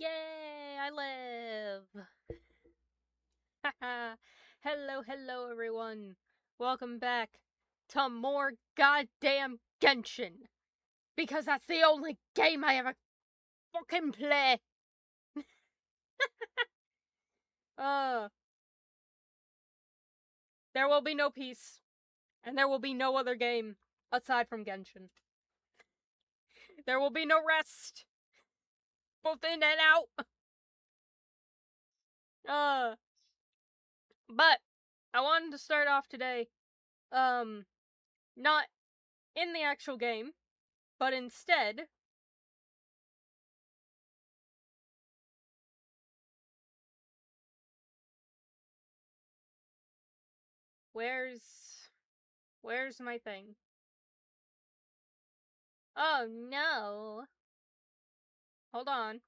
Yay, I live! Haha. Hello, everyone. Welcome back to more goddamn Genshin. Because that's the only game I ever fucking play. uh, there will be no peace. And there will be no other game aside from Genshin. There will be no rest. Both in and out. But I wanted to start off today, not in the actual game, but instead where's my thing? Oh no. Hold on.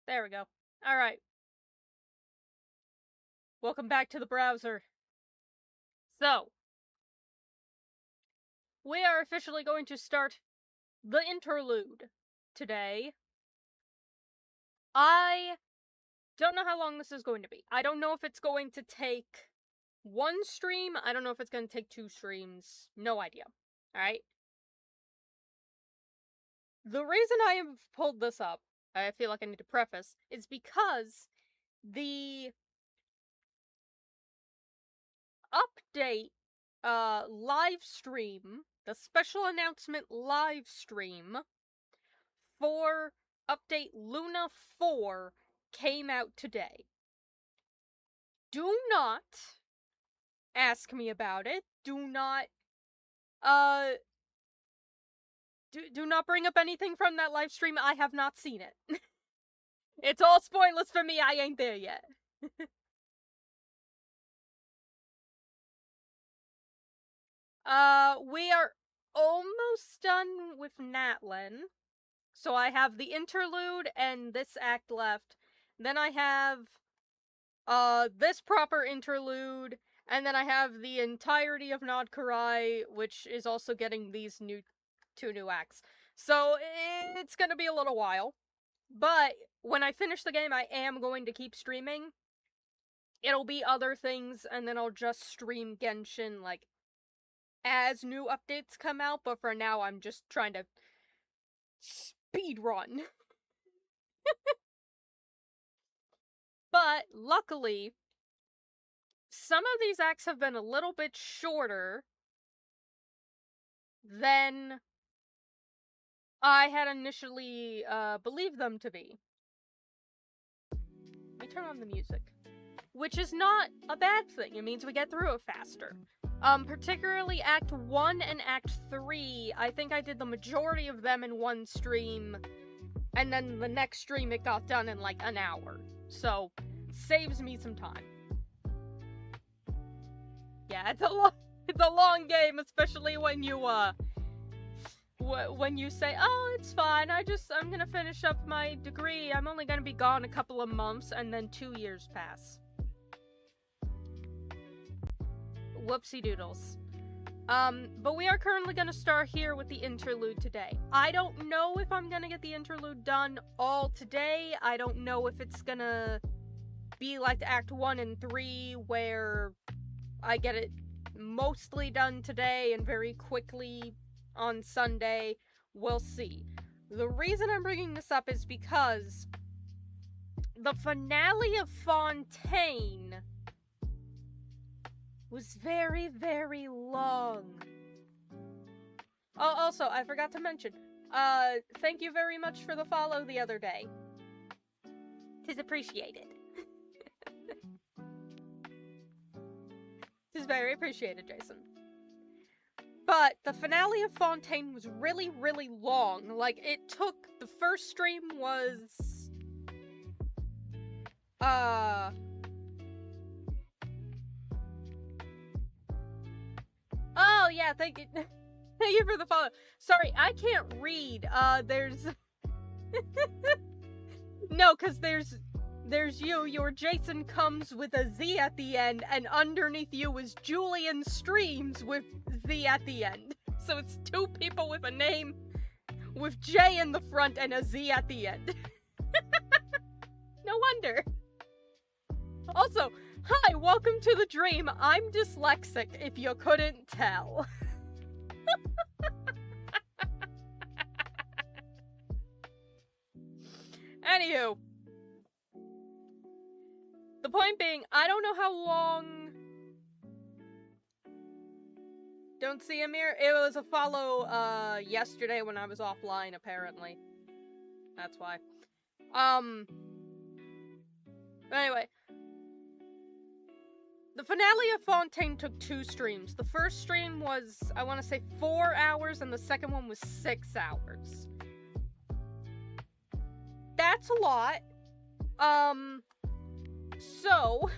There we go. Alright. Welcome back to the browser. So, we are officially going to start the interlude today. I don't know how long this is going to be. I don't know if it's going to take one stream. I don't know if it's going to take 2 streams. No idea. Alright? The reason I have pulled this up, I feel like I need to preface, is because the update live stream, the special announcement live stream for update Luna 4 came out today. Do not ask me about it. Do not do not bring up anything from that live stream. I have not seen it. It's all spoilers for me. I ain't there yet. We are almost done with Natlan. So I have the interlude and this act left. Then I have, this proper interlude. And then I have the entirety of Nod Karai, which is also getting these 2 new acts. So it's gonna be a little while. But when I finish the game, I am going to keep streaming. It'll be other things, and then I'll just stream Genshin, like, as new updates come out, but for now I'm just trying to speed run. But luckily, some of these acts have been a little bit shorter than I had initially believed them to be. Let me turn on the music. Which is not a bad thing. It means we get through it faster. Particularly Act 1 and Act 3, I think I did the majority of them in one stream, and then the next stream it got done in like an hour. So, saves me some time. Yeah, it's a long game, especially when you, when you say, oh, it's fine, I'm gonna finish up my degree, I'm only gonna be gone a couple of months, and then 2 years pass. Whoopsie doodles. But we are currently gonna start here with the interlude today. I don't know if I'm gonna get the interlude done all today. I don't know if it's gonna be like Act 1 and 3, where I get it mostly done today and very quickly on Sunday. We'll see. The reason I'm bringing this up is because the finale of Fontaine was very, very long. Oh, also, I forgot to mention, thank you very much for the follow the other day. 'Tis appreciated. 'Tis very appreciated, Jason. But the finale of Fontaine was really, really long. Like, it took, the first stream was, oh, yeah, thank you. Thank you for the follow. Sorry, I can't read. There's... No, because there's there's you, your Jason comes with a Z at the end, and underneath you is Julian Streams with Z at the end. So it's two people with a name with J in the front and a Z at the end. No wonder. Also, hi, welcome to the dream. I'm dyslexic, if you couldn't tell. Anywho. The point being, I don't know how long... Don't see him here? It was a follow, yesterday when I was offline, apparently. That's why. But anyway. The finale of Fontaine took 2 streams. The first stream was, I want to say, 4 hours, and the second one was 6 hours. That's a lot. So,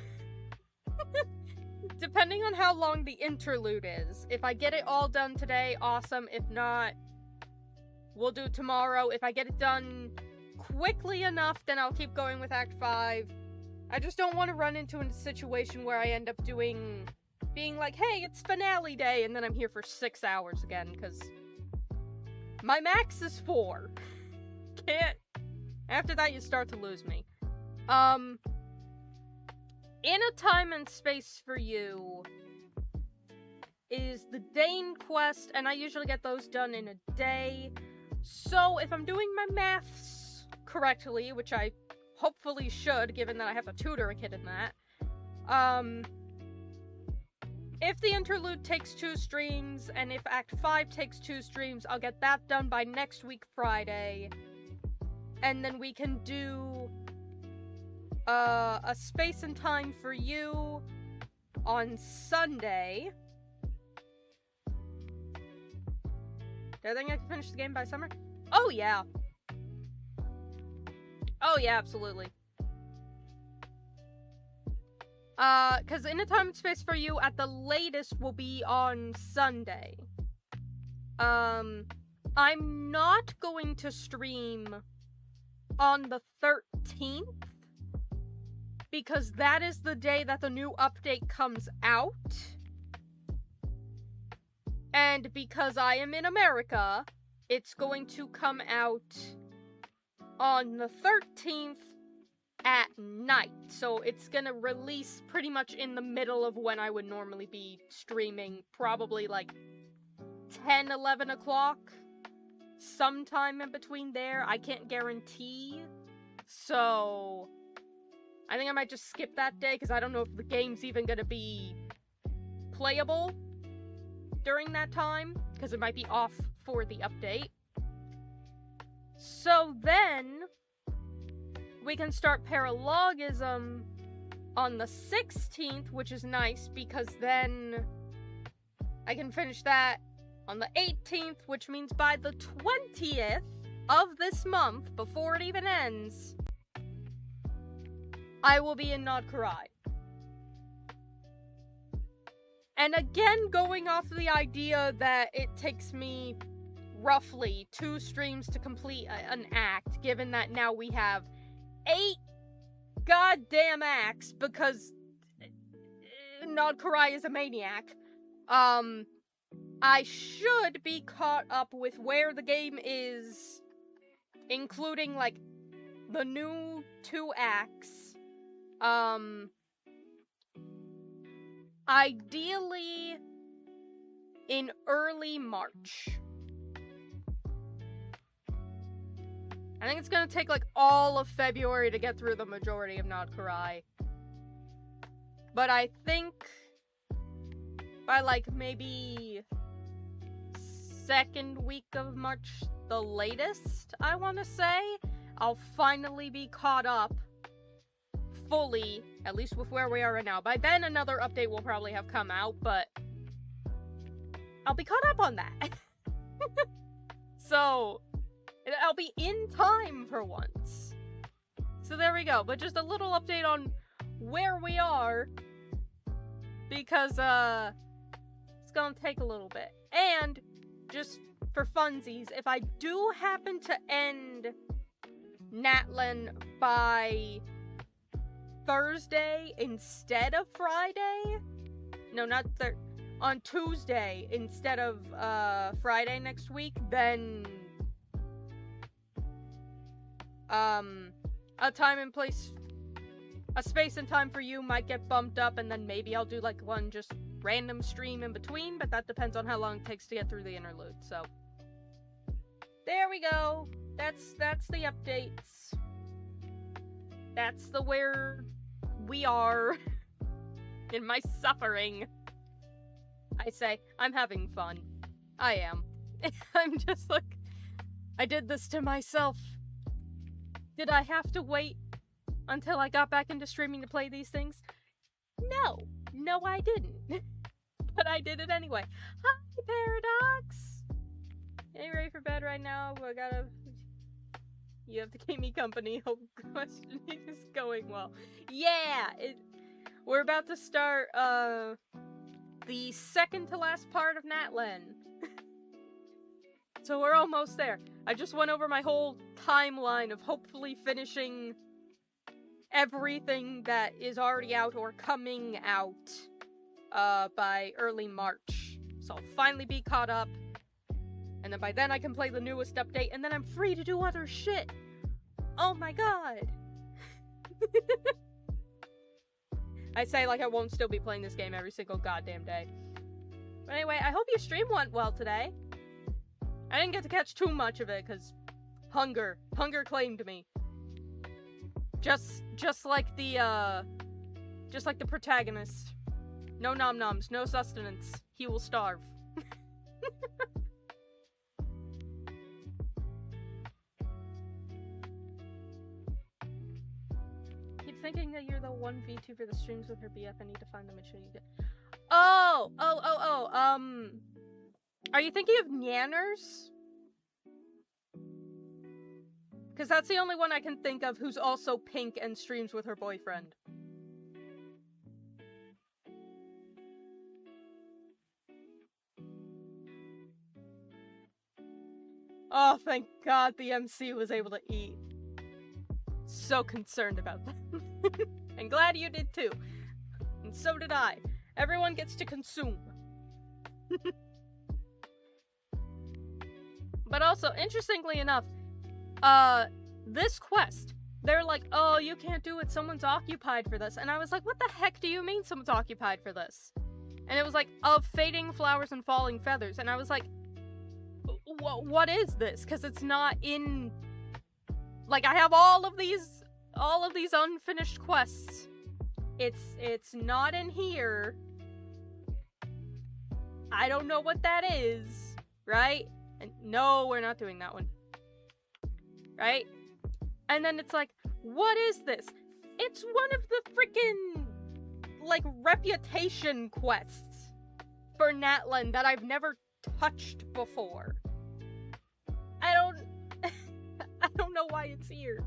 depending on how long the interlude is, if I get it all done today, awesome. If not, we'll do it tomorrow. If I get it done quickly enough, then I'll keep going with Act 5. I just don't want to run into a situation where I end up being like, hey, it's finale day, and then I'm here for 6 hours again, because my max is 4. Can't. After that, you start to lose me. In a Time and Space for You is the Dane quest, and I usually get those done in a day. So, if I'm doing my maths correctly, which I hopefully should, given that I have to tutor a kid in that, if the interlude takes 2 streams, and if Act 5 takes 2 streams, I'll get that done by next week Friday. And then we can do a Space and Time for You on Sunday. Do I think I can finish the game by summer? Oh, yeah. Oh, yeah, absolutely. Because In a Time and Space for You, at the latest, will be on Sunday. I'm not going to stream on the 13th, because that is the day that the new update comes out. And because I am in America, it's going to come out on the 13th at night. So it's gonna release pretty much in the middle of when I would normally be streaming, probably like 10, 11 o'clock. Sometime in between there. I can't guarantee. So I think I might just skip that day, because I don't know if the game's even gonna be playable during that time, because it might be off for the update. So then we can start Paralogism on the 16th, which is nice, because then I can finish that on the 18th, which means by the 20th of this month, before it even ends, I will be in Nod Karai. And again, going off the idea that it takes me roughly 2 streams to complete an act, given that now we have 8 goddamn acts, because Nod Karai is a maniac, I should be caught up with where the game is, including, like, the new 2 acts. Ideally in early March. I think it's gonna take, like, all of February to get through the majority of Nod Karai. But I think by, like, maybe 2nd week of March, the latest, I want to say, I'll finally be caught up fully, at least with where we are right now. By then, another update will probably have come out, but I'll be caught up on that. So, I'll be in time for once. So there we go, but just a little update on where we are, because, it's gonna take a little bit. And, just for funsies, if I do happen to end Natlan by Thursday instead of Friday. No, not on Tuesday instead of Friday next week, then a time and place, a space and time for you might get bumped up, and then maybe I'll do like one just random stream in between, but that depends on how long it takes to get through the interlude. So there we go. That's the updates. That's the where we are in my suffering. I say, I'm having fun. I am. I'm just like, I did this to myself. Did I have to wait until I got back into streaming to play these things? No. No, I didn't. But I did it anyway. Hi, Paradox! Are you ready for bed right now? You have to keep me company. Hope questioning is going well. Yeah! We're about to start, the second to last part of Natlan. So we're almost there. I just went over my whole timeline of hopefully finishing everything that is already out or coming out by early March. So I'll finally be caught up. And then by then I can play the newest update, and then I'm free to do other shit. Oh my god. I say like I won't still be playing this game every single goddamn day. But anyway, I hope your stream went well today. I didn't get to catch too much of it, because hunger claimed me. Just like the protagonist. No nom-noms, no sustenance. He will starve. Keep thinking that you're the one VTuber that streams with her BF. I need to find them and show you. Oh! Are you thinking of Nyanners? Because that's the only one I can think of who's also pink and streams with her boyfriend. Oh, thank God the MC was able to eat. So concerned about that. And glad you did too. And so did I. Everyone gets to consume. But also, interestingly enough, this quest, they're like, oh, you can't do it, someone's occupied for this. And I was like, what the heck do you mean someone's occupied for this? And it was like, of fading flowers and falling feathers. And I was like, what is this? Because it's not in... Like, I have all of these unfinished quests. It's not in here. I don't know what that is, right? And no, we're not doing that one. Right? And then it's like, what is this? It's one of the freaking, like, reputation quests for Natlan that I've never touched before. I don't know why it's here.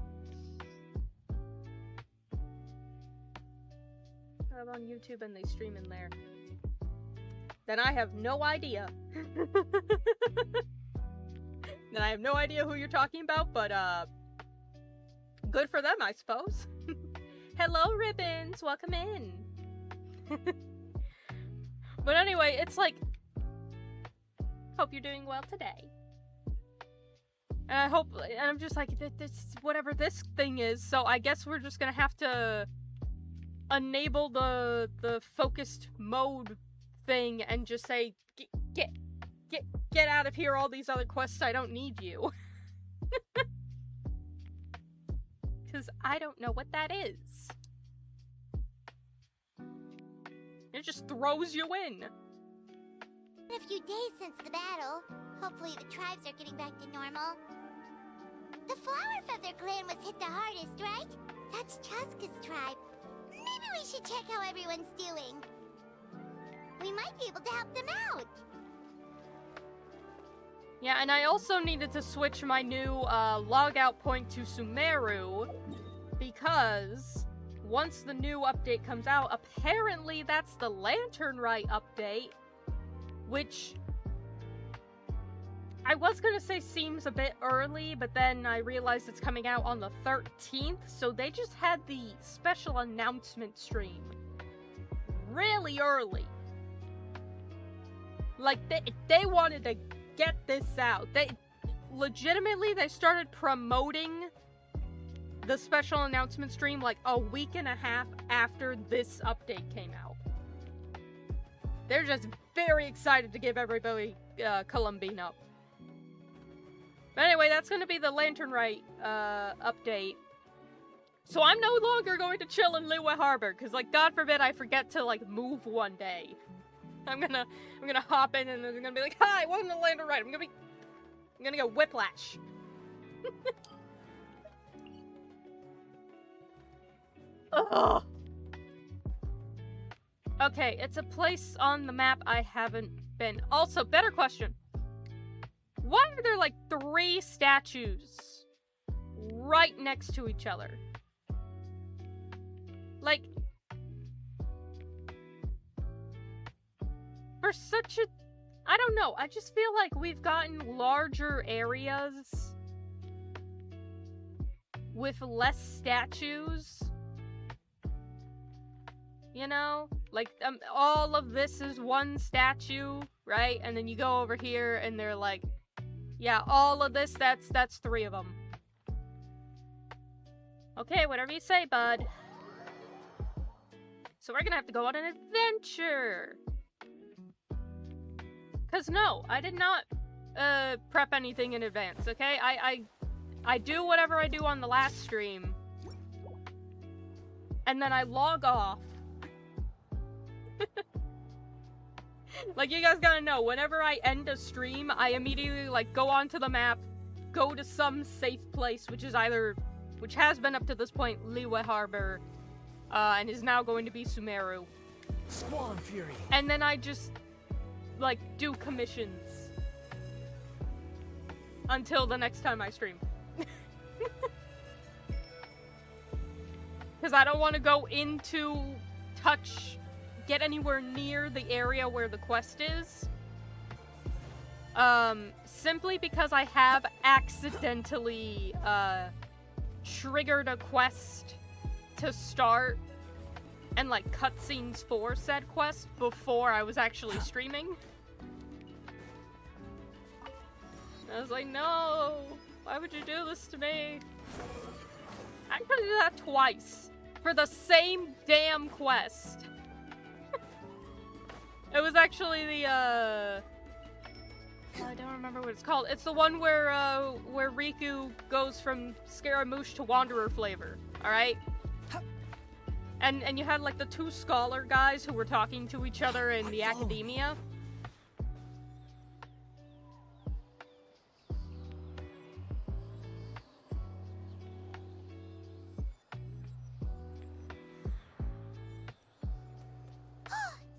I'm on YouTube and they stream in there. Then I have no idea. Then I have no idea who you're talking about, but, good for them, I suppose. Hello, Ribbons! Welcome in! But anyway, it's like, hope you're doing well today. And I'm just like, this, whatever this thing is, so I guess we're just gonna have to enable the focused mode thing and just say, get out of here, all these other quests, I don't need you. Because I don't know what that is. It just throws you in. A few days since the battle. Hopefully the tribes are getting back to normal. The Flower Feather clan was hit the hardest, right? That's Chaska's tribe. Maybe we should check how everyone's doing. We might be able to help them out. Yeah, and I also needed to switch my new logout point to Sumeru, because once the new update comes out, apparently that's the Lantern Rite update, which I was gonna say seems a bit early, but then I realized it's coming out on the 13th, so they just had the special announcement stream really early. Like, they wanted to get this out. They started promoting the special announcement stream like a week and a half after this update came out. They're just very excited to give everybody Columbine up. But anyway, that's going to be the Lantern Rite update. So I'm no longer going to chill in Liyue Harbor, because, like, God forbid I forget to, like, move one day. I'm gonna hop in and I'm gonna be like, hi, welcome to Lantern Rite. I'm gonna go whiplash. Ugh. Okay, it's a place on the map I haven't been. Also, better question. Why are there, like, 3 statues right next to each other? Like, for such a... I don't know, I just feel like we've gotten larger areas with less statues. You know? Like, all of this is one statue, right? And then you go over here and they're like, yeah, all of this, that's 3 of them. Okay, whatever you say, bud. So we're gonna have to go on an adventure. Cause no, I did not prep anything in advance, okay? I do whatever I do on the last stream. And then I log off. Like, you guys gotta know, whenever I end a stream, I immediately, like, go onto the map, go to some safe place, which has been up to this point, Liyue Harbor, and is now going to be Sumeru. Squall Fury. And then I just, like, do commissions. Until the next time I stream. Because I don't want to go get anywhere near the area where the quest is. Simply because I have accidentally, triggered a quest to start and, like, cutscenes for said quest before I was actually streaming. I was like, no! Why would you do this to me? I tried to do that twice. For the same damn quest. It was actually the, I don't remember what it's called. It's the one where Riku goes from Scaramouche to Wanderer flavor, alright? And you had, like, the 2 scholar guys who were talking to each other in the academia.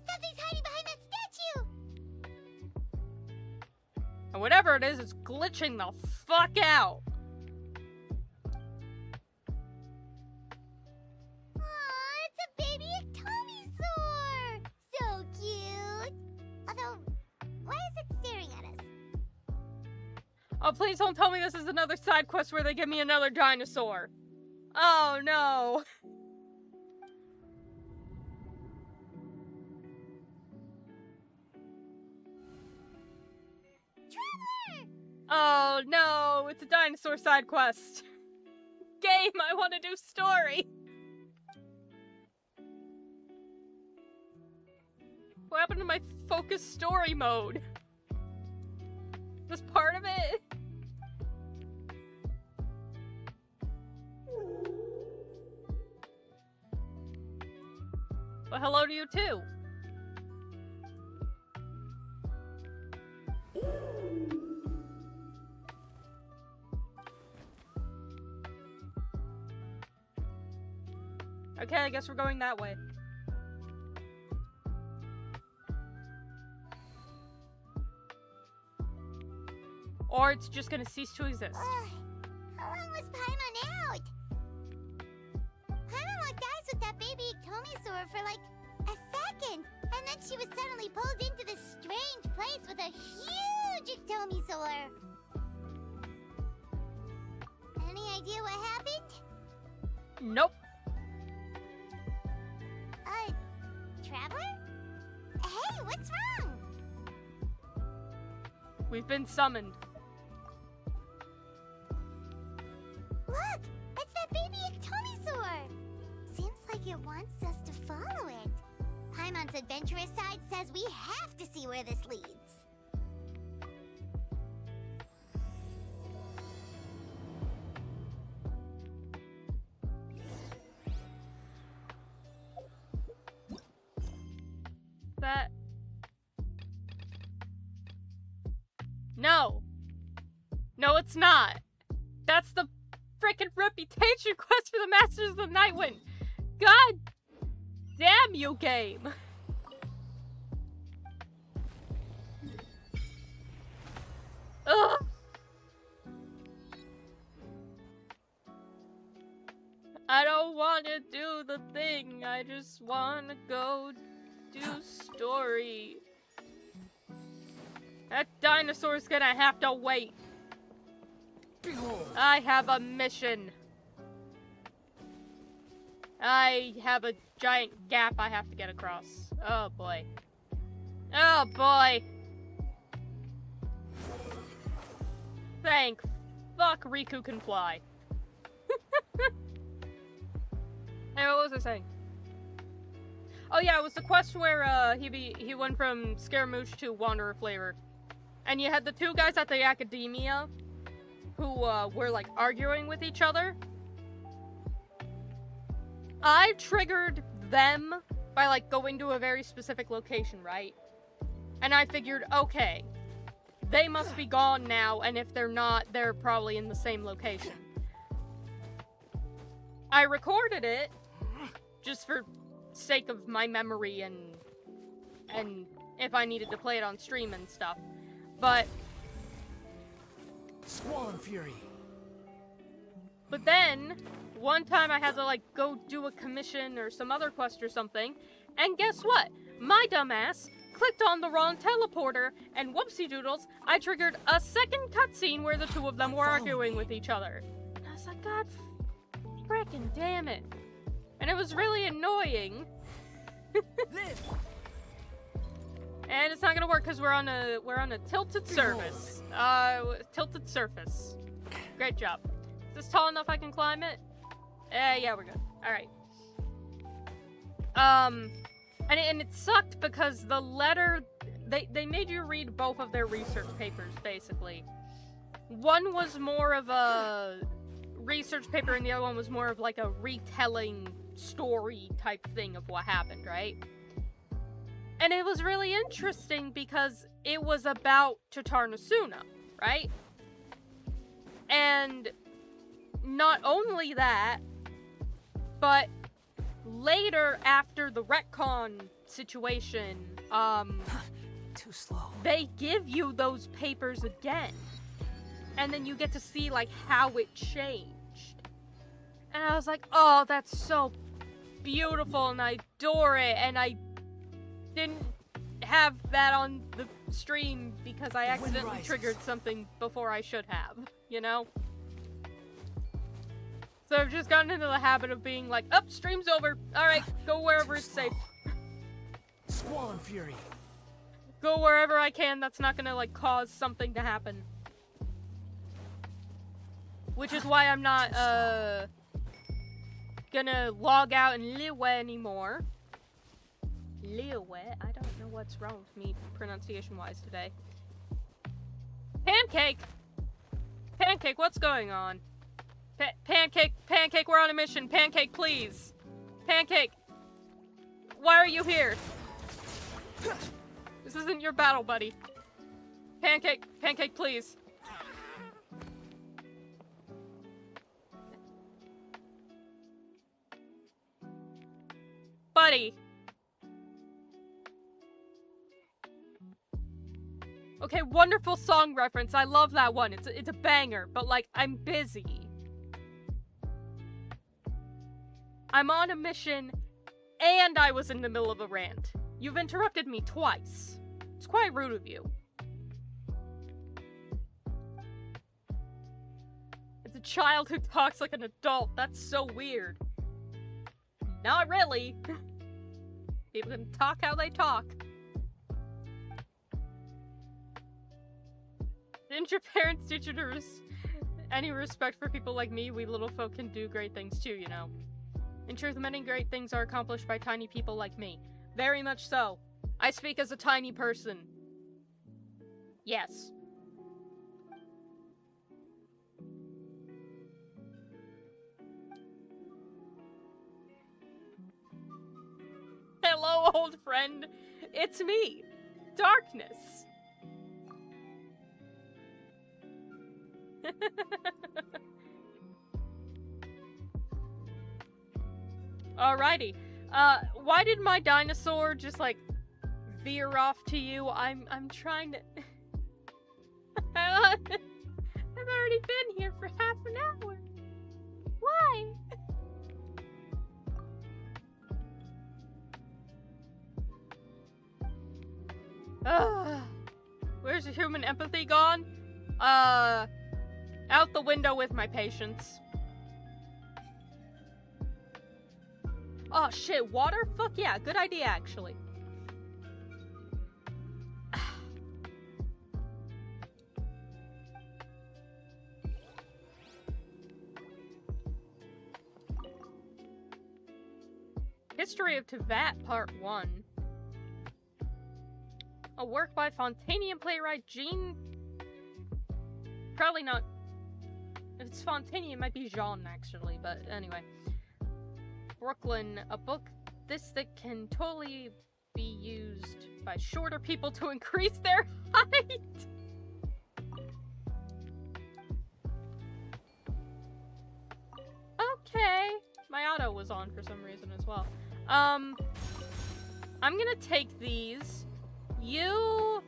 Something's hiding behind that statue! And whatever it is, it's glitching the fuck out. Aww, it's a baby Atomisaur! So cute! Although, why is it staring at us? Oh, please don't tell me this is another side quest where they give me another dinosaur. Oh, no. Traveler! Oh, no. It's a dinosaur side quest. Game, I want to do story. What happened to my focus story mode? Was part of it? Well, hello to you too. Okay, I guess we're going that way. Or it's just gonna cease to exist. How long was Paimon out? Paimon locked eyes with that baby Atomisaur for like a second, and then she was suddenly pulled into this strange place with a huge huge ectomosaur. Any idea what happened? Nope. Traveler? Hey, what's wrong? We've been summoned. Look, it's that baby ectomosaur. Seems like it wants us to follow it. Paimon's adventurous side says we have to see where this leads. That... No. No, it's not. That's the frickin' reputation quest for the Masters of the Nightwind. God damn you, game. Ugh. I don't want to do the thing. I just want to go do story. That dinosaur's gonna have to wait. Behold. I have a mission. I have a giant gap I have to get across. Oh boy. Oh boy. Thank fuck Riku can fly. Anyway, what was I saying? Oh yeah, it was the quest where he went from Scaramouche to Wanderer Flavor. And you had the two guys at the academia who were like arguing with each other. I triggered them by like going to a very specific location, right? And I figured, okay, they must be gone now, and if they're not, they're probably in the same location. I recorded it just for sake of my memory and if I needed to play it on stream and stuff. But Squall Fury. But then one time I had to like go do a commission or some other quest or something, and guess what? My dumbass clicked on the wrong teleporter, and whoopsie doodles, I triggered a second cutscene where the two of them were arguing with each other. And I was like, God frickin' damn it. And it was really annoying. And it's not gonna work because we're on a tilted surface. Tilted surface. Great job. Is this tall enough I can climb it? Yeah, we're good. Alright. And it sucked because the letter, they made you read both of their research papers, basically. One was more of a research paper and the other one was more of like a retelling story type thing of what happened, right? And it was really interesting because it was about Tatarnasuna, right? And not only that, but later after the retcon situation, Too slow. they give you those papers again. And then you get to see like how it changed. And I was like, oh, that's so beautiful and I adore it. And I didn't have that on the stream because I accidentally triggered something before I should have, you know? So I've just gotten into the habit of being like, up, stream's over. Alright, go wherever it's safe. Squall Fury. Go wherever I can that's not gonna like cause something to happen. Which is why I'm not gonna log out in Liwe anymore. Liwe? I don't know what's wrong with me pronunciation-wise today. Pancake! Pancake, what's going on? Pancake, we're on a mission. Pancake, please. Pancake. Why are you here? This isn't your battle, buddy. Pancake, please. Buddy. Okay, wonderful song reference. I love that one. It's a banger, but like, I'm busy. I'm on a mission, and I was in the middle of a rant. You've interrupted me twice. It's quite rude of you. The child who talks like an adult. That's so weird. Not really. People can talk how they talk. Didn't your parents teach you to any respect for people like me? We little folk can do great things too, you know. In truth, many great things are accomplished by tiny people like me. Very much so. I speak as a tiny person. Yes. Hello, old friend. It's me, Darkness. Alrighty. Why did my dinosaur just, like, veer off to you? I'm trying to... I've already been here for half an hour. Why? Where's the human empathy gone? Out the window with my patience. Oh shit, water? Fuck yeah, good idea actually. History of Tevat, Part 1. A work by Fontanian playwright Jean... Probably not... If it's Fontanian, it might be Jean, actually, but anyway. Brooklyn, a book this thick can totally be used by shorter people to increase their height! Okay. My auto was on for some reason as well. I'm gonna take these. You...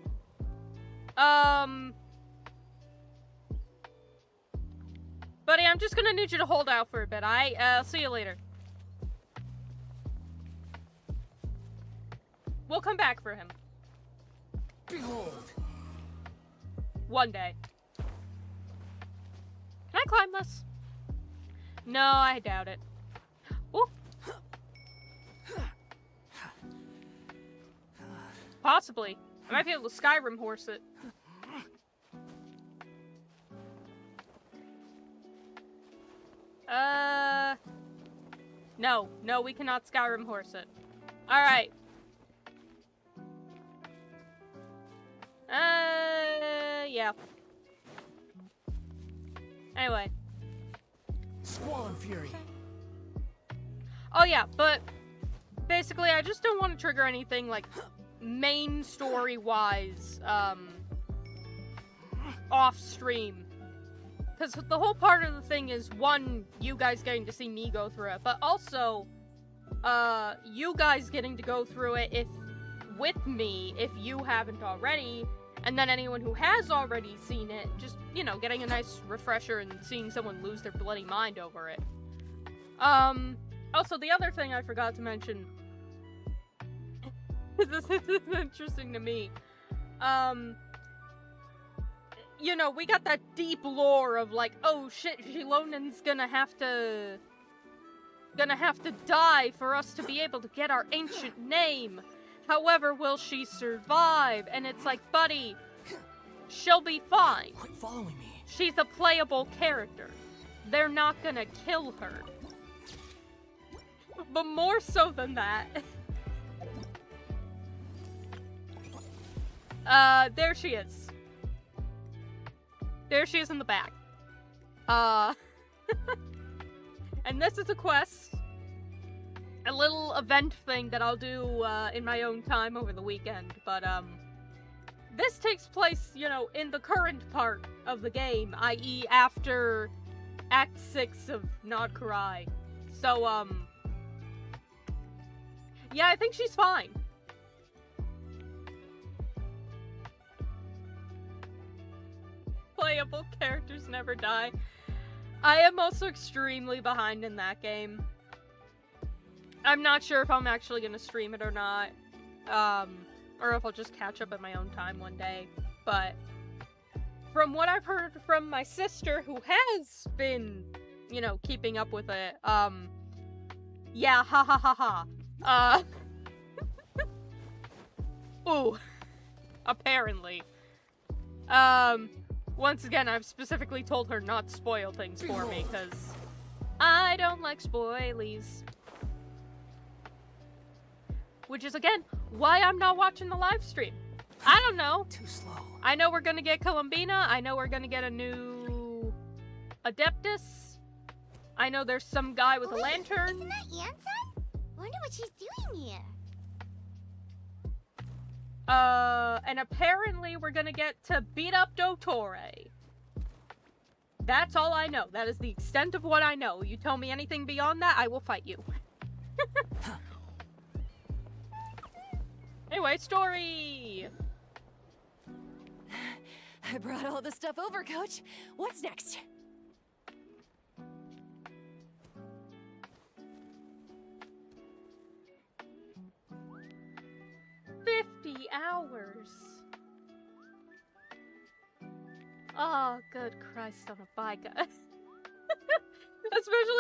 Buddy, I'm just gonna need you to hold out for a bit. I'll see you later. We'll come back for him. Behold! One day. Can I climb this? No, I doubt it. Ooh. Possibly. I might be able to Skyrim horse it. No. No, we cannot Skyrim horse it. Alright. Yeah. Anyway. Squall Fury. Oh yeah, but basically I just don't want to trigger anything like main story wise off stream, because the whole part of the thing is, one, you guys getting to see me go through it, but also you guys getting to go through it with me if you haven't already, and then anyone who has already seen it, just, you know, getting a nice refresher and seeing someone lose their bloody mind over it. Also, the other thing I forgot to mention, this is interesting to me, you know, we got that deep lore of like, oh shit, Shilonen's gonna have to die for us to be able to get our ancient name. However, will she survive? And it's like, buddy, she'll be fine. Quit following me. She's a playable character. They're not gonna kill her. But more so than that... there she is. There she is in the back. And this is a quest. A little event thing that I'll do, in my own time over the weekend, but, this takes place, you know, in the current part of the game, i.e. after Act 6 of Nod Karai. So, yeah, I think she's fine. Playable characters never die. I am also extremely behind in that game. I'm not sure if I'm actually gonna stream it or not. Or if I'll just catch up at my own time one day. But from what I've heard from my sister, who has been, you know, keeping up with it, yeah, ha ha ha ha. Ooh. Apparently. Once again, I've specifically told her not to spoil things for me, because I don't like spoilies. Which is, again, why I'm not watching the live stream. I don't know. Too slow. I know we're gonna get Columbina. I know we're gonna get a new Adeptus. I know there's some guy with a lantern. Isn't that Yansan? Wonder what she's doing here. And apparently we're gonna get to beat up Dottore. That's all I know. That is the extent of what I know. You tell me anything beyond that, I will fight you. Anyway, story! I brought all the stuff over, Coach. What's next? $50. Oh, good Christ on a bike. Especially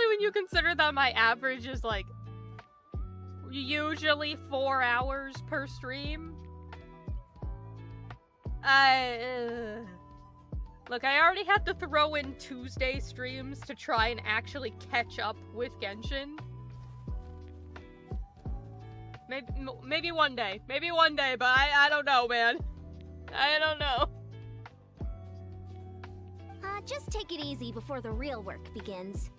when you consider that my average is like usually 4 hours per stream. Look, I already had to throw in Tuesday streams to try and actually catch up with Genshin. Maybe one day. Maybe one day, but I don't know, man. I don't know. Just take it easy before the real work begins.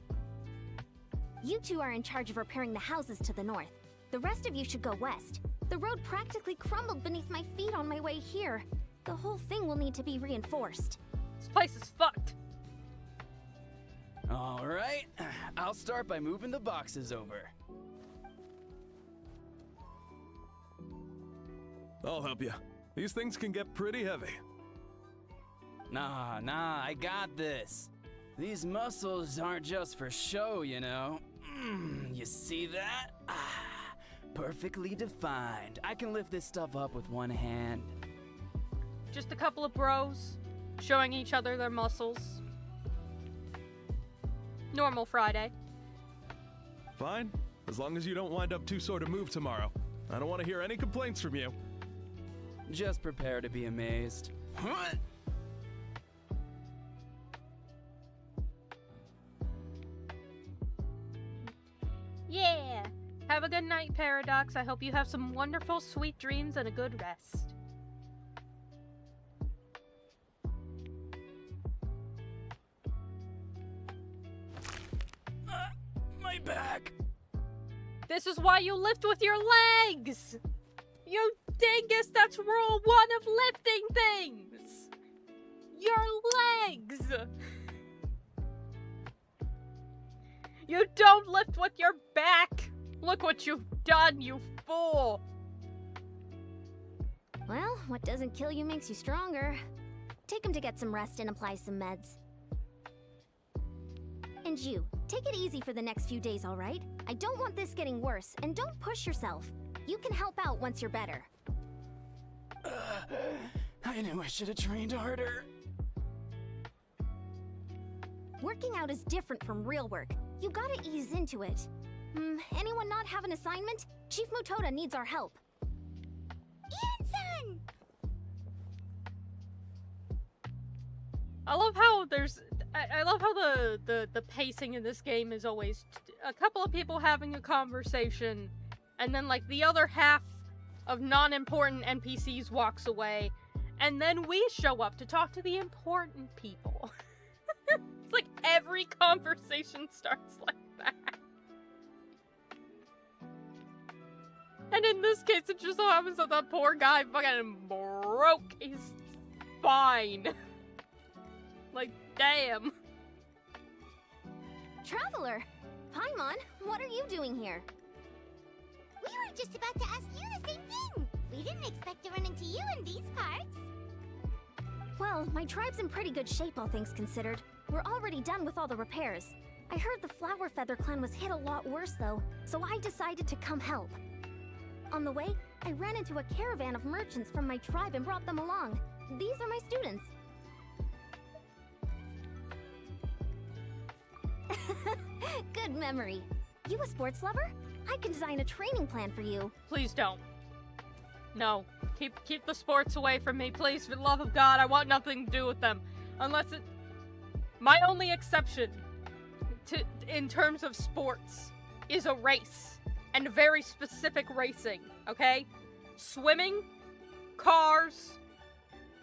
You two are in charge of repairing the houses to the north. The rest of you should go west. The road practically crumbled beneath my feet on my way here. The whole thing will need to be reinforced. This place is fucked. All right, I'll start by moving the boxes over. I'll help you. These things can get pretty heavy. Nah, I got this. These muscles aren't just for show, you know. You see that? Perfectly defined. I can lift this stuff up with one hand. Just a couple of bros showing each other their muscles. Normal Friday. Fine, as long as you don't wind up too sore to move tomorrow. I don't want to hear any complaints from you. Just prepare to be amazed. Huh? Yeah! Have a good night, Paradox. I hope you have some wonderful, sweet dreams and a good rest. My back. This is why you lift with your legs! You dingus, that's rule 1 of lifting things! Your legs! You don't lift with your back! Look what you've done, you fool! Well, what doesn't kill you makes you stronger. Take him to get some rest and apply some meds. And you, take it easy for the next few days, alright? I don't want this getting worse, and don't push yourself. You can help out once you're better. I knew I should have trained harder. Working out is different from real work. You gotta ease into it. Anyone not have an assignment? Chief Mutoda needs our help. Yansan! I love how I love how the pacing in this game is always a couple of people having a conversation, and then like the other half of non-important NPCs walks away, and then we show up to talk to the important people. It's like every conversation starts like that. And in this case, it just so happens that that poor guy fucking broke his spine. Like, damn. Traveler! Paimon, what are you doing here? We were just about to ask you the same thing. We didn't expect to run into you in these parts. Well, my tribe's in pretty good shape, all things considered. We're already done with all the repairs. I heard the Flower Feather clan was hit a lot worse, though, so I decided to come help. On the way, I ran into a caravan of merchants from my tribe and brought them along. These are my students. Good memory. You a sports lover? I can design a training plan for you. Please don't. No. Keep the sports away from me, please. For the love of God, I want nothing to do with them. Unless it... My only exception in terms of sports is a race. And very specific racing, okay? Swimming, cars,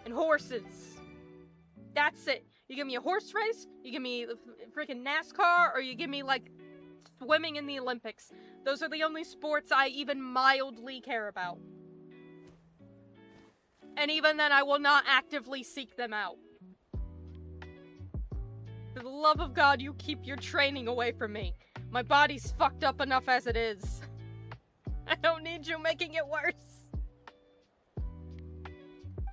and horses. That's it. You give me a horse race, you give me freaking NASCAR, or you give me, like, swimming in the Olympics. Those are the only sports I even mildly care about. And even then, I will not actively seek them out. For the love of God, you keep your training away from me. My body's fucked up enough as it is. I don't need you making it worse.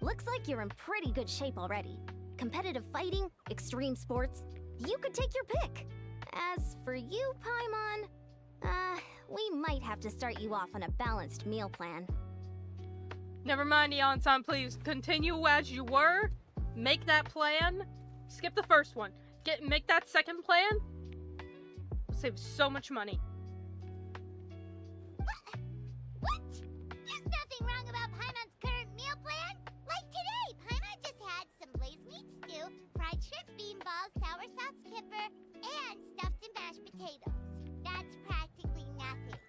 Looks like you're in pretty good shape already. Competitive fighting, extreme sports, you could take your pick. As for you, Paimon, we might have to start you off on a balanced meal plan. Never mind, Eon-san, please. Continue as you were. Make that plan. Skip the first one. Make that second plan. It'll save so much money. What? There's nothing wrong about Paimon's current meal plan. Like today, Paimon just had some blazed meat stew, fried shrimp bean balls, sour sauce kipper, and stuffed and mashed potatoes. That's practically nothing.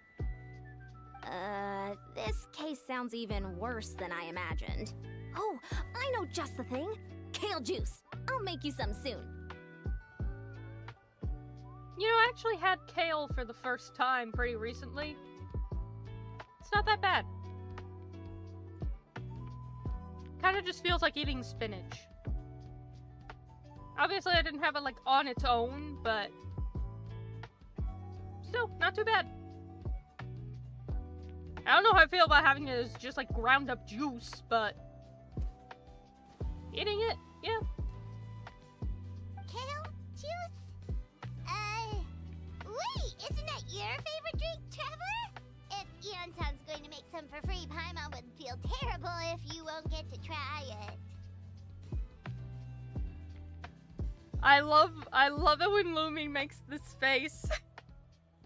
This case sounds even worse than I imagined. Oh, I know just the thing. Kale juice. I'll make you some soon. You know, I actually had kale for the first time pretty recently. It's not that bad. Kinda just feels like eating spinach. Obviously, I didn't have it, like, on its own, but... still, not too bad. I don't know how I feel about having it as just, like, ground up juice, but... eating it, yeah. Kale juice? Wait, isn't that your favorite drink, Traveler? If Eon-san's going to make some for free, Paimon would feel terrible if you won't get to try it. I love it when Lumi makes this face.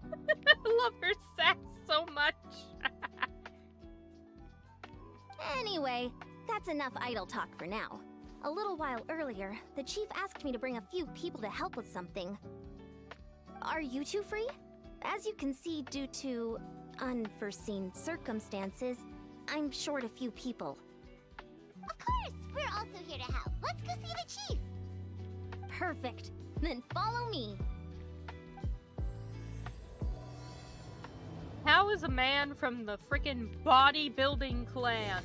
I love her sass so much. Anyway, that's enough idle talk for now. A little while earlier, the chief asked me to bring a few people to help with something. Are you two free? As you can see, due to unforeseen circumstances, I'm short a few people. Of course, we're also here to help. Let's go see the chief. Perfect. Then follow me. How is a man from the frickin' bodybuilding clan,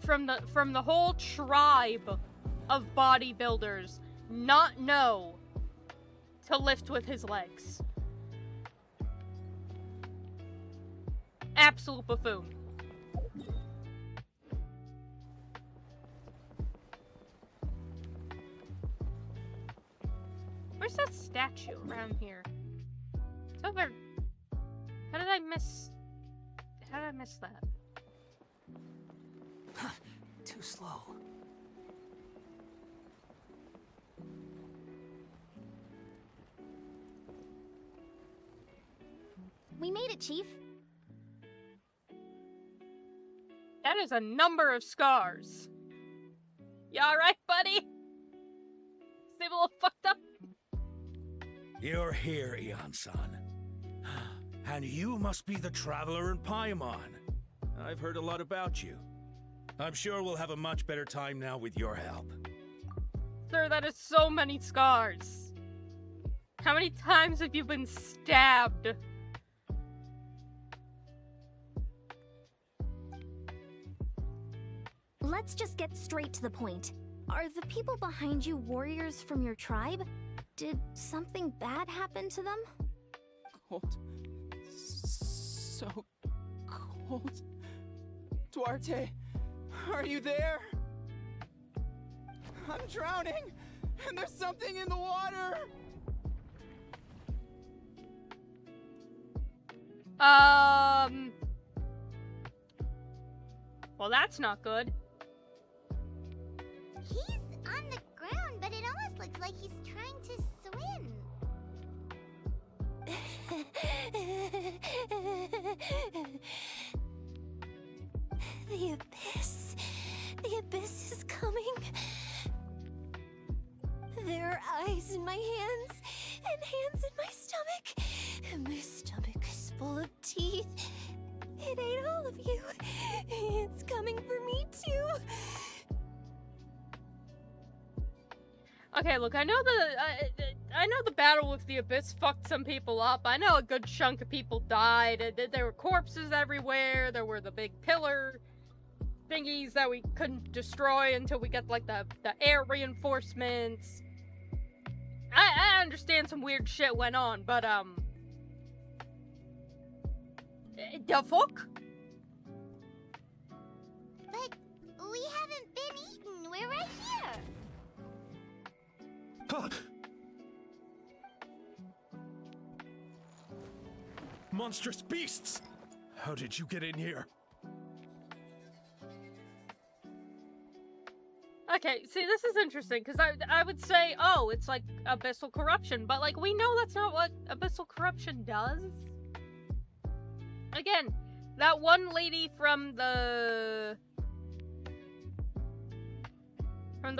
from the whole tribe of bodybuilders, not know to lift with his legs? Absolute buffoon. Where's that statue around here? It's over. How did I miss that? Too slow. We made it, Chief. That is a number of scars. You alright, buddy? Seem a little fucked up? You're here, Eon-san. And you must be the traveler in Paimon. I've heard a lot about you. I'm sure we'll have a much better time now with your help. Sir, that is so many scars. How many times have you been stabbed? Let's just get straight to the point. Are the people behind you warriors from your tribe? Did something bad happen to them? Cold. So cold. Duarte, are you there? I'm drowning, and there's something in the water. Well, that's not good. He's on the ground, but it almost looks like he's trying to swim. The abyss. The abyss is coming. There are eyes in my hands, and hands in my stomach. And my stomach is full of teeth. It ate all of you. It's coming for me too. Okay, look, I know the battle with the Abyss fucked some people up. I know a good chunk of people died. There were corpses everywhere. There were the big pillar thingies that we couldn't destroy until we get, like, the air reinforcements. I understand some weird shit went on, but, the fuck? But we haven't been eaten. We're right here. Huh. Monstrous beasts! How did you get in here? Okay, see, this is interesting, because I would say, oh, it's like abyssal corruption, but, like, we know that's not what abyssal corruption does. Again, that one lady from the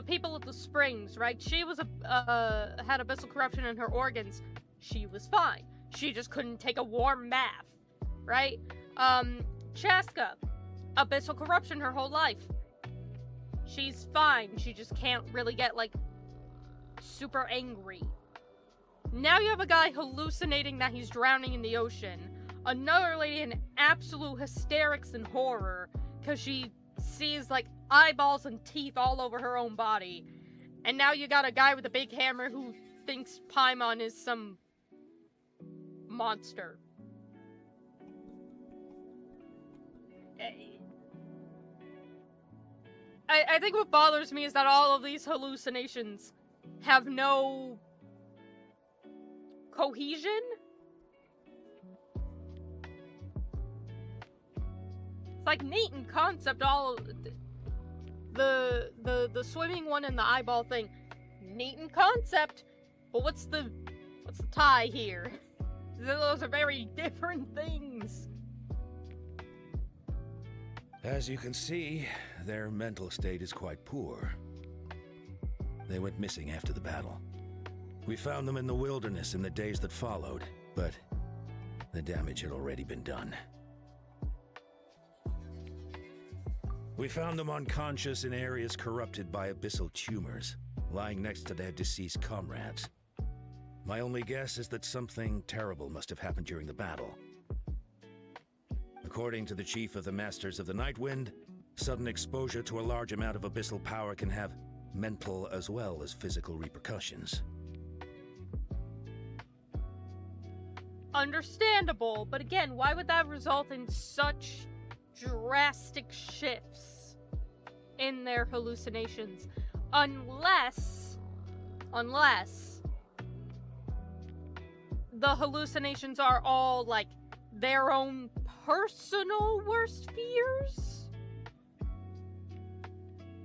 people at the springs, right? She was had abyssal corruption in her organs. She was fine. She just couldn't take a warm bath, right? Chaska, abyssal corruption her whole life. She's fine. She just can't really get, like, super angry. Now you have a guy hallucinating that he's drowning in the ocean. Another lady in absolute hysterics and horror because she sees, like, eyeballs and teeth all over her own body. And now you got a guy with a big hammer who thinks Paimon is some monster. I think what bothers me is that all of these hallucinations have no cohesion. It's like neat in concept, all the swimming one and the eyeball thing, neat in concept, but what's the tie here? Those are very different things. As you can see, their mental state is quite poor. They went missing after the battle. We found them in the wilderness in the days that followed, but the damage had already been done. We found them unconscious in areas corrupted by abyssal tumors, lying next to their deceased comrades. My only guess is that something terrible must have happened during the battle. According to the chief of the Masters of the Nightwind, sudden exposure to a large amount of abyssal power can have mental as well as physical repercussions. Understandable, but again, why would that result in such drastic shifts in their hallucinations? Unless the hallucinations are all, like, their own personal worst fears?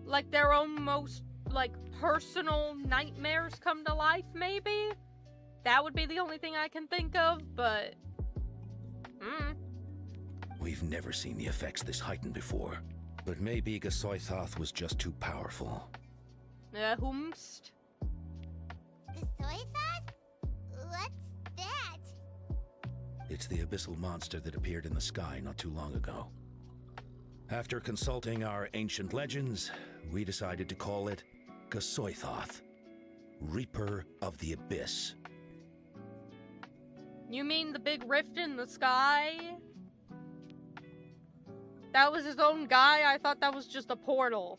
Like, their own most, like, personal nightmares come to life, maybe? That would be the only thing I can think of, but... We've never seen the effects this heightened before, but maybe Gasoithoth was just too powerful. Whomst? Gasoithoth? What's that? It's the abyssal monster that appeared in the sky not too long ago. After consulting our ancient legends, we decided to call it Gasoithoth, Reaper of the Abyss. You mean the big rift in the sky? That was his own guy? I thought that was just a portal.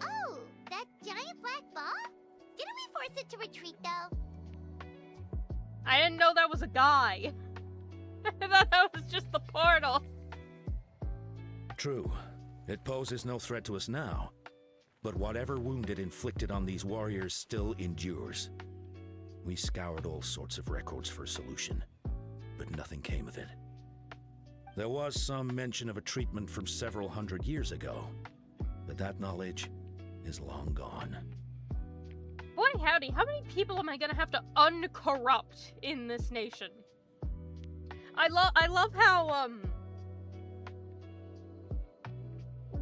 Oh, that giant black ball? Didn't we force it to retreat, though? I didn't know that was a guy. I thought that was just the portal. True, it poses no threat to us now, but whatever wound it inflicted on these warriors still endures. We scoured all sorts of records for a solution, but nothing came of it. There was some mention of a treatment from several hundred years ago, but that knowledge is long gone. Boy howdy, how many people am I gonna have to uncorrupt in this nation? I love how,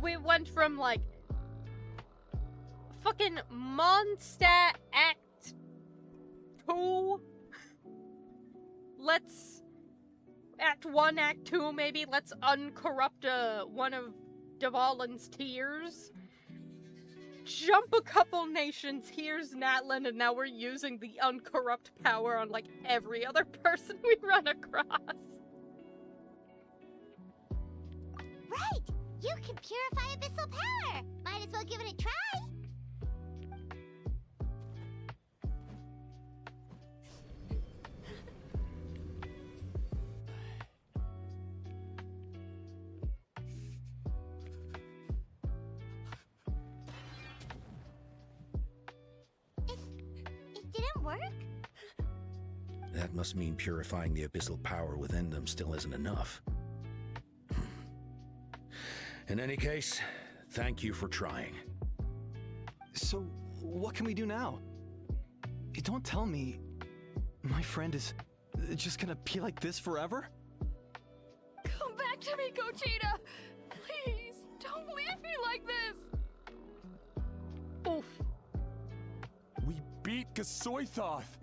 we went from, like, fucking Mondstadt Act 2. Act 1, Act 2, maybe. Let's uncorrupt, one of Dvalin's tears. Jump a couple nations, here's Natlan, and now we're using the uncorrupt power on, like, every other person we run across. Right! You can purify abyssal power! Might as well give it a try! It didn't work? That must mean purifying the abyssal power within them still isn't enough. In any case, thank you for trying. So, what can we do now? Don't tell me my friend is just gonna be like this forever? Come back to me, Gochita! Please, don't leave me like this! Oof. We beat Gasoithoth.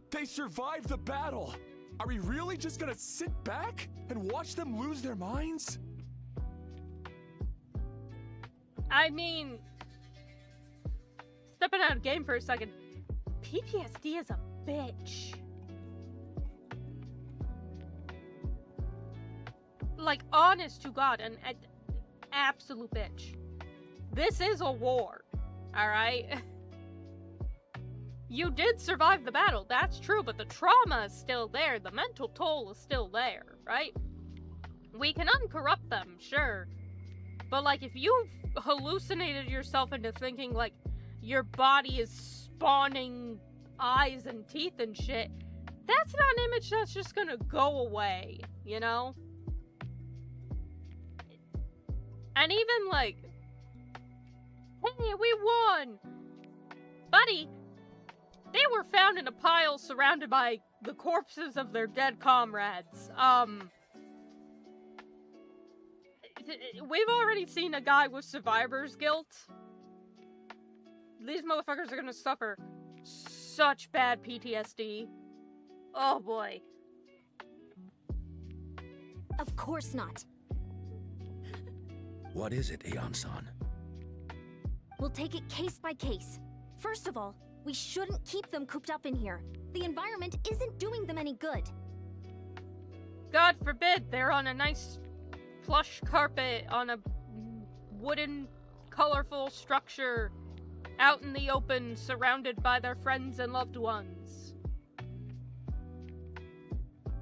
They survived the battle. Are we really just gonna sit back and watch them lose their minds? I mean, stepping out of game for a second, PTSD is a bitch. Like, honest to God, an absolute bitch. This is a war, alright? You did survive the battle, that's true, but the trauma is still there, the mental toll is still there, right? We can uncorrupt them, sure. But, like, if you've hallucinated yourself into thinking, like, your body is spawning eyes and teeth and shit, that's not an image that's just gonna go away, you know? And even, like, hey, we won! Buddy, they were found in a pile surrounded by the corpses of their dead comrades. We've already seen a guy with survivor's guilt. These motherfuckers are gonna suffer such bad PTSD. Oh boy. Of course not. What is it, Aeon-san? We'll take it case by case. First of all, we shouldn't keep them cooped up in here. The environment isn't doing them any good. God forbid they're on a nice plush carpet on a wooden, colorful structure out in the open, surrounded by their friends and loved ones.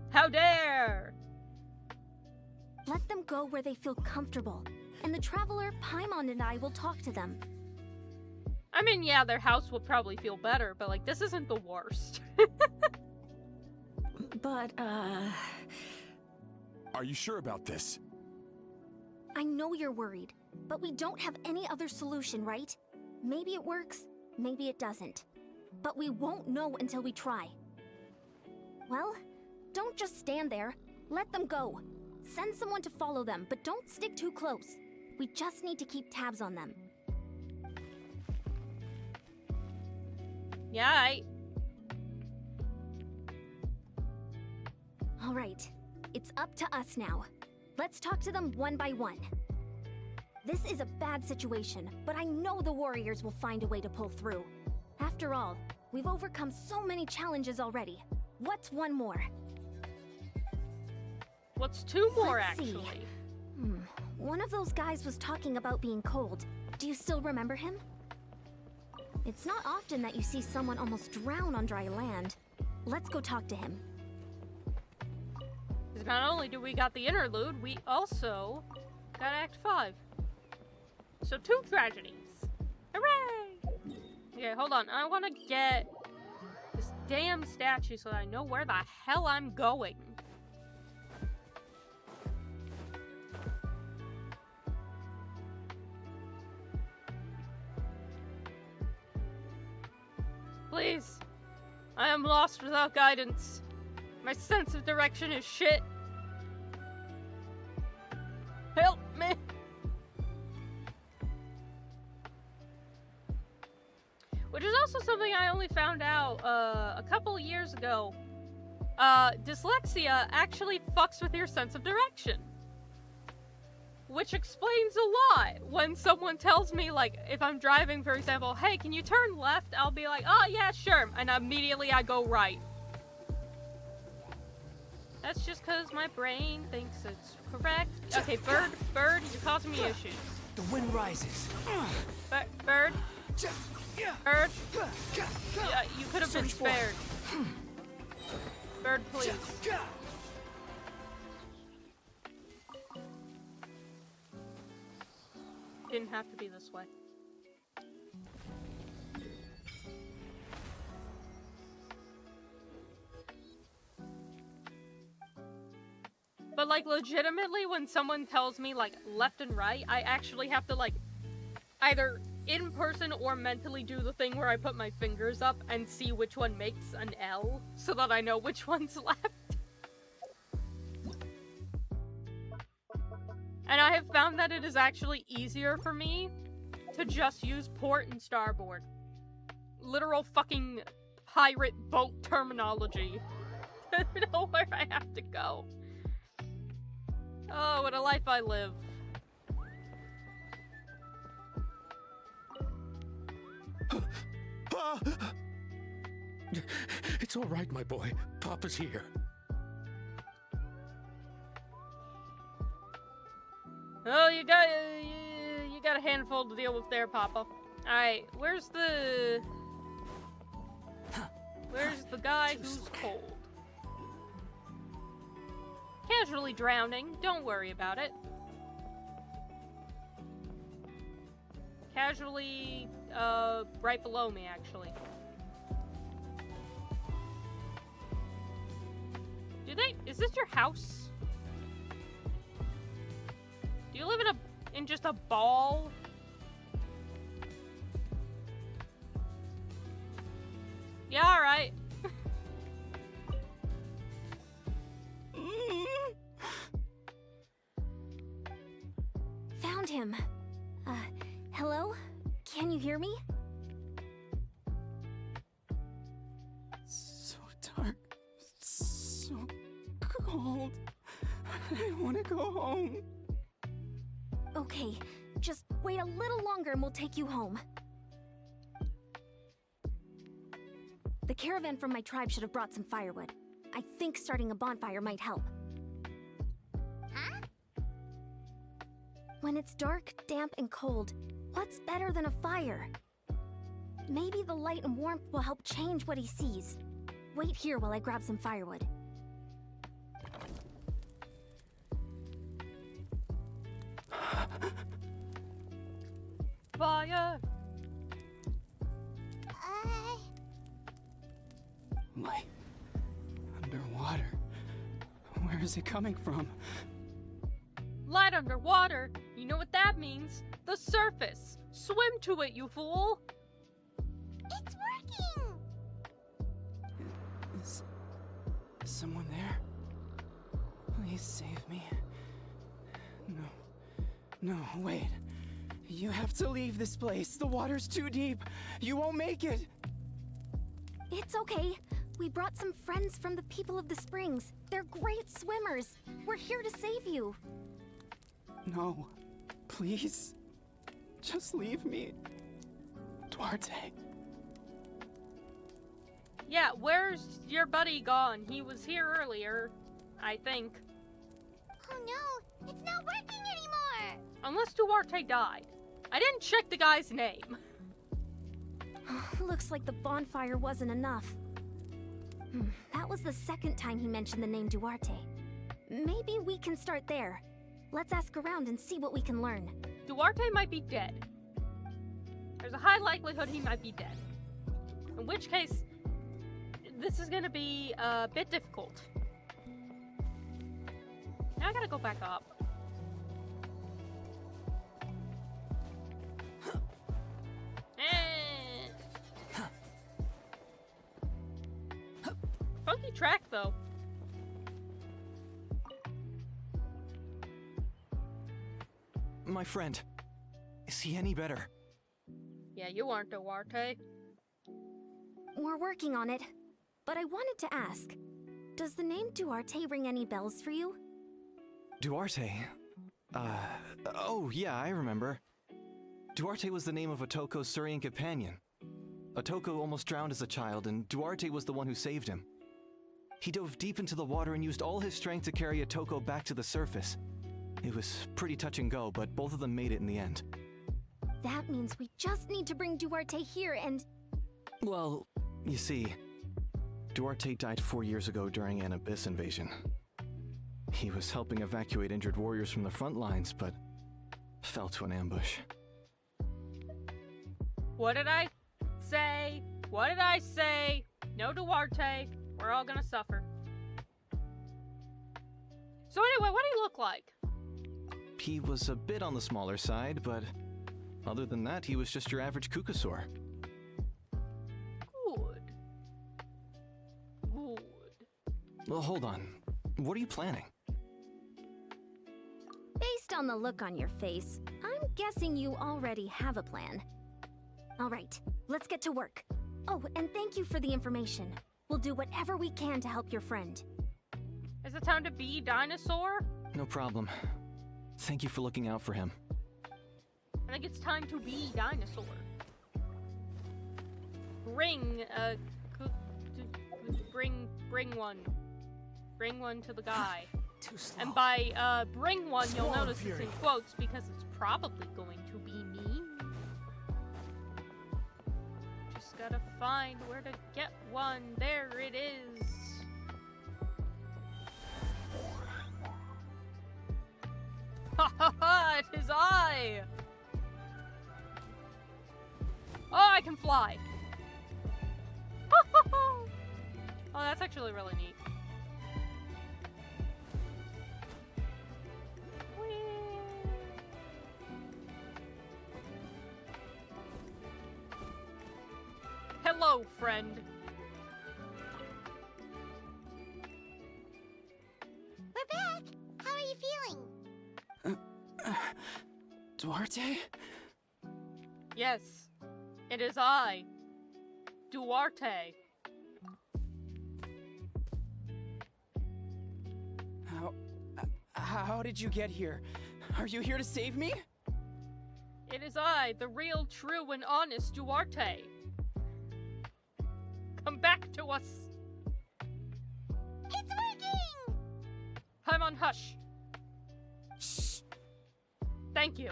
How dare! Let them go where they feel comfortable, and the Traveler, Paimon, and I will talk to them. I mean, yeah, their house will probably feel better, but, like, this isn't the worst. But, Are you sure about this? I know you're worried, but we don't have any other solution, right? Maybe it works, maybe it doesn't. But we won't know until we try. Well, don't just stand there. Let them go. Send someone to follow them, but don't stick too close. We just need to keep tabs on them. Yeah, All right, it's up to us now. Let's talk to them one by one. This is a bad situation, but I know the warriors will find a way to pull through. After all, we've overcome so many challenges already. What's one more? What's two more, Let's see. actually? One of those guys was talking about being cold. Do you still remember him? It's not often that you see someone almost drown on dry land. Let's go talk to him. Because not only do we got the interlude, we also got Act 5. So 2 tragedies. Hooray! Okay, hold on. I want to get this damn statue so that I know where the hell I'm going. am lost without guidance. My sense of direction is shit. Help me! Which is also something I only found out a couple years ago. Dyslexia actually fucks with your sense of direction. Which explains a lot. When someone tells me, like, if I'm driving, for example, hey, can you turn left? I'll be like, oh, yeah, sure. And immediately I go right. That's just because my brain thinks it's correct. Okay, bird, you're causing me issues. The wind rises. Bird. Bird. Yeah, you could have been spared. Bird, please. Didn't have to be this way. But, like, legitimately, when someone tells me, like, left and right, I actually have to, like, either in person or mentally do the thing where I put my fingers up and see which one makes an L, so that I know which one's left. And I have found that it is actually easier for me to just use port and starboard. Literal fucking pirate boat terminology. To know where I have to go. Oh, what a life I live. It's all right, my boy. Papa's here. Oh, you got a handful to deal with there, Papa. Alright, where's the guy who's cold? Casually drowning, don't worry about it. Casually, right below me, actually. Is this your house? Do you live in just a ball? Yeah, alright. Found him. Hello? Can you hear me? So dark. So cold. I want to go home. Okay, just wait a little longer and we'll take you home. The caravan from my tribe should have brought some firewood. I think starting a bonfire might help. Huh? When it's dark, damp, and cold, what's better than a fire? Maybe the light and warmth will help change what he sees. Wait here while I grab some firewood. Fire! Light. Underwater. Where is it coming from? Light underwater? You know what that means? The surface! Swim to it, you fool! It's working! Is someone there? Please save me. No, wait. You have to leave this place. The water's too deep. You won't make it. It's okay. We brought some friends from the people of the springs. They're great swimmers. We're here to save you. No, please. Just leave me. Duarte. Yeah, where's your buddy gone? He was here earlier, I think. Oh no, it's not working anymore! Unless Duarte died. I didn't check the guy's name. Looks like the bonfire wasn't enough. That was the second time he mentioned the name Duarte. Maybe we can start there. Let's ask around and see what we can learn. Duarte might be dead. There's a high likelihood he might be dead. In which case, this is gonna be a bit difficult. Now I gotta go back up. Neat track, though. My friend. Is he any better? Yeah, you aren't Duarte. We're working on it. But I wanted to ask, does the name Duarte ring any bells for you? Duarte? Oh yeah, I remember. Duarte was the name of Otoko's Surian companion. Otoko almost drowned as a child, and Duarte was the one who saved him. He dove deep into the water and used all his strength to carry Otoko back to the surface. It was pretty touch and go, but both of them made it in the end. That means we just need to bring Duarte here and... Well, you see, Duarte died 4 years ago during an Abyss invasion. He was helping evacuate injured warriors from the front lines, but fell to an ambush. What did I say? What did I say? No Duarte. We're all gonna suffer. So anyway, what do you look like? He was a bit on the smaller side, but other than that, he was just your average Kukasaur. Good. Good. Well, hold on. What are you planning? Based on the look on your face, I'm guessing you already have a plan. All right, let's get to work. Oh, and thank you for the information. We'll do whatever we can to help your friend. Is it time to be dinosaur? No problem. Thank you for looking out for him. I think it's time to be dinosaur. Bring one. Bring one to the guy. Too slow. And by bring one, you'll Swarm notice Fury. it's in quotes because it's probably going to be me. Just gotta find where to get one. There it is. Ha ha ha! It is I! Oh, I can fly! Oh, that's actually really neat. Hello, friend. We're back! How are you feeling? Duarte? Yes, it is I, Duarte. How did you get here? Are you here to save me? It is I, the real, true, and honest Duarte. Come back to us. It's working! Paimon, hush. Shh! Thank you.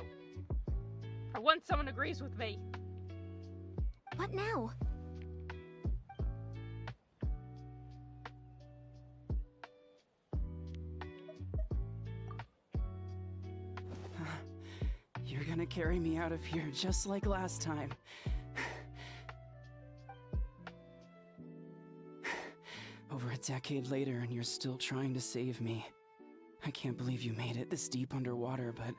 For once someone agrees with me. What now? You're gonna carry me out of here just like last time. Over a decade later, and you're still trying to save me. I can't believe you made it this deep underwater, but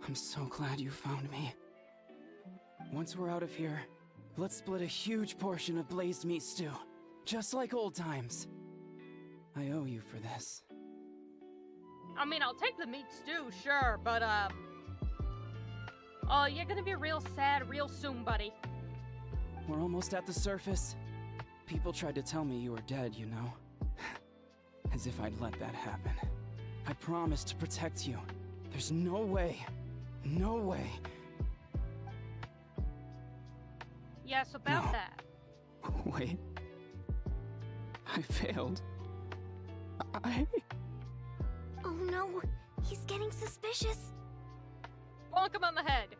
I'm so glad you found me. Once we're out of here, let's split a huge portion of blazed meat stew, just like old times. I owe you for this. I mean, I'll take the meat stew, sure, but, oh, you're gonna be real sad real soon, buddy. We're almost at the surface. People tried to tell me you were dead, you know? As if I'd let that happen. I promised to protect you. There's no way. No way. Yes, about No. that. Wait. I failed. I... Oh no, he's getting suspicious. Bonk him on the head.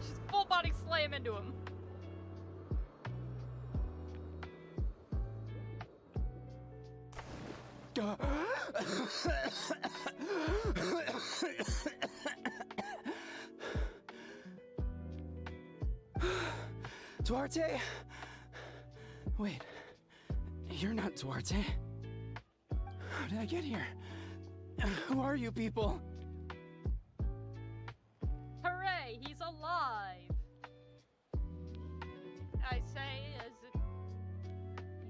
Just full body slam into him. Duarte? Wait, you're not Duarte. How did I get here? Who are you people? Hooray, he's alive. I say as it...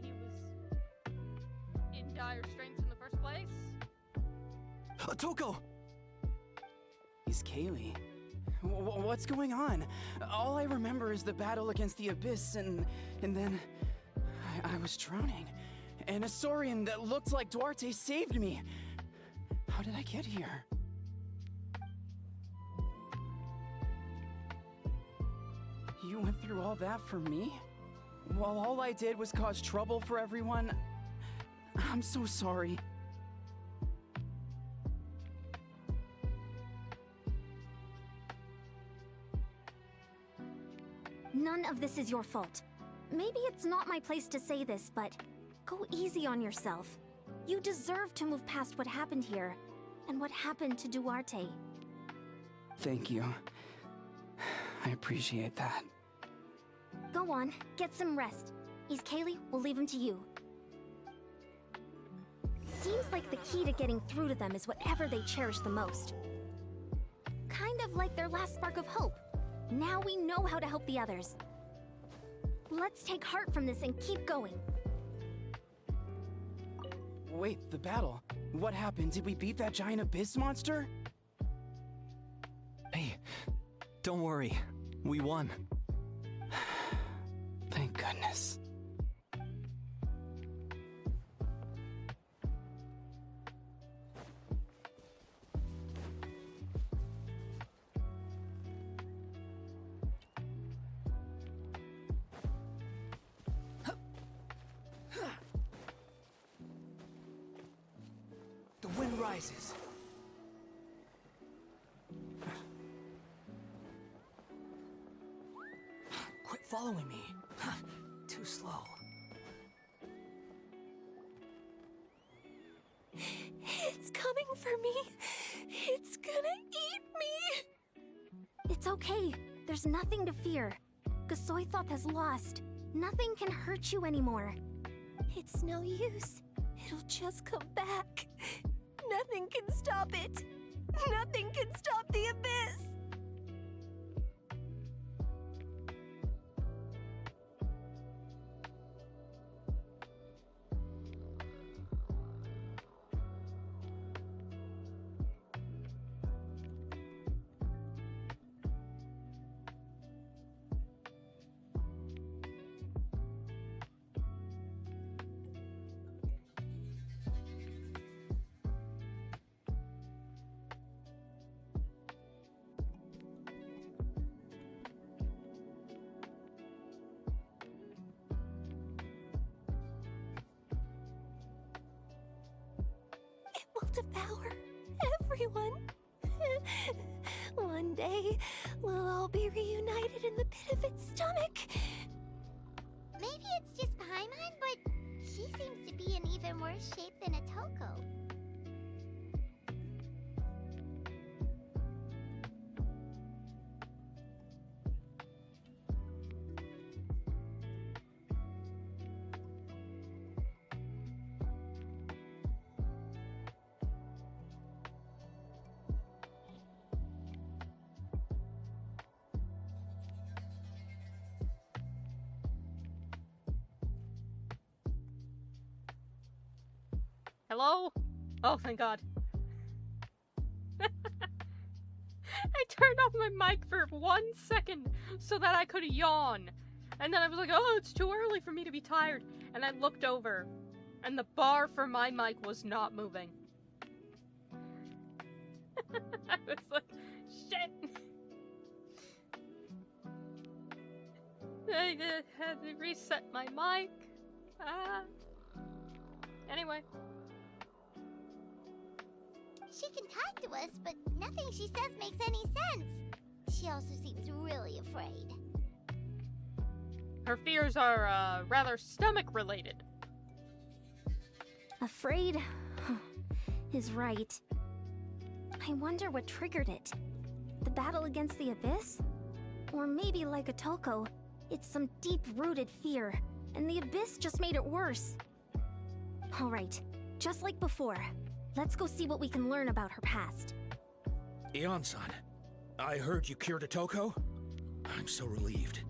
he dire straits in the first place? Toko! He's Kaylee. What's going on? All I remember is the battle against the Abyss, and then I was drowning. And a Saurian that looked like Duarte saved me. How did I get here? You went through all that for me? While all I did was cause trouble for everyone? I'm so sorry. None of this is your fault. Maybe it's not my place to say this, but go easy on yourself. You deserve to move past what happened here, and what happened to Duarte. Thank you. I appreciate that. Go on, get some rest. He's Kaylee, we'll leave him to you. Seems like the key to getting through to them is whatever they cherish the most. Kind of like their last spark of hope. Now we know how to help the others. Let's take heart from this and keep going. Wait, the battle. What happened? Did we beat that giant abyss monster? Hey, don't worry. We won. Thank goodness. The wind rises. Quit following me. Too slow. It's coming for me. It's gonna eat me. It's okay. There's nothing to fear. Gasoithoth has lost. Nothing can hurt you anymore. It's no use. It'll just come back. Nothing can stop it. Nothing can stop the abyss. Will devour everyone. One day, we'll all be reunited in the pit of its stomach. Maybe it's just Paimon, but she seems to be in even worse shape than Atoko. Hello? Oh, thank God. I turned off my mic for 1 second so that I could yawn. And then I was like, oh, it's too early for me to be tired. And I looked over, and the bar for my mic was not moving. I was like, shit. I had to reset my mic. Anyway. She can talk to us, but nothing she says makes any sense. She also seems really afraid. Her fears are, rather stomach-related. Afraid is right. I wonder what triggered it. The battle against the Abyss? Or maybe like Atoko, it's some deep-rooted fear, and the Abyss just made it worse. Alright, just like before, let's go see what we can learn about her past. Ion-san, I heard you cured Atoko? I'm so relieved.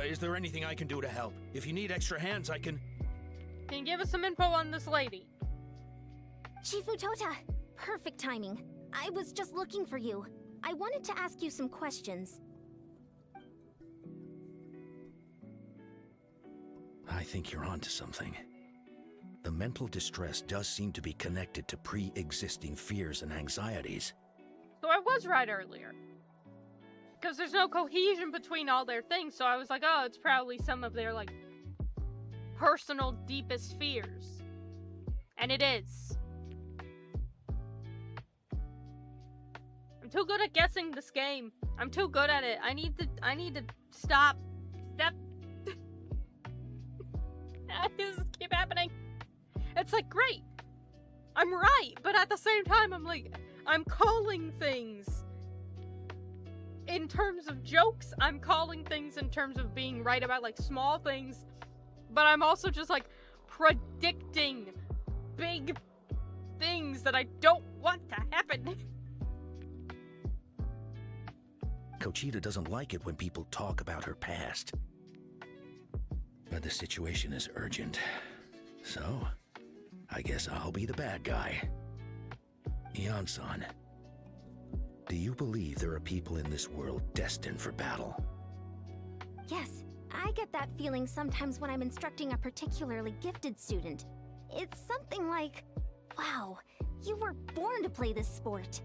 Is there anything I can do to help? If you need extra hands, I can... Can you give us some info on this lady? Chifu Tota! Perfect timing. I was just looking for you. I wanted to ask you some questions. I think you're onto something. The mental distress does seem to be connected to pre-existing fears and anxieties. So I was right earlier. Because there's no cohesion between all their things, so I was like, oh, it's probably some of their, like, personal deepest fears. And it is. I'm too good at guessing this game. I'm too good at it. I need to stop. Step. This keep happening. It's like, great. I'm right, but at the same time, I'm like, I'm calling things in terms of jokes. I'm calling things in terms of being right about, like, small things. But I'm also just, like, predicting big things that I don't want to happen. Kochita doesn't like it when people talk about her past. But the situation is urgent. So, I guess I'll be the bad guy. Ian-san, do you believe there are people in this world destined for battle? Yes, I get that feeling sometimes when I'm instructing a particularly gifted student. It's something like, wow, you were born to play this sport.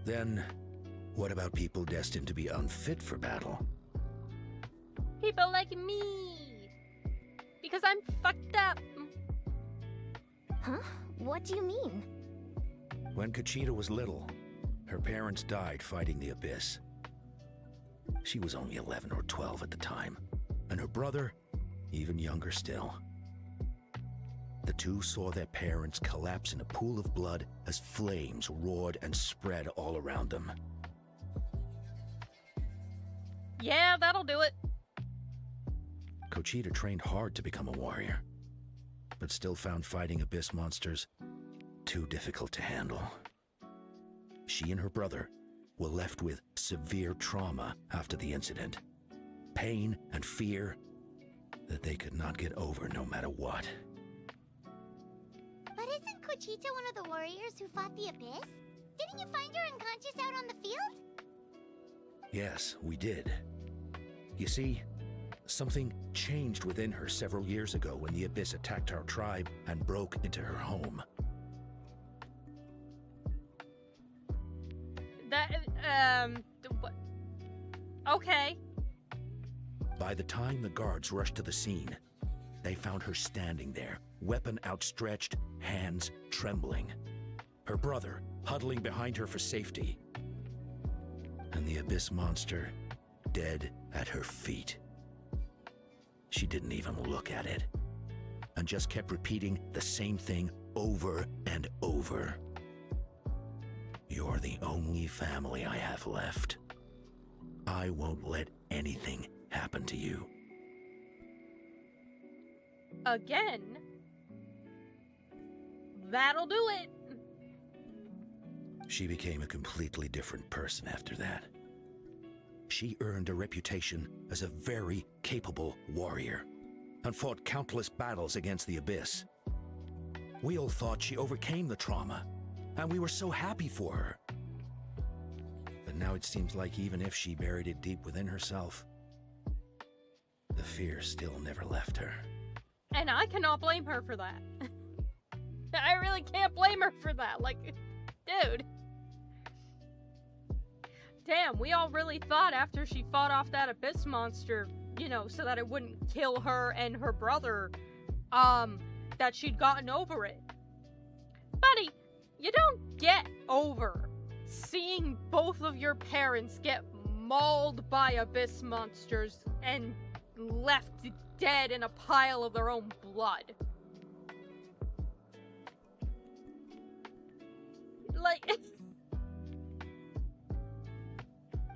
Then, what about people destined to be unfit for battle? People like me. Because I'm fucked up. Huh? What do you mean? When Kochita was little, her parents died fighting the Abyss. She was only 11 or 12 at the time, and her brother, even younger still. The two saw their parents collapse in a pool of blood as flames roared and spread all around them. Yeah, that'll do it. Kochita trained hard to become a warrior, but still found fighting Abyss monsters too difficult to handle. She and her brother were left with severe trauma after the incident. Pain and fear that they could not get over no matter what. But isn't Kochita one of the warriors who fought the Abyss? Didn't you find her unconscious out on the field? Yes, we did. You see, something changed within her several years ago when the Abyss attacked our tribe and broke into her home. What? Okay. By the time the guards rushed to the scene, they found her standing there, weapon outstretched, hands trembling. Her brother huddling behind her for safety. And the Abyss monster dead at her feet. She didn't even look at it, and just kept repeating the same thing over and over. You're the only family I have left. I won't let anything happen to you. Again? That'll do it. She became a completely different person after that. She earned a reputation as a very capable warrior, and fought countless battles against the Abyss. We all thought she overcame the trauma, and we were so happy for her. But now it seems like even if she buried it deep within herself, the fear still never left her. And I cannot blame her for that. I really can't blame her for that. Like, dude. Damn, we all really thought after she fought off that Abyss monster, you know, so that it wouldn't kill her and her brother, that she'd gotten over it. Buddy, you don't get over seeing both of your parents get mauled by Abyss monsters and left dead in a pile of their own blood. Like...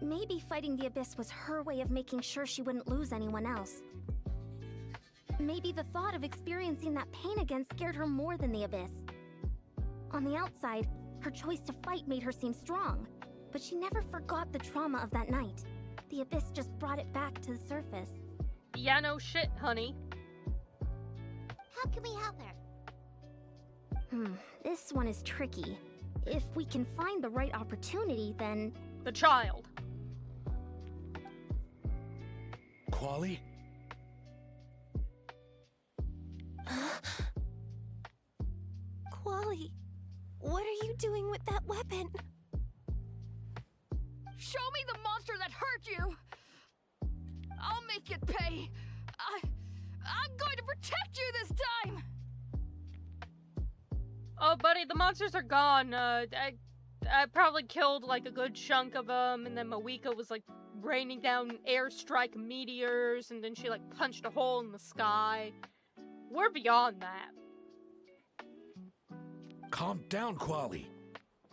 Maybe fighting the Abyss was her way of making sure she wouldn't lose anyone else. Maybe the thought of experiencing that pain again scared her more than the Abyss. On the outside, her choice to fight made her seem strong, but she never forgot the trauma of that night. The Abyss just brought it back to the surface. Yeah, no shit, honey. How can we help her? This one is tricky. If we can find the right opportunity, then... The child. Quali? Quali, what are you doing with that weapon? Show me the monster that hurt you! I'll make it pay! I'm going to protect you this time! Oh, buddy, the monsters are gone. I probably killed, like, a good chunk of them, and then Mawika was, like, raining down airstrike meteors, and then she, like, punched a hole in the sky. We're beyond that. Calm down, Quali.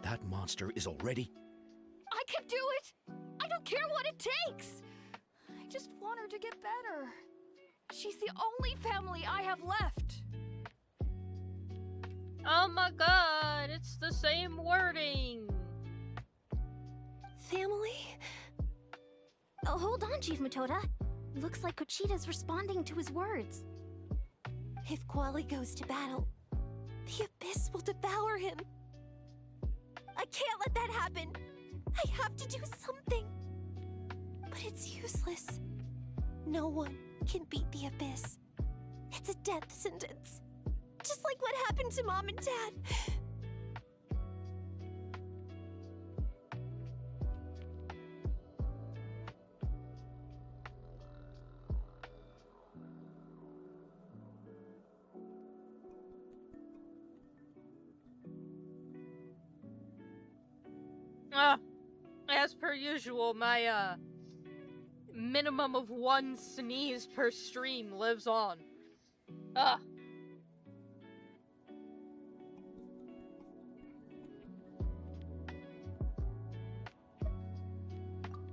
That monster is already... I can do it! I don't care what it takes! I just want her to get better. She's the only family I have left. Oh my god, it's the same wording! Family? Oh, hold on, Chief Matoda. Looks like Kochita's responding to his words. If Quali goes to battle, the Abyss will devour him. I can't let that happen. I have to do something. But it's useless. No one can beat the Abyss. It's a death sentence. Just like what happened to Mom and Dad. As per usual, my, minimum of one sneeze per stream lives on. Ugh.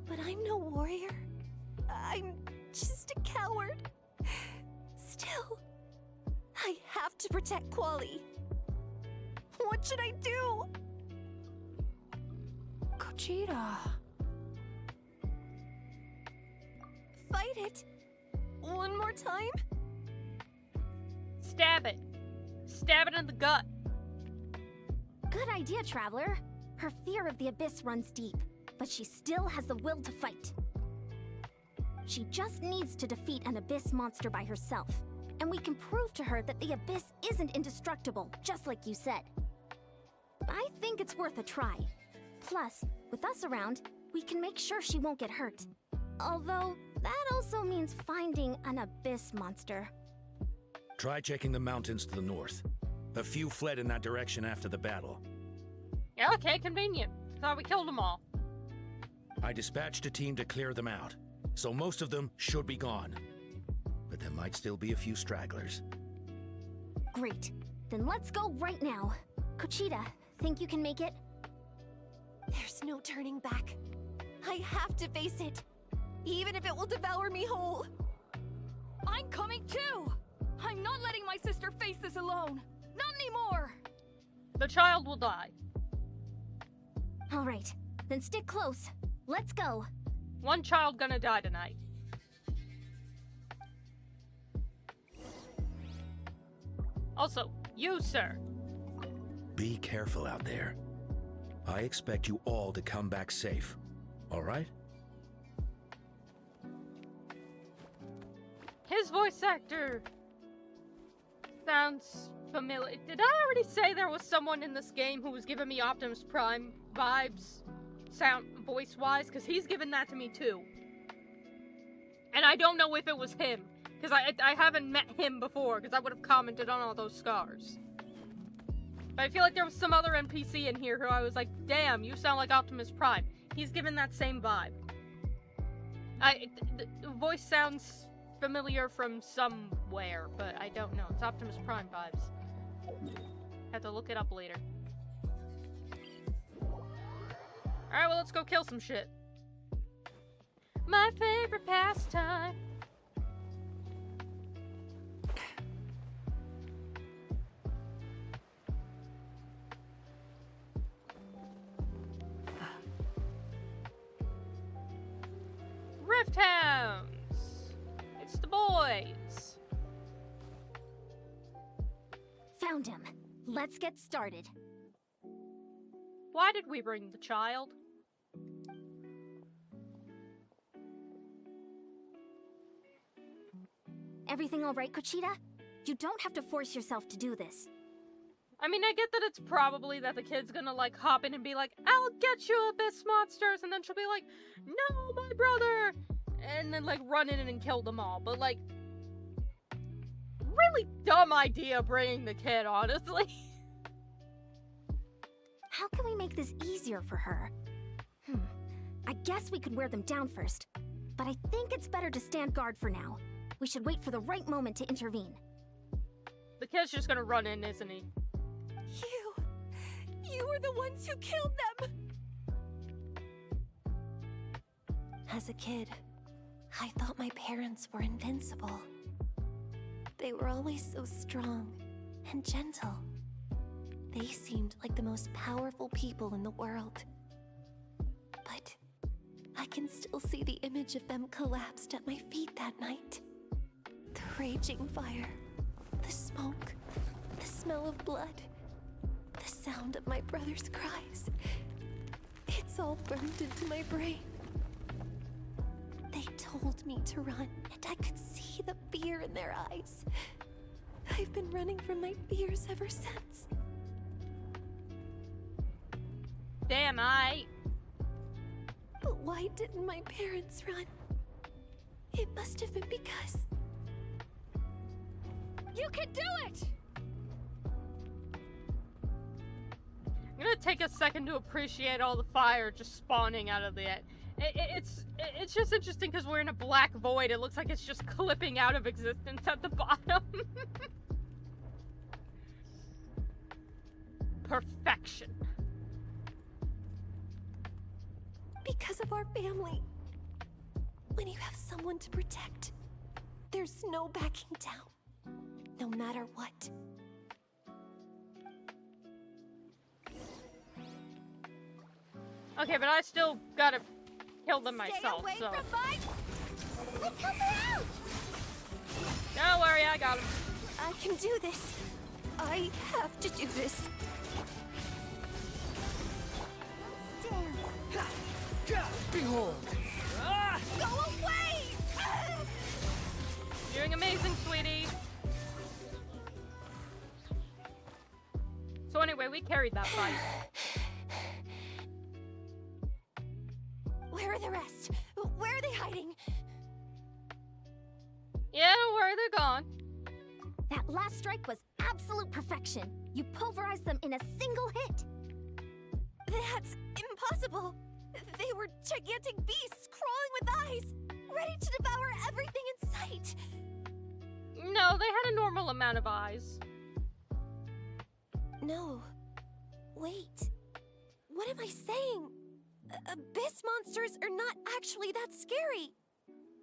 But I'm no warrior. I'm just a coward. Still, I have to protect Quali. What should I do? Kochita. Fight it. One more time? Stab it. Stab it in the gut. Good idea, Traveler. Her fear of the Abyss runs deep, but she still has the will to fight. She just needs to defeat an Abyss monster by herself, and we can prove to her that the Abyss isn't indestructible, just like you said. I think it's worth a try. Plus, with us around, we can make sure she won't get hurt. Although, that also means finding an Abyss monster. Try checking the mountains to the north. A few fled in that direction after the battle. Yeah, okay, convenient. Thought we killed them all. I dispatched a team to clear them out, so most of them should be gone. But there might still be a few stragglers. Great. Then let's go right now. Kochita, think you can make it? There's no turning back. I have to face it, even if it will devour me whole. I'm coming too! I'm not letting my sister face this alone! Not anymore! The child will die. All right, then stick close. Let's go. One child gonna die tonight. Also, you, sir. Be careful out there. I expect you all to come back safe. All right? His voice actor sounds familiar. Did I already say there was someone in this game who was giving me Optimus Prime vibes, voice-wise? Because he's given that to me too. And I don't know if it was him, because I haven't met him before, because I would have commented on all those scars. But I feel like there was some other NPC in here who I was like, damn, you sound like Optimus Prime. He's given that same vibe. The voice sounds familiar from somewhere, but I don't know. It's Optimus Prime vibes. Have to look it up later. Alright, well, let's go kill some shit. My favorite pastime. Rift Hounds! It's the boys! Found him. Let's get started. Why did we bring the child? Everything all right, Conchita? You don't have to force yourself to do this. I mean, I get that it's probably that the kid's gonna, like, hop in and be like, I'll get you, Abyss Monsters, and then she'll be like, no, my brother! And then, like, run in and kill them all. But, like, really dumb idea bringing the kid, honestly. How can we make this easier for her? I guess we could wear them down first. But I think it's better to stand guard for now. We should wait for the right moment to intervene. The kid's just gonna run in, isn't he? You were the ones who killed them! As a kid, I thought my parents were invincible. They were always so strong and gentle. They seemed like the most powerful people in the world. But I can still see the image of them collapsed at my feet that night. The raging fire, the smoke, the smell of blood, the sound of my brother's cries. It's all burned into my brain. They told me to run, and I could see the fear in their eyes. I've been running from my fears ever since. Damn, But why didn't my parents run? It must have been because... You can do it! I'm gonna take a second to appreciate all the fire just spawning out of the... It's just interesting because we're in a black void. It looks like it's just clipping out of existence at the bottom. Perfection. Because of our family. When you have someone to protect, there's no backing down. No matter what. Okay, but I still gotta kill them Stay myself, away so... from mine! Let's help her out! Don't worry, I got him. I can do this. I have to do this. Behold! Go away! You're doing amazing, sweetie. So anyway, we carried that fight. Where are the rest? Where are they hiding? Yeah, don't worry, they're gone. That last strike was absolute perfection. You pulverized them in a single hit. That's impossible. They were gigantic beasts crawling with eyes, ready to devour everything in sight. No, they had a normal amount of eyes. No. Wait. What am I saying? Abyss monsters are not actually that scary.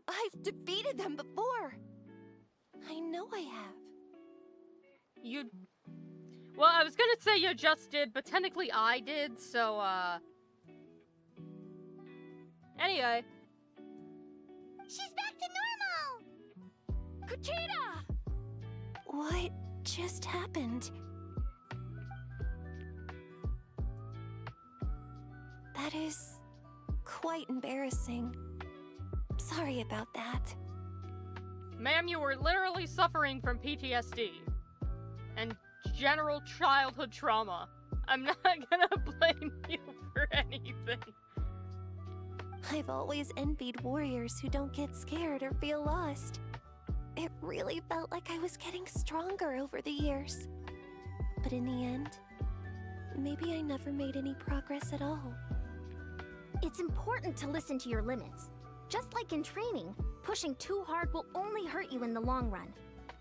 I've defeated them before. I know I have. You... Well, I was gonna say you just did, but technically I did, so, Anyway. She's back to normal! Conchita! What just happened? That is quite embarrassing. Sorry about that. Ma'am, you were literally suffering from PTSD. And general childhood trauma. I'm not gonna blame you for anything. I've always envied warriors who don't get scared or feel lost. It really felt like I was getting stronger over the years. But in the end, maybe I never made any progress at all. It's important to listen to your limits. Just like in training, pushing too hard will only hurt you in the long run.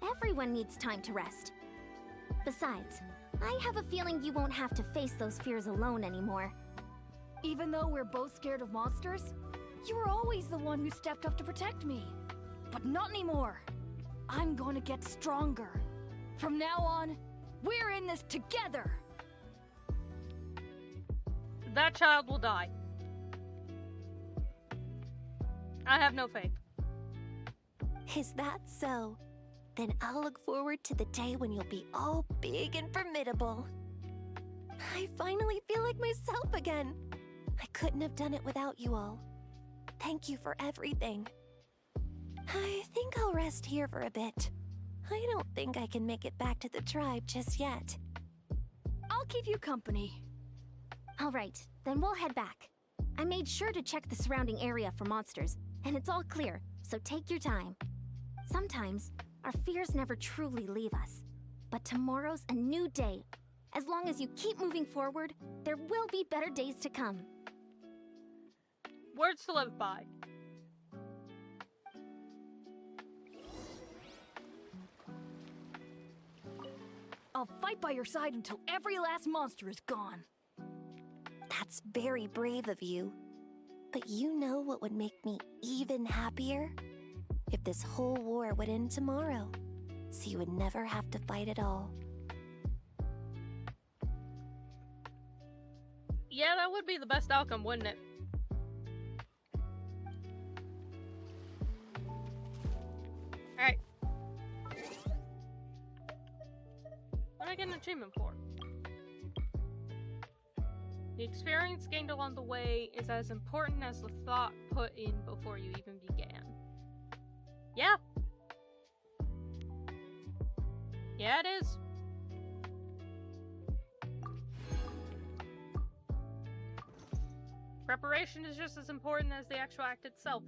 Everyone needs time to rest. Besides, I have a feeling you won't have to face those fears alone anymore. Even though we're both scared of monsters, you were always the one who stepped up to protect me. But not anymore. I'm going to get stronger. From now on, we're in this together. That child will die. I have no faith. Is that so? Then I'll look forward to the day when you'll be all big and formidable. I finally feel like myself again. I couldn't have done it without you all. Thank you for everything. I think I'll rest here for a bit. I don't think I can make it back to the tribe just yet. I'll keep you company. All right, then we'll head back. I made sure to check the surrounding area for monsters, and it's all clear, so take your time. Sometimes, our fears never truly leave us. But tomorrow's a new day. As long as you keep moving forward, there will be better days to come. Words to live by. I'll fight by your side until every last monster is gone. That's very brave of you. But you know what would make me even happier? If this whole war would end tomorrow, so you would never have to fight at all. Yeah, that would be the best outcome, wouldn't it? Alright. What did I get an achievement for? The experience gained along the way is as important as the thought put in before you even began. Yeah. Yeah, it is. Preparation is just as important as the actual act itself.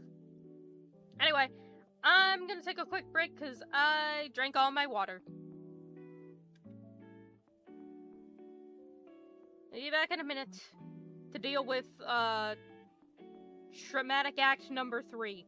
Anyway, I'm gonna take a quick break because I drank all my water. I'll be back in a minute to deal with, traumatic act number 3.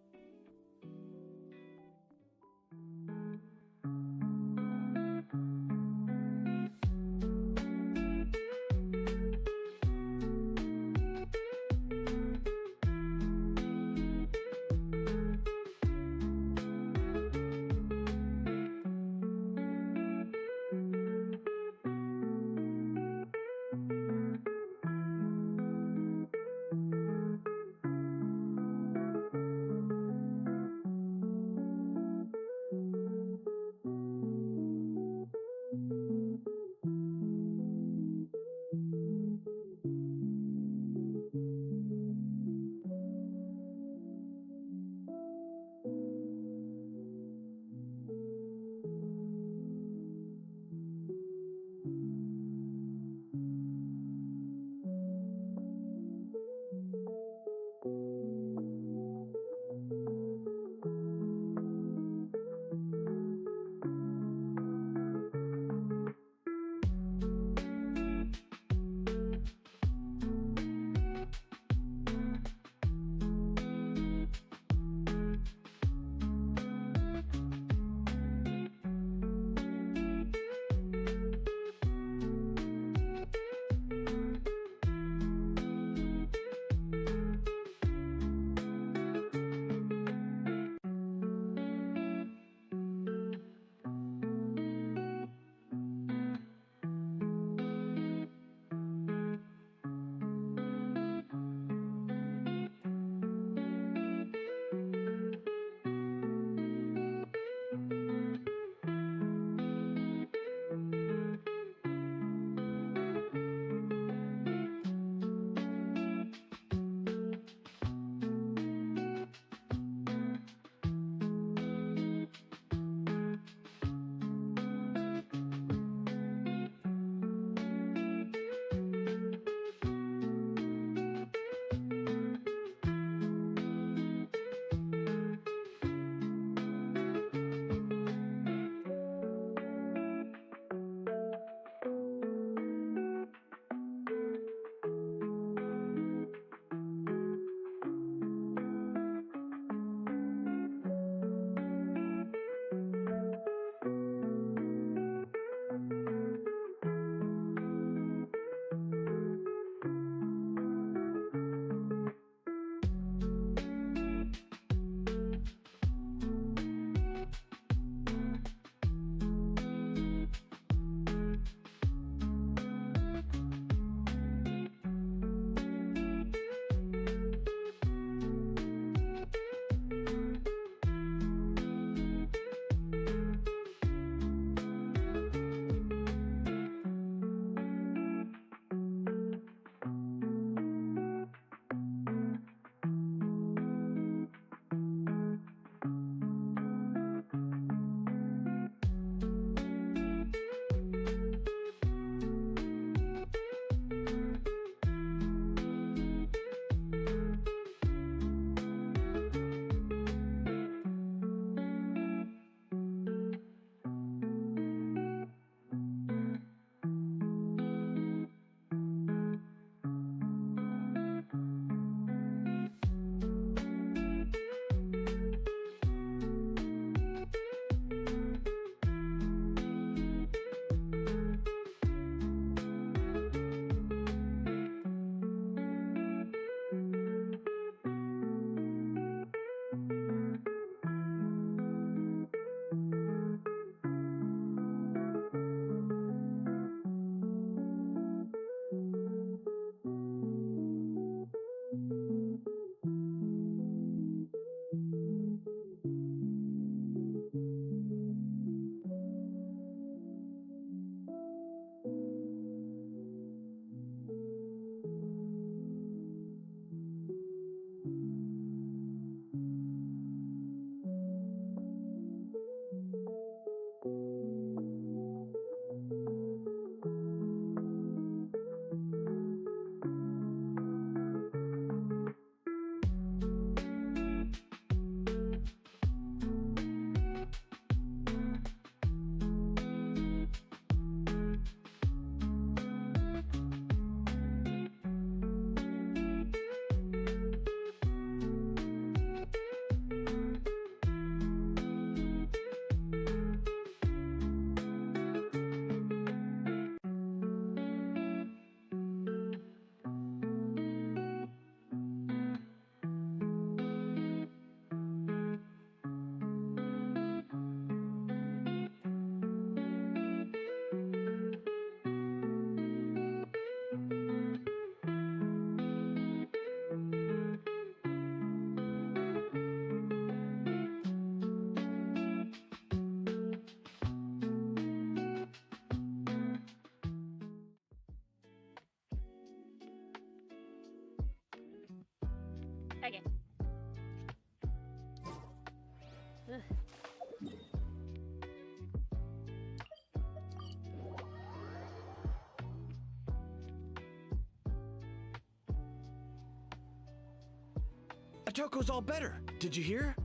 Otoko's all better. Did you hear?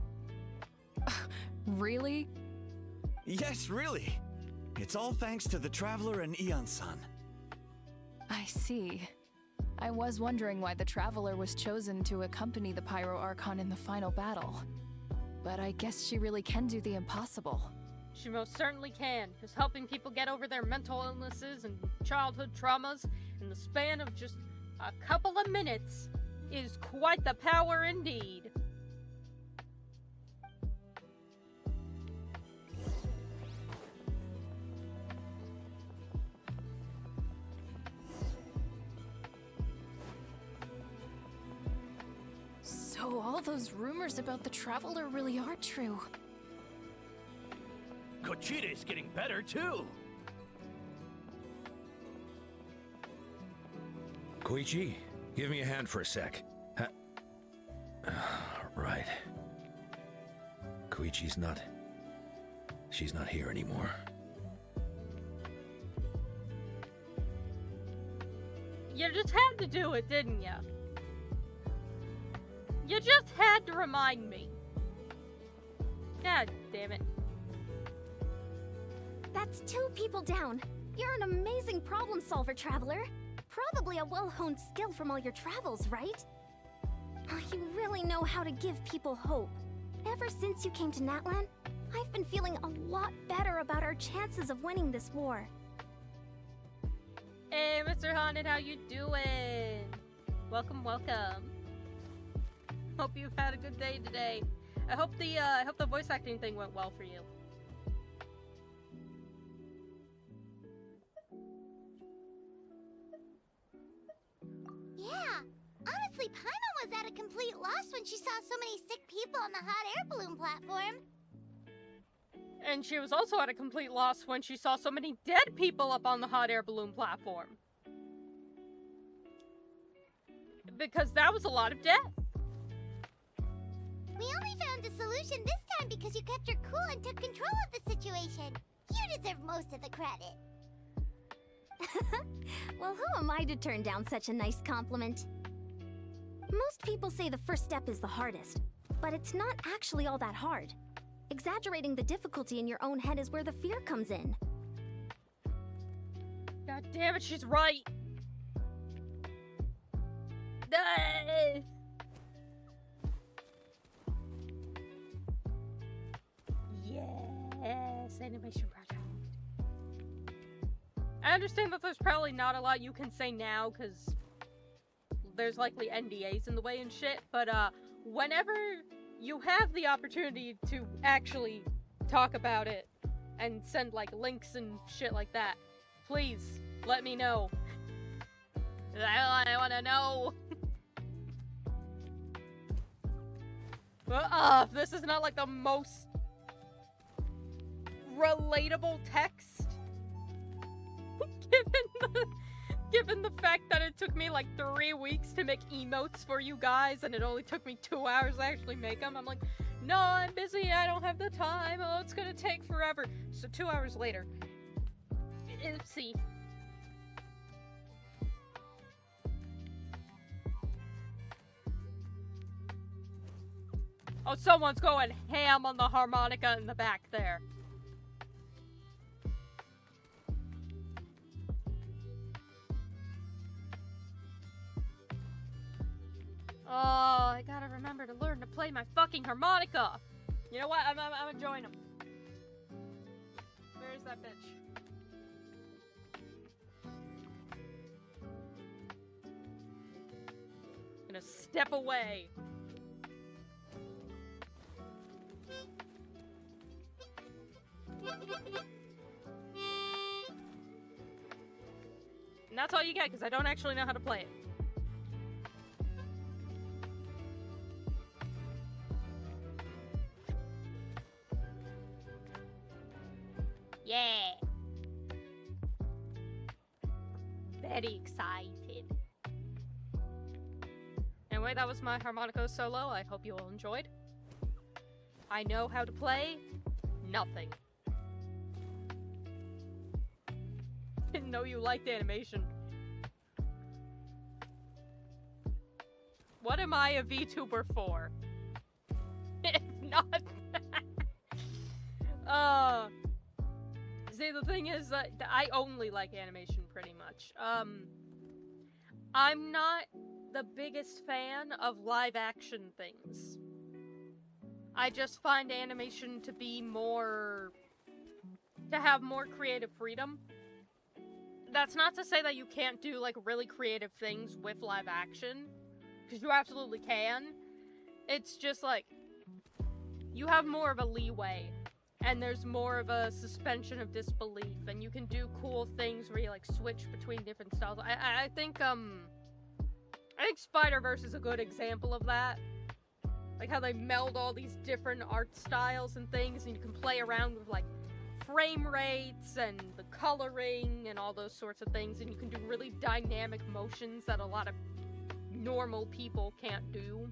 Really? Yes, really. It's all thanks to the Traveler and Ian-san. I see. I was wondering why the Traveler was chosen to accompany the Pyro Archon in the final battle. But I guess she really can do the impossible. She most certainly can, because helping people get over their mental illnesses and childhood traumas in the span of just a couple of minutes is quite the power indeed. So all those rumors about the Traveler really are true. Kochide's getting better, too. Koichi, give me a hand for a sec. Right. Koichi's not... She's not here anymore. You just had to do it, didn't ya? You just had to remind me. God damn it. That's 2 people down. You're an amazing problem solver, Traveler. Probably a well-honed skill from all your travels, right? Oh, you really know how to give people hope. Ever since you came to Natlan, I've been feeling a lot better about our chances of winning this war. Hey, Mr. Haunted, how you doing? Welcome, welcome. Hope you've had a good day today. I hope the voice acting thing went well for you. Yeah, honestly, Paimon was at a complete loss when she saw so many sick people on the hot air balloon platform. And she was also at a complete loss when she saw so many dead people up on the hot air balloon platform. Because that was a lot of death. We only found a solution this time because you kept your cool and took control of the situation. You deserve most of the credit. Well, who am I to turn down such a nice compliment? Most people say the first step is the hardest, but it's not actually all that hard. Exaggerating the difficulty in your own head is where the fear comes in. God damn it, she's right. Ah! Yes, animation project. I understand that there's probably not a lot you can say now, because there's likely NDAs in the way and shit, but whenever you have the opportunity to actually talk about it and send, like, links and shit like that, please, let me know. I wanna know. This is not, like, the most relatable text. Given the fact that it took me like 3 weeks to make emotes for you guys and it only took me 2 hours to actually make them, I'm like, no, I'm busy, I don't have the time, oh, it's gonna take forever. So 2 hours later. Oopsie. Oh, someone's going ham on the harmonica in the back there. Oh, I gotta remember to learn to play my fucking harmonica. You know what? I'm gonna join them. Where's that bitch? I'm gonna step away. And that's all you get, because I don't actually know how to play it. Yeah! Very excited. Anyway, that was my harmonica solo. I hope you all enjoyed. I know how to play nothing. Didn't know you liked animation. What am I a VTuber for? If not that. See, the thing is that I only like animation pretty much. I'm not the biggest fan of live action things. I just find animation to be to have more creative freedom. That's not to say that you can't do, like, really creative things with live action, because you absolutely can. It's just, like, you have more of a leeway, and there's more of a suspension of disbelief, and you can do cool things where you, like, switch between different styles. I think Spider-Verse is a good example of that. Like, how they meld all these different art styles and things, and you can play around with, like, frame rates and the coloring and all those sorts of things, and you can do really dynamic motions that a lot of normal people can't do.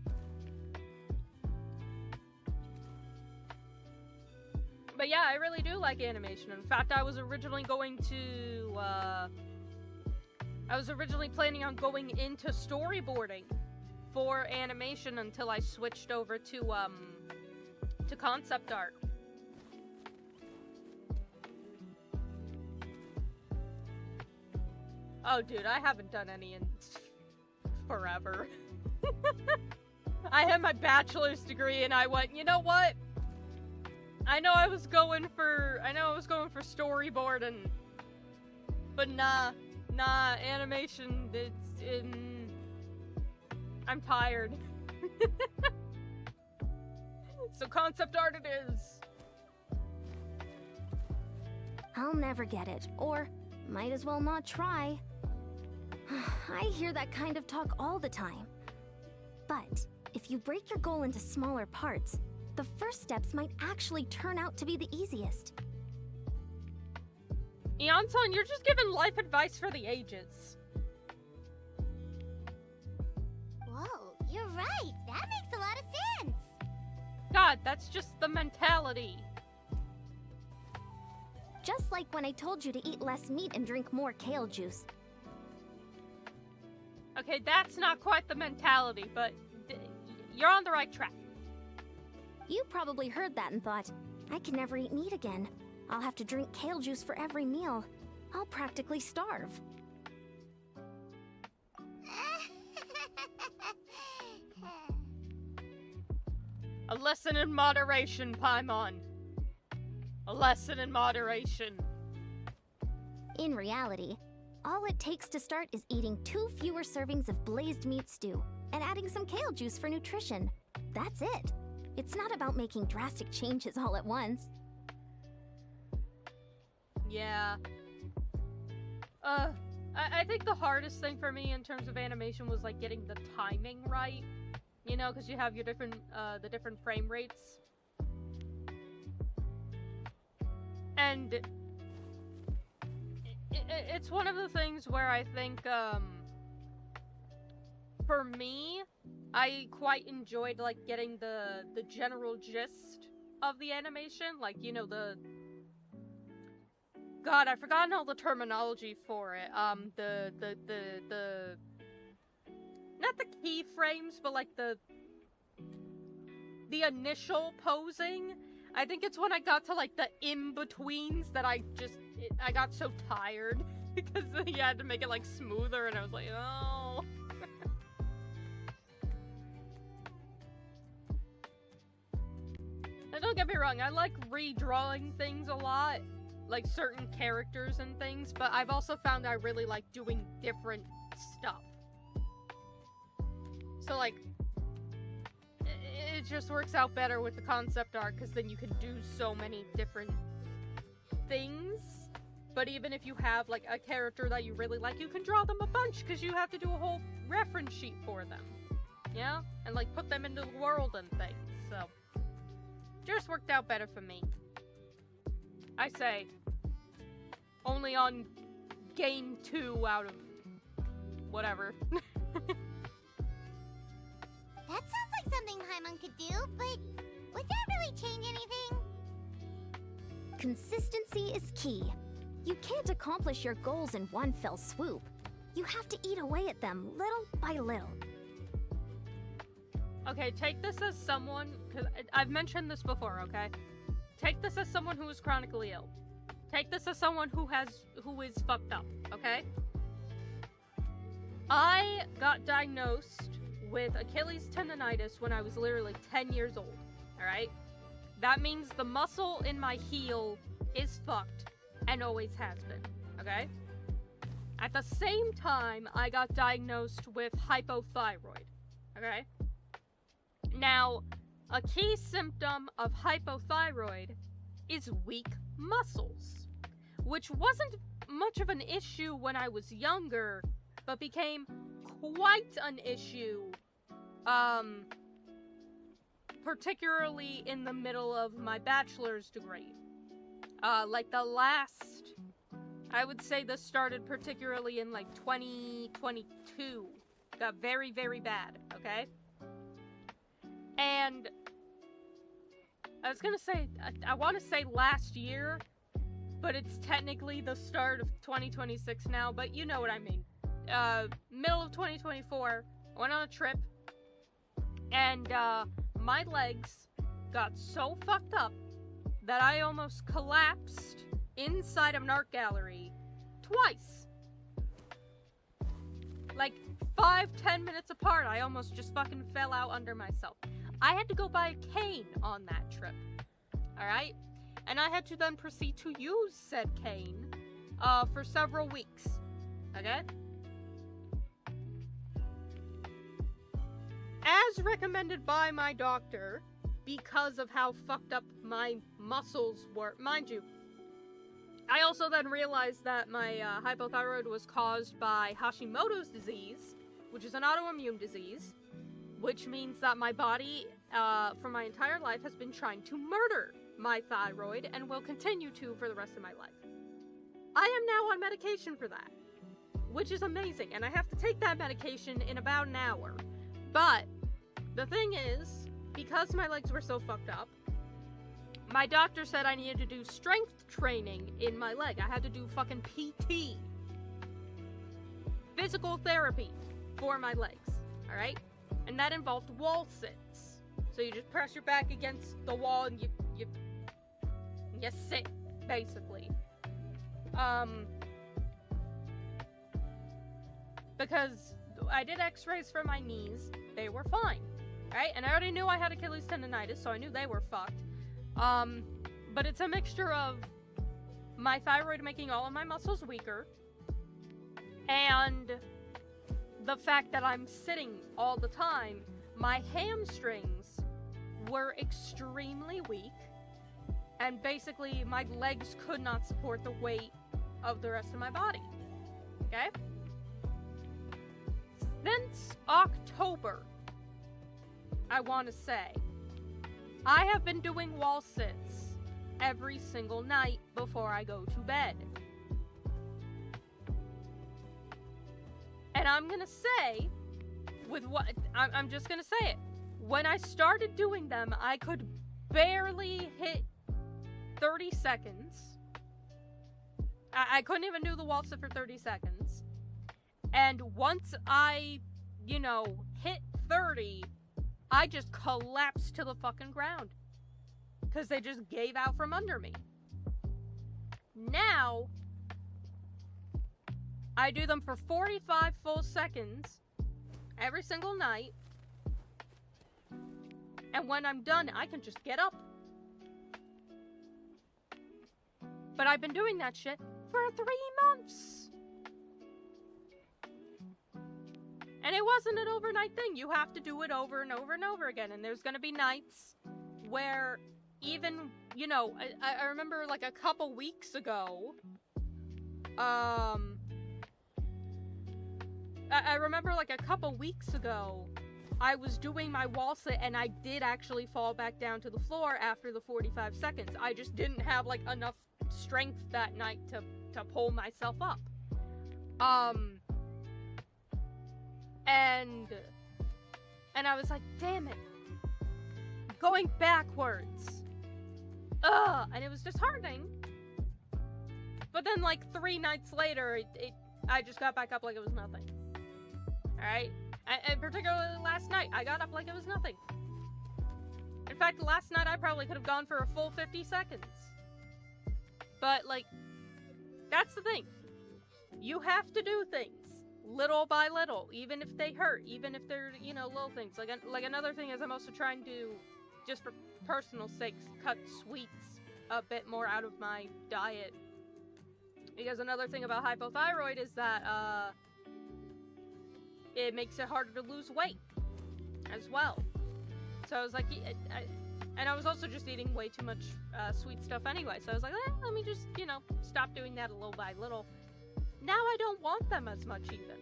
But yeah, I really do like animation. In fact, I was originally planning on going into storyboarding for animation until I switched over to concept art. Oh, dude, I haven't done any in forever. I had my bachelor's degree and I went, you know what? I know I was going for storyboarding, but nah, animation, I'm tired. So concept art it is. I'll never get it, or might as well not try. I hear that kind of talk all the time. But if you break your goal into smaller parts, the first steps might actually turn out to be the easiest. Eon-san, you're just giving life advice for the ages. Whoa, you're right. That makes a lot of sense. God, that's just the mentality. Just like when I told you to eat less meat and drink more kale juice. Okay, that's not quite the mentality, but you're on the right track. You probably heard that and thought, I can never eat meat again. I'll have to drink kale juice for every meal. I'll practically starve. A lesson in moderation, Paimon. A lesson in moderation. In reality, all it takes to start is eating 2 fewer servings of blazed meat stew and adding some kale juice for nutrition. That's it. It's not about making drastic changes all at once. Yeah. I think the hardest thing for me in terms of animation was, like, getting the timing right. You know, because you have your different, the different frame rates. And it's one of the things where I think, for me, I quite enjoyed, like, getting the general gist of the animation. Like, you know, God, I've forgotten all the terminology for it. Not the keyframes, but, like, the initial posing. I think it's when I got to, like, the in-betweens that I got so tired. Because you had to make it, like, smoother, and I was like, oh. And don't get me wrong, I like redrawing things a lot. Like, certain characters and things, but I've also found I really like doing different stuff. So, like, it just works out better with the concept art, because then you can do so many different things. But even if you have, like, a character that you really like, you can draw them a bunch, because you have to do a whole reference sheet for them. Yeah? And, like, put them into the world and things, so. Just worked out better for me. I say, only on game 2 out of whatever. That sounds like something Paimon could do, but would that really change anything? Consistency is key. You can't accomplish your goals in one fell swoop. You have to eat away at them little by little. Okay, take this as someone, because I've mentioned this before, okay? Take this as someone who is chronically ill. Take this as someone who is fucked up, okay? I got diagnosed with Achilles tendonitis when I was literally 10 years old, alright? That means the muscle in my heel is fucked, and always has been, okay? At the same time, I got diagnosed with hypothyroid, okay? Now, a key symptom of hypothyroid is weak muscles, which wasn't much of an issue when I was younger, but became quite an issue, particularly in the middle of my bachelor's degree. Like the last, I would say this started particularly in like 2022. Got very, very bad, okay? And I was gonna say, I want to say last year, but it's technically the start of 2026 now, but you know what I mean. Middle of 2024, I went on a trip, and my legs got so fucked up that I almost collapsed inside of an art gallery twice. Like 5-10 minutes apart, I almost just fucking fell out under myself. I had to go buy a cane on that trip, alright? And I had to then proceed to use said cane for several weeks, okay? As recommended by my doctor, because of how fucked up my muscles were. Mind you, I also then realized that my hypothyroid was caused by Hashimoto's disease, which is an autoimmune disease, which means that my body, for my entire life, has been trying to murder my thyroid and will continue to for the rest of my life. I am now on medication for that, which is amazing, and I have to take that medication in about an hour. But the thing is, because my legs were so fucked up, my doctor said I needed to do strength training in my leg. I had to do fucking PT. Physical therapy for my legs, alright? And that involved wall sits. So you just press your back against the wall and you sit, basically. Because I did x-rays for my knees, they were fine, right? And I already knew I had Achilles tendonitis, so I knew they were fucked. But it's a mixture of my thyroid making all of my muscles weaker, and the fact that I'm sitting all the time. My hamstrings were extremely weak, and basically my legs could not support the weight of the rest of my body, okay? Since October, I want to say, I have been doing wall sits every single night before I go to bed. And I'm gonna say, I'm just gonna say it. When I started doing them, I could barely hit 30 seconds. I couldn't even do the wall sit for 30 seconds. And once I, hit 30, I just collapsed to the fucking ground. Because they just gave out from under me. Now, I do them for 45 full seconds every single night. And when I'm done, I can just get up. But I've been doing that shit for 3 months. And it wasn't an overnight thing. You have to do it over and over and over again. And there's gonna be nights where even, I remember like a couple weeks ago, I remember like a couple weeks ago, I was doing my wall sit and I did actually fall back down to the floor after the 45 seconds. I just didn't have like enough strength that night to pull myself up. And I was like, damn it. Going backwards. And it was disheartening. But then like 3 nights later, I just got back up like it was nothing. Alright? And particularly last night, I got up like it was nothing. In fact, last night I probably could have gone for a full 50 seconds. But, like, that's the thing. You have to do things little by little, even if they hurt, even if they're, you know, little things. Like another thing is I'm also trying to, just for personal sakes, cut sweets a bit more out of my diet. Because another thing about hypothyroid is that, it makes it harder to lose weight as well. So I was like, and I was also just eating way too much sweet stuff anyway. So I was like, let me just, you know, stop doing that little by little. Now I don't want them as much even.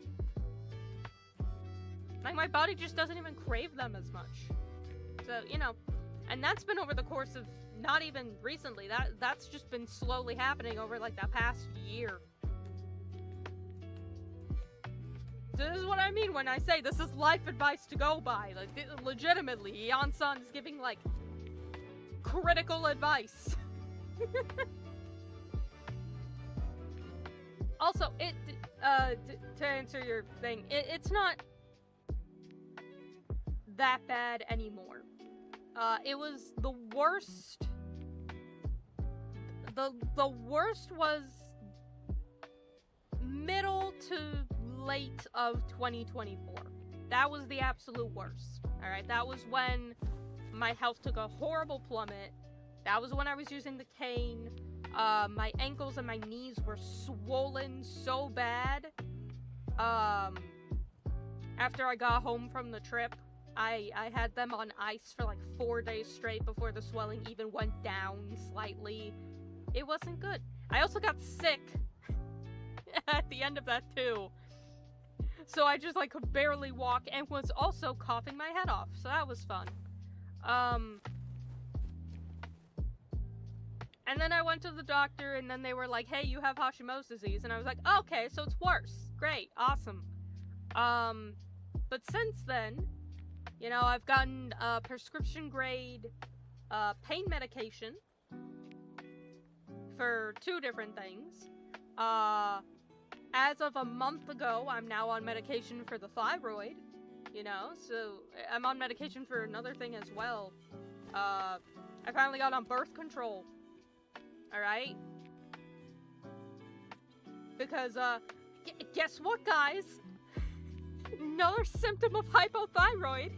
Like, my body just doesn't even crave them as much. So, you know, and that's been over the course of not even recently. That's just been slowly happening over, like, the past year. This is what I mean when I say this is life advice to go by. Like, legitimately, Ian-san is giving, like, critical advice. Also, to answer your thing, it's not that bad anymore. It was the worst. The worst was middle to late of 2024. That was the absolute worst. Alright, that was when my health took a horrible plummet. That was when I was using the cane. My ankles and my knees were swollen so bad. After I got home from the trip, I had them on ice for like 4 days straight before the swelling even went down slightly. It wasn't good. I also got sick at the end of that too. So I just like could barely walk and was also coughing my head off. So that was fun. And then I went to the doctor and then they were like, hey, you have Hashimoto's disease. And I was like, oh, okay, so it's worse. Great. Awesome. But since then, you know, I've gotten prescription grade pain medication for 2 different things. As of a month ago, I'm now on medication for the thyroid, you know, so I'm on medication for another thing as well. I finally got on birth control, alright? Because, guess what, guys? Another symptom of hypothyroid.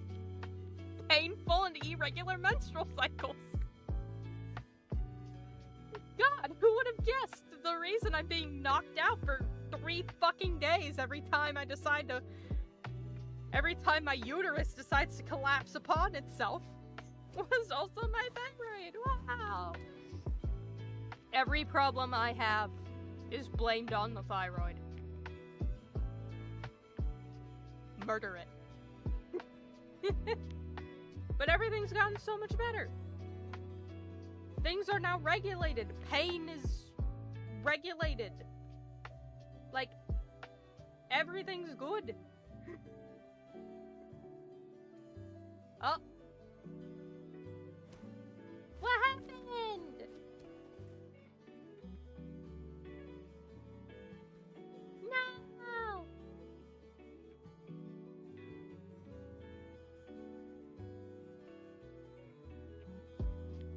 Painful and irregular menstrual cycles. God, who would have guessed the reason I'm being knocked out for 3 fucking days every time my uterus decides to collapse upon itself was also my thyroid. Wow. Every problem I have is blamed on the thyroid. Murder it. But everything's gotten so much better. Things are now regulated. Pain is regulated. Like, everything's good. Oh. What happened? No!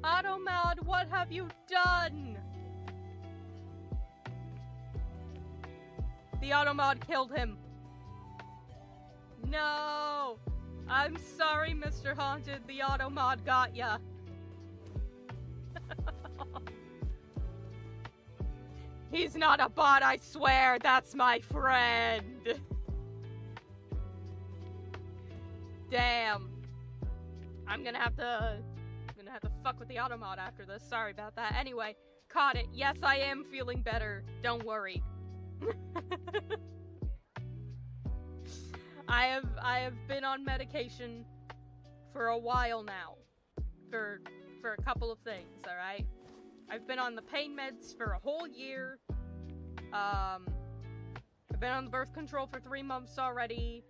Automod, what have you done? The Automod killed him. No! I'm sorry, Mr. Haunted. The Automod got ya. He's not a bot, I swear. That's my friend. Damn. I'm gonna have to fuck with the Automod after this. Sorry about that. Anyway, caught it. Yes, I am feeling better. Don't worry. I have been on medication for a while now. For a couple of things, alright? I've been on the pain meds for a whole year. I've been on the birth control for 3 months already.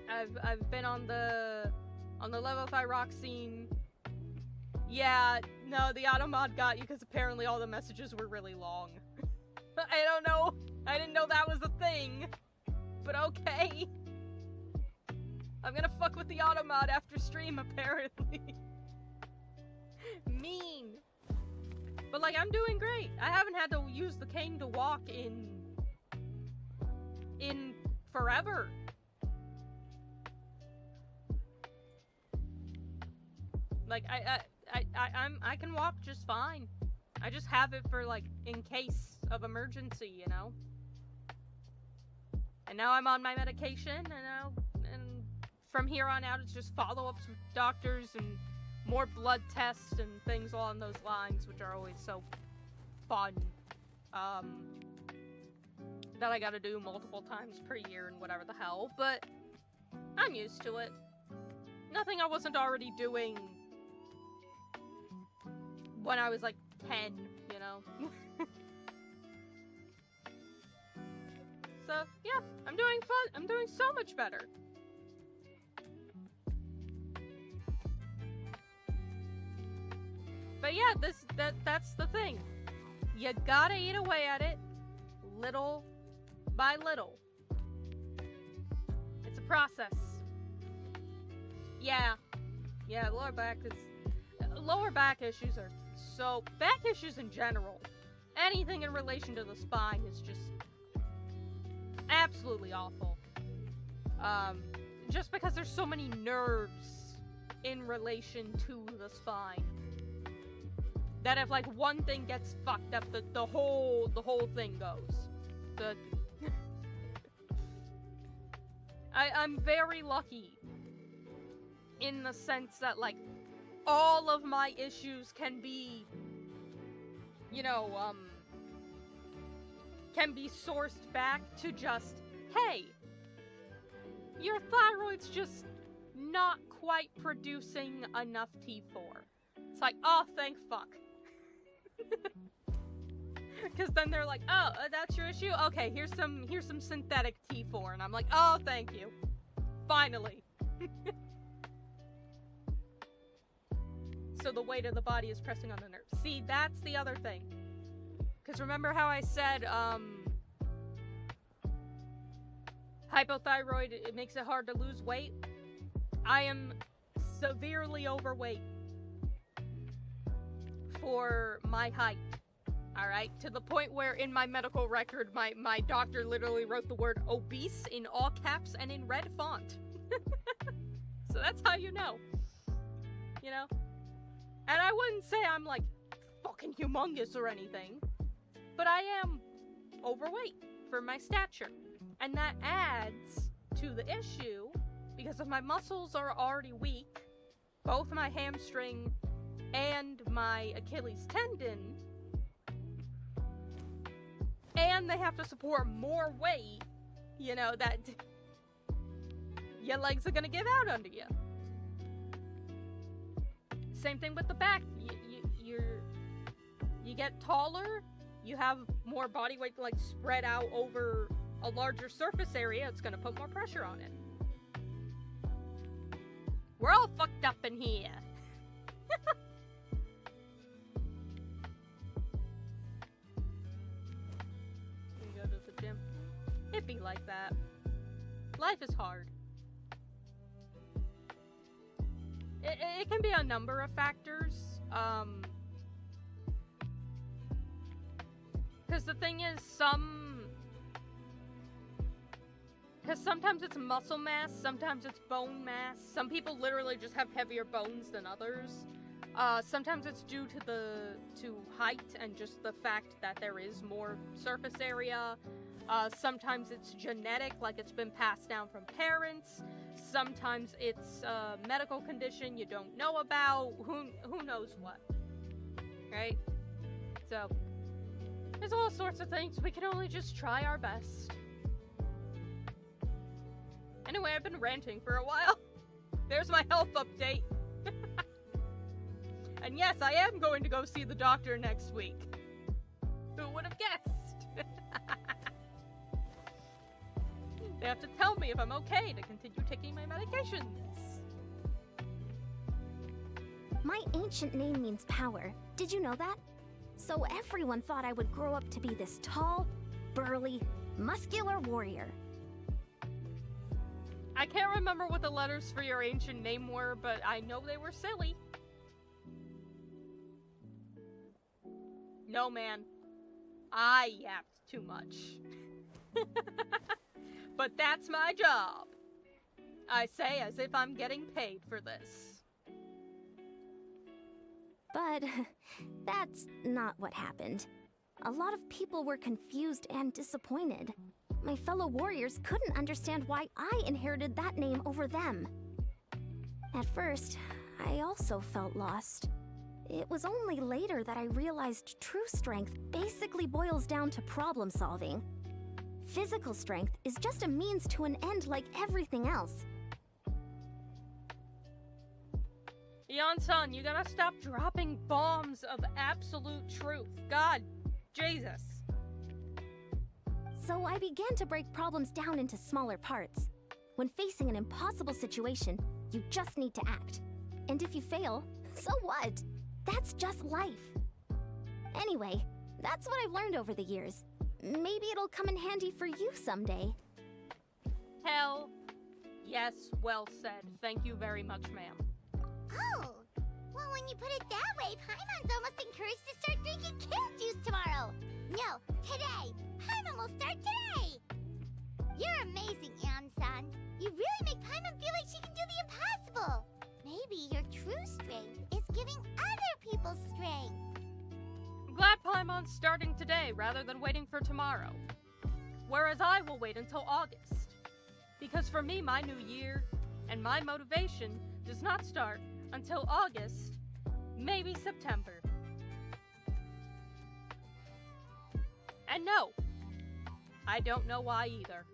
I've been on the levothyroxine. Yeah, no, the Automod got you because apparently all the messages were really long. I don't know. I didn't know that was a thing. But okay. mod after stream, apparently. Mean. But, like, I'm doing great. I haven't had to use the cane to walk in forever. Like, I can walk just fine. I just have it for, like, in case of emergency, you know? And now I'm on my medication, and from here on out, it's just follow-ups with doctors and more blood tests and things along those lines, which are always so fun. That I gotta do multiple times per year and whatever the hell, but I'm used to it. Nothing I wasn't already doing when I was like 10, you know? So, yeah, I'm doing fun. I'm doing so much better. But yeah, that's the thing. You gotta eat away at it, little by little. It's a process. Yeah, lower back issues are so... Back issues in general. Anything in relation to the spine is just absolutely awful. Just because there's so many nerves in relation to the spine. That if, like, one thing gets fucked up, the whole thing goes. I'm very lucky in the sense that, like, all of my issues can be, you know, can be sourced back to just, hey, your thyroid's just not quite producing enough T4. It's like, oh, thank fuck. Because then they're like, oh, that's your issue? Okay, here's some synthetic T4. And I'm like, oh, thank you. Finally. So the weight of the body is pressing on the nerves. See, that's the other thing. Because remember how I said, hypothyroid, it makes it hard to lose weight? I am severely overweight for my height. Alright? To the point where in my medical record, my doctor literally wrote the word obese in all caps and in red font. So that's how you know. You know? And I wouldn't say I'm, like, fucking humongous or anything. But I am overweight for my stature. And that adds to the issue, because if my muscles are already weak, both my hamstring and my Achilles tendon, and they have to support more weight, you know, that your legs are gonna give out under you. Same thing with the back. You get taller, you have more body weight, like, spread out over a larger surface area, it's gonna put more pressure on it. We're all fucked up in here. You go to the gym. It'd be like that. Life is hard. It can be a number of factors. Because the thing is, because sometimes it's muscle mass, sometimes it's bone mass. Some people literally just have heavier bones than others. Sometimes it's due to height and just the fact that there is more surface area. Sometimes it's genetic, like it's been passed down from parents. Sometimes it's a medical condition you don't know about. Who knows what, right? So there's all sorts of things. We can only just try our best. Anyway, I've been ranting for a while. There's my health update. And yes, I am going to go see the doctor next week. Who would have guessed? They have to tell me if I'm okay to continue taking my medications. My ancient name means power. Did you know that? So everyone thought I would grow up to be this tall, burly, muscular warrior. I can't remember what the letters for your ancient name were, but I know they were silly. No, man. I yapped too much. But that's my job. I say as if I'm getting paid for this. But that's not what happened. A lot of people were confused and disappointed. My fellow warriors couldn't understand why I inherited that name over them. At first, I also felt lost. It was only later that I realized true strength basically boils down to problem solving. Physical strength is just a means to an end like everything else. Yon-san, you gotta stop dropping bombs of absolute truth. God, Jesus. So I began to break problems down into smaller parts. When facing an impossible situation, you just need to act. And if you fail, so what? That's just life. Anyway, that's what I've learned over the years. Maybe it'll come in handy for you someday. Hell, yes, well said. Thank you very much, ma'am. Oh, well, when you put it that way, Paimon's almost encouraged to start drinking kale juice tomorrow. No, today. Paimon will start today. You're amazing, Eon-san. You really make Paimon feel like she can do the impossible. Maybe your true strength is giving other people strength. I'm glad Paimon's starting today rather than waiting for tomorrow. Whereas I will wait until August. Because for me, my new year and my motivation does not start until August, maybe September. And no, I don't know why either.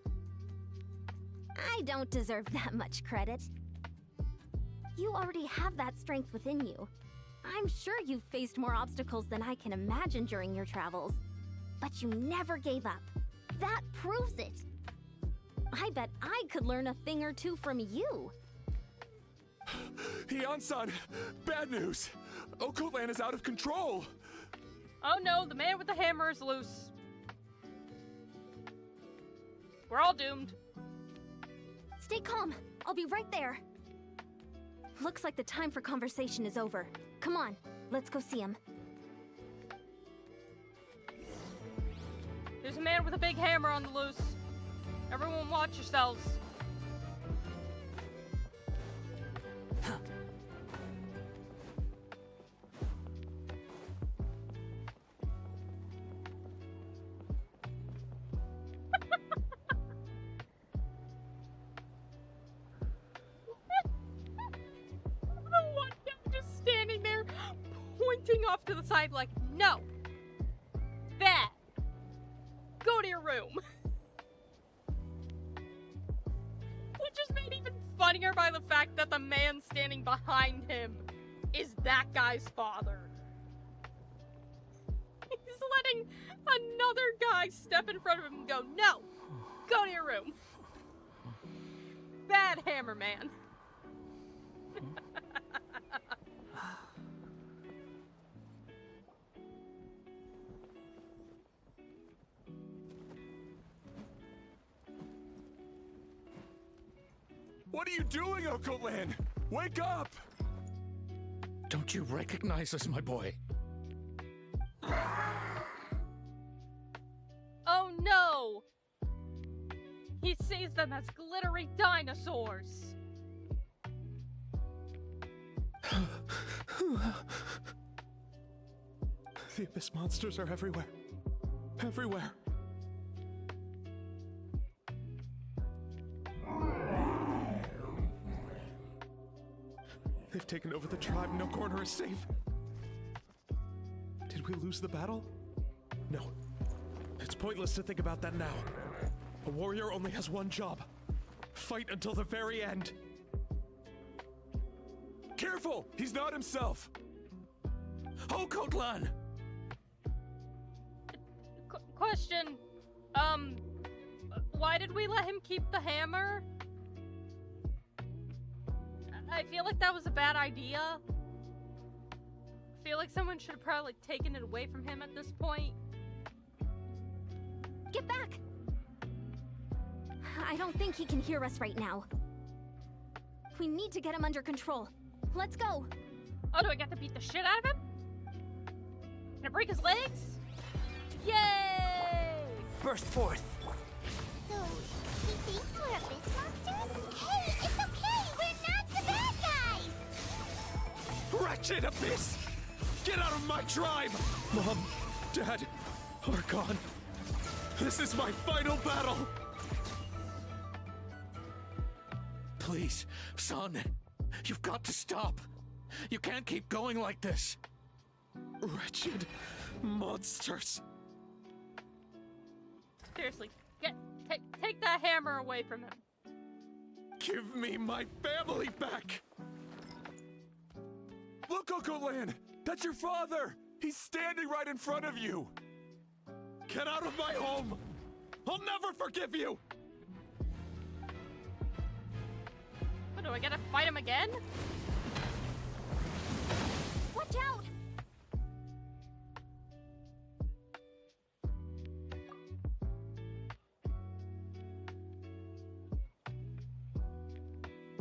I don't deserve that much credit. You already have that strength within you. I'm sure you've faced more obstacles than I can imagine during your travels. But you never gave up. That proves it. I bet I could learn a thing or two from you. Eon-san, bad news. Okotland is out of control. Oh no, the man with the hammer is loose. We're all doomed. Stay calm. I'll be right there. Looks like the time for conversation is over. Come on, let's go see him. There's a man with a big hammer on the loose. Everyone watch yourselves. The one guy just standing there, pointing off to the side like, no. Bad. Go to your room. Which is made even funnier by the fact that the man standing behind him is that guy's father. He's letting another guy step in front of him and go, no, go to your room. Bad hammer man. What are you doing, Okotland? Wake up! Don't you recognize us, my boy? Oh no! He sees them as glittery dinosaurs. The Abyss monsters are everywhere. Everywhere. They've taken over the tribe. No corner is safe. Did we lose the battle? No. It's pointless to think about that now. A warrior only has one job. Fight until the very end. Careful! He's not himself! Okotland! Question. Why did we let him keep the hammer? I feel like that was a bad idea. I feel like someone should have probably taken it away from him at this point. Get back! I don't think he can hear us right now. We need to get him under control. Let's go. Oh, do I get to beat the shit out of him? Can I break his legs? Yay! Burst forth. So, he thinks we're abyss monsters? Hey, it's okay! We're not the bad guys! Wretched abyss! Get out of my tribe! Mom, Dad, are gone. This is my final battle! Please, son, you've got to stop. You can't keep going like this. Wretched monsters. Seriously, take that hammer away from him. Give me my family back! Look, Uncle Lan! That's your father! He's standing right in front of you! Get out of my home! I'll never forgive you! Oh, do I gotta fight him again? Watch out!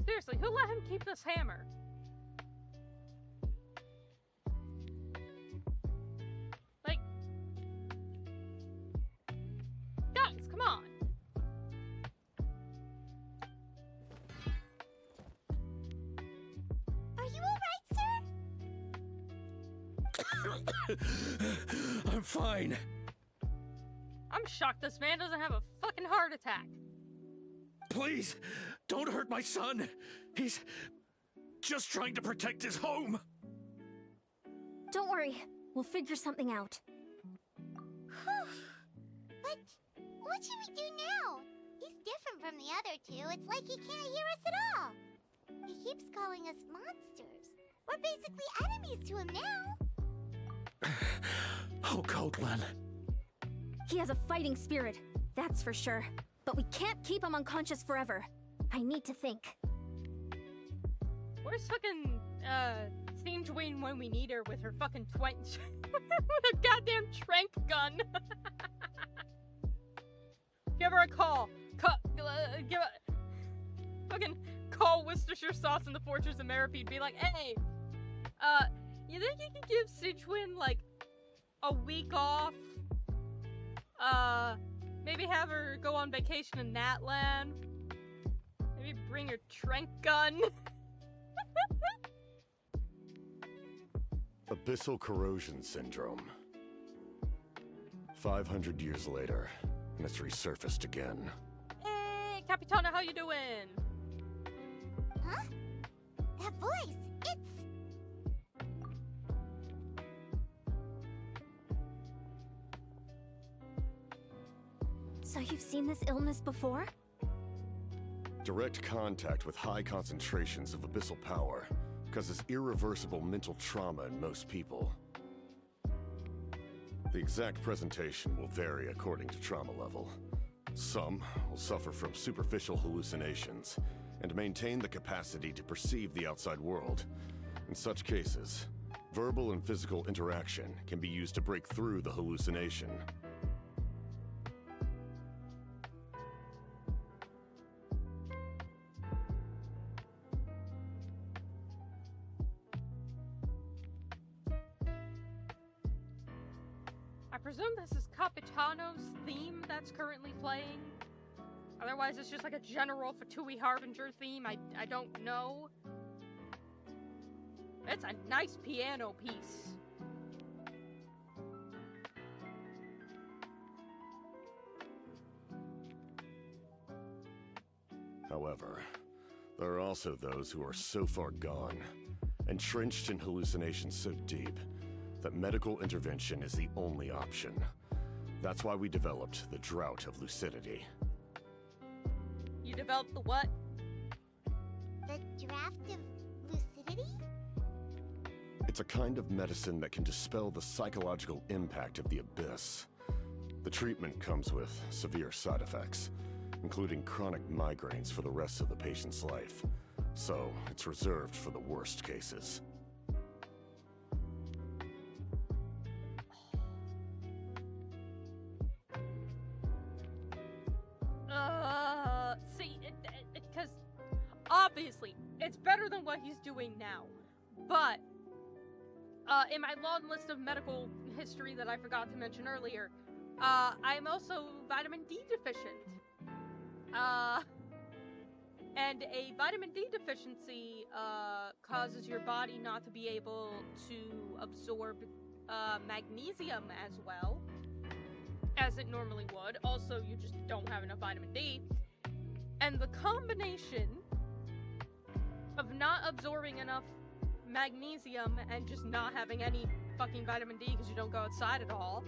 Seriously, who let him keep this hammer? Like... Guys, come on! Are you alright, sir? I'm fine. I'm shocked this man doesn't have a fucking heart attack. Please, don't hurt my son. He's just trying to protect his home. Don't worry. We'll figure something out. What should we do now? He's different from the other two. It's like he can't hear us at all. He keeps calling us monsters. We're basically enemies to him now. Oh, Coatlan. He has a fighting spirit, that's for sure. But we can't keep him unconscious forever. I need to think. Where's fucking, Steam Dwayne when we need her with her fucking with a goddamn trank gun? Give her a call. Fucking call Worcestershire sauce in the Fortress of Meripede. Be like, hey, you think you could give Sidgewin, like, a week off? Maybe have her go on vacation in Natlan. Maybe bring her trank gun. Abyssal corrosion syndrome. 500 years later, and it's resurfaced again. Hey, Capitana, how you doing? Huh? That voice, it's... So you've seen this illness before? Direct contact with high concentrations of abyssal power causes irreversible mental trauma in most people. The exact presentation will vary according to trauma level. Some will suffer from superficial hallucinations and maintain the capacity to perceive the outside world. In such cases, verbal and physical interaction can be used to break through the hallucination. I presume this is Capitano's theme that's currently playing. Otherwise, it's just like a general Fatui Harbinger theme. I don't know. It's a nice piano piece. However, there are also those who are so far gone, entrenched in hallucinations so deep, that medical intervention is the only option. That's why we developed the Drought of Lucidity. You developed the what? The draft of lucidity? It's a kind of medicine that can dispel the psychological impact of the abyss. The treatment comes with severe side effects, including chronic migraines for the rest of the patient's life. So, it's reserved for the worst cases. See, because obviously it's better than what he's doing now. But, in my long list of medical history that I forgot to mention earlier, I'm also vitamin D deficient. And a vitamin D deficiency, causes your body not to be able to absorb, magnesium as well as it normally would. Also, you just don't have enough vitamin D. And the combination of not absorbing enough magnesium and just not having any fucking vitamin D because you don't go outside at all,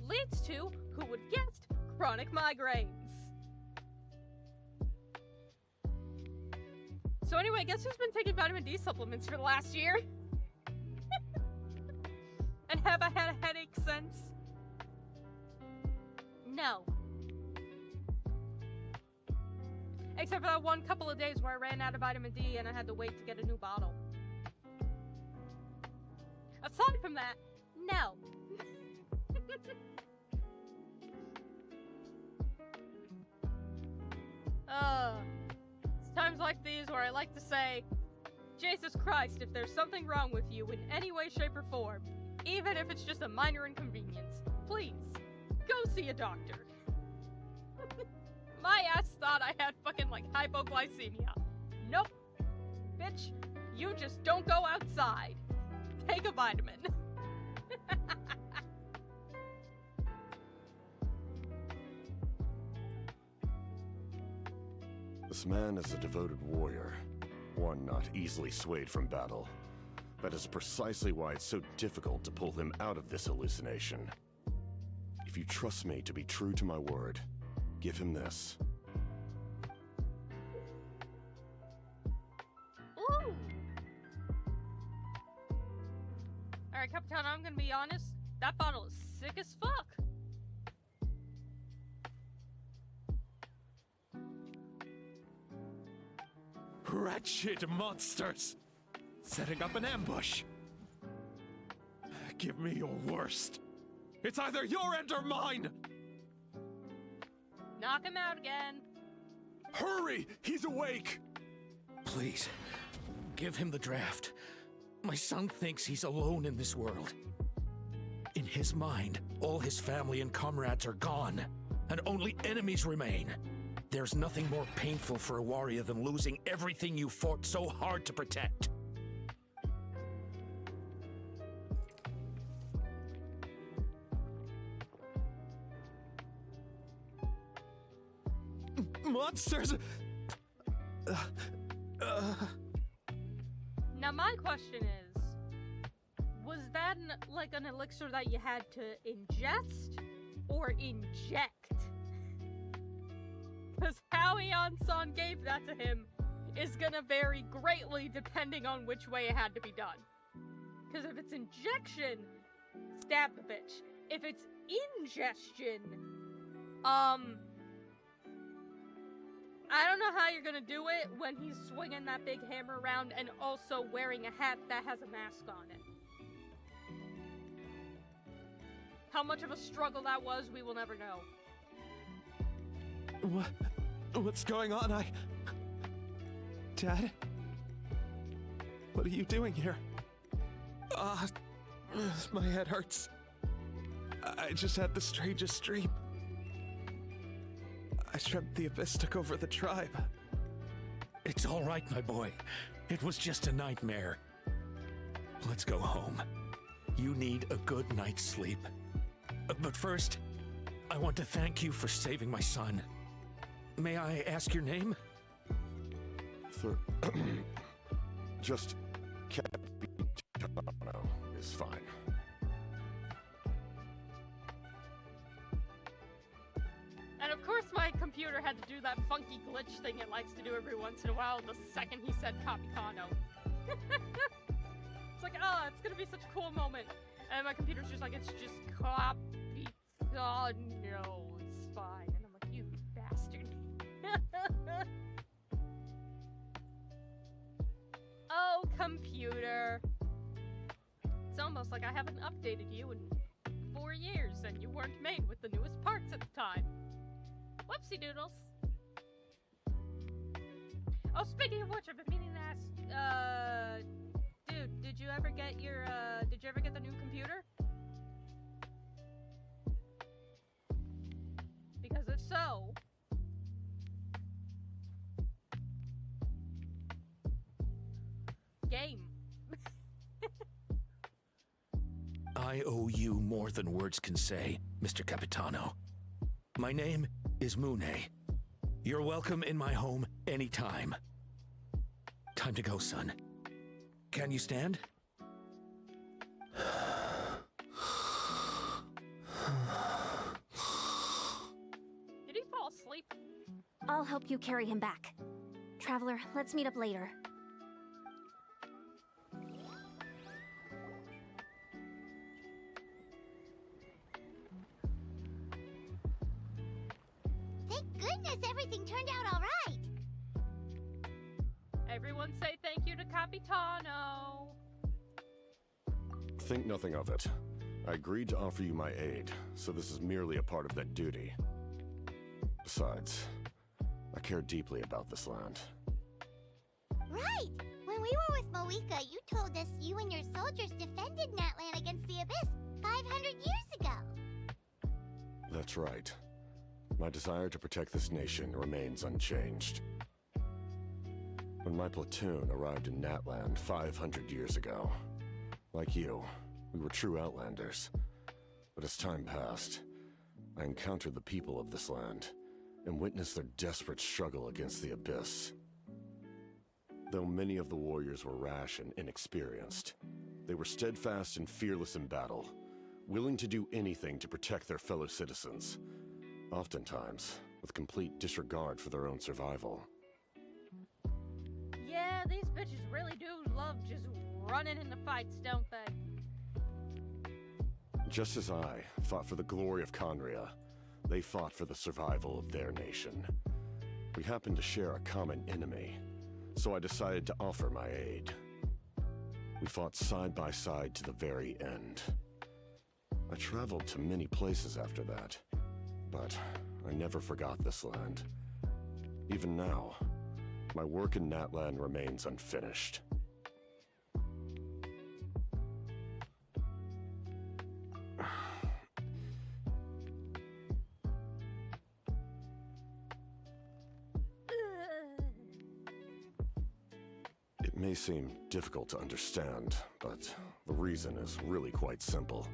leads to, who would guess, chronic migraines. So anyway, guess who's been taking vitamin D supplements for the last year? And have I had a headache since? No. Except for that one couple of days where I ran out of vitamin D and I had to wait to get a new bottle. Aside from that, no. It's times like these where I like to say, Jesus Christ, if there's something wrong with you in any way, shape, or form, even if it's just a minor inconvenience, please, go see a doctor. My ass thought I had fucking, like, hypoglycemia. Nope. Bitch, you just don't go outside. Take a vitamin. This man is a devoted warrior, one not easily swayed from battle. That is precisely why it's so difficult to pull him out of this hallucination. If you trust me to be true to my word, give him this. Ooh! Alright, Capitan, I'm gonna be honest. That bottle is sick as fuck. Wretched monsters! Setting up an ambush! Give me your worst. It's either your end or mine! Knock him out again. Hurry! He's awake! Please, give him the draft. My son thinks he's alone in this world. In his mind, all his family and comrades are gone, and only enemies remain. There's nothing more painful for a warrior than losing everything you fought so hard to protect. Monsters! Now my question is, was that like an elixir that you had to ingest or inject? Because how Eon-san gave that to him is gonna vary greatly depending on which way it had to be done. Because if it's injection, stab the bitch. If it's ingestion, I don't know how you're gonna do it when he's swinging that big hammer around and also wearing a hat that has a mask on it. How much of a struggle that was, we will never know. What's going on? Dad? What are you doing here? My head hurts. I just had the strangest dream. I dreamt the abyss took over the tribe. It's all right, my boy. It was just a nightmare. Let's go home. You need a good night's sleep. But first, I want to thank you for saving my son. May I ask your name? Just Capitano is fine. And of course my computer had to do that funky glitch thing it likes to do every once in a while the second he said Capitano. It's like, it's gonna be such a cool moment. And my computer's just like, it's just Capitano, it's fine. And I'm like, you bastard. Oh, computer. It's almost like I haven't updated you in 4 years and you weren't made with the newest parts at the time. Whoopsie doodles. Oh, speaking of which, I've been meaning to ask, dude, did you ever get the new computer? Because if so... Game. I owe you more than words can say, Mr. Capitano. My name is Mune. You're welcome in my home anytime. Time to go, son. Can you stand? Did he fall asleep? I'll help you carry him back. Traveler, let's meet up later. Thank goodness everything turned out all right. Everyone say thank you to Capitano. Think nothing of it. I agreed to offer you my aid, so this is merely a part of that duty. Besides, I care deeply about this land. Right! When we were with Moika, you told us you and your soldiers defended Natlan against the Abyss 500 years ago. That's right. My desire to protect this nation remains unchanged. When my platoon arrived in Natlan 500 years ago, like you, we were true outlanders. But as time passed, I encountered the people of this land and witnessed their desperate struggle against the Abyss. Though many of the warriors were rash and inexperienced, they were steadfast and fearless in battle, willing to do anything to protect their fellow citizens, oftentimes with complete disregard for their own survival. Yeah, these bitches really do love just running into fights, don't they? Just as I fought for the glory of Conria, they fought for the survival of their nation. We happened to share a common enemy, so I decided to offer my aid. We fought side by side to the very end. I traveled to many places after that, but I never forgot this land. Even now, my work in Natlan remains unfinished. It may seem difficult to understand, but the reason is really quite simple.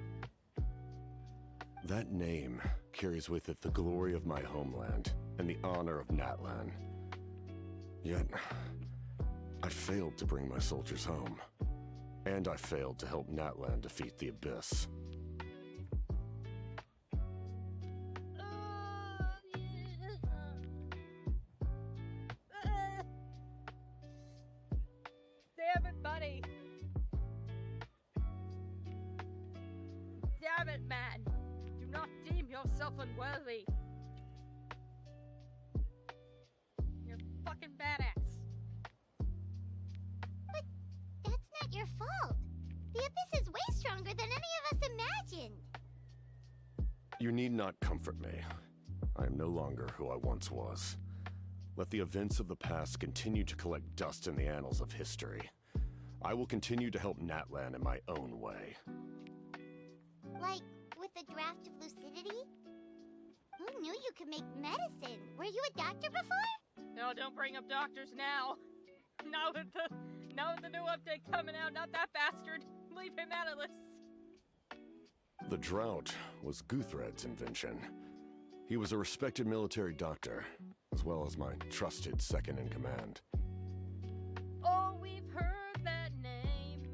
That name carries with it the glory of my homeland and the honor of Natlan. Yet, I failed to bring my soldiers home, and I failed to help Natlan defeat the Abyss. Damn it, buddy. Damn it, man. Do not deem yourself unworthy. You're fucking badass. But that's not your fault. The Abyss is way stronger than any of us imagined. You need not comfort me. I am no longer who I once was. Let the events of the past continue to collect dust in the annals of history. I will continue to help Natlan in my own way. Like, with the draft of lucidity? Who knew you could make medicine? Were you a doctor before? No, don't bring up doctors now. Now with the new update coming out, not that bastard. Leave him out of this. The drought was Guthred's invention. He was a respected military doctor, as well as my trusted second-in-command. Oh, we've heard that name.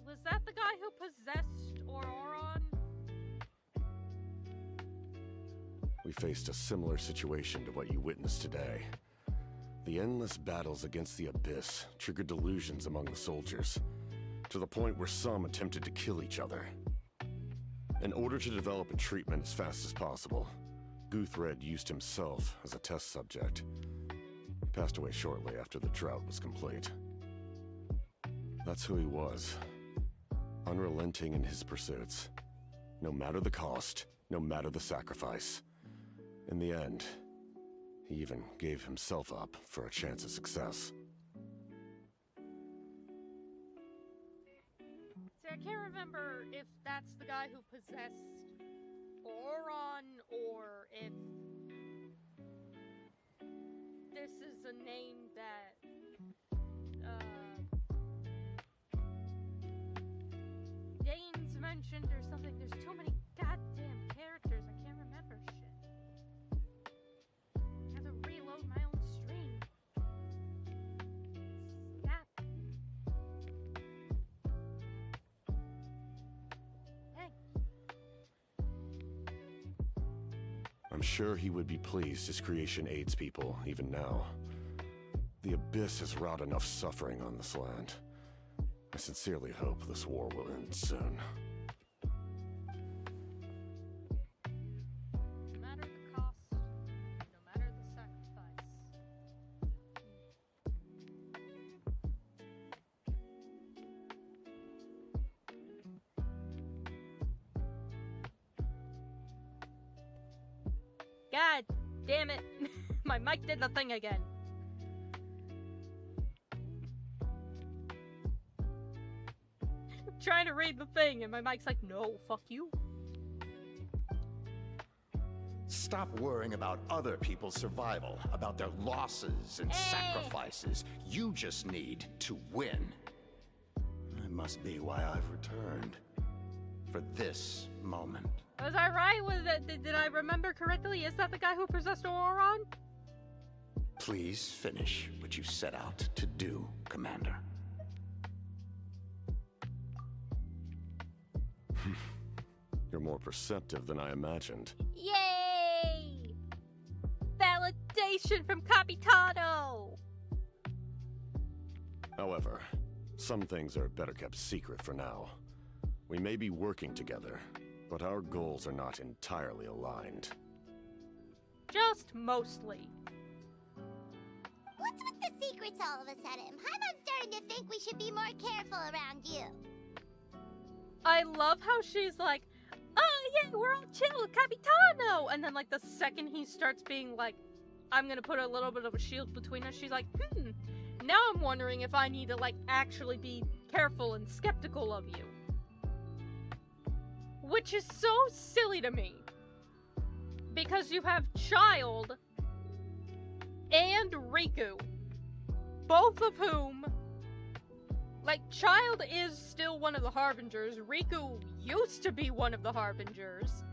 Was that the guy who possessed Auroron? We faced a similar situation to what you witnessed today. The endless battles against the Abyss triggered delusions among the soldiers, to the point where some attempted to kill each other. In order to develop a treatment as fast as possible, Guthred used himself as a test subject. He passed away shortly after the drought was complete. That's who he was. Unrelenting in his pursuits. No matter the cost, no matter the sacrifice. In the end, He even gave himself up for a chance at success. See, I can't remember if that's the guy who possessed Oron, or if this is a name that, Dane's mentioned or something. There's too many goddamn characters, I can't remember shit. I have to reload my own stream. God. Dang. I'm sure he would be pleased his creation aids people, even now. The Abyss has wrought enough suffering on this land. I sincerely hope this war will end soon. No matter the cost, no matter the sacrifice. God damn it. My mic did the thing again. Trying to read the thing and my mic's like, no, fuck you. Stop worrying about other people's survival, about their losses and sacrifices. You just need to win. That must be why I've returned. For this moment. Was I right? Was it, did I remember correctly? Is that the guy who possessed Oron? Please finish what you set out to do, Commander. You're more perceptive than I imagined. Yay! Validation from Capitano! However, some things are better kept secret for now. We may be working together, but our goals are not entirely aligned. Just mostly. What's with the secrets all of a sudden? Paimon's starting to think we should be more careful around you. I love how she's like, oh yeah, we're all chill with Capitano! And then like the second he starts being like, I'm gonna put a little bit of a shield between us, she's like, now I'm wondering if I need to like actually be careful and skeptical of you. Which is so silly to me. Because you have Child and Riku, both of whom, like, Child is still one of the Harbingers, Riku used to be one of the Harbingers.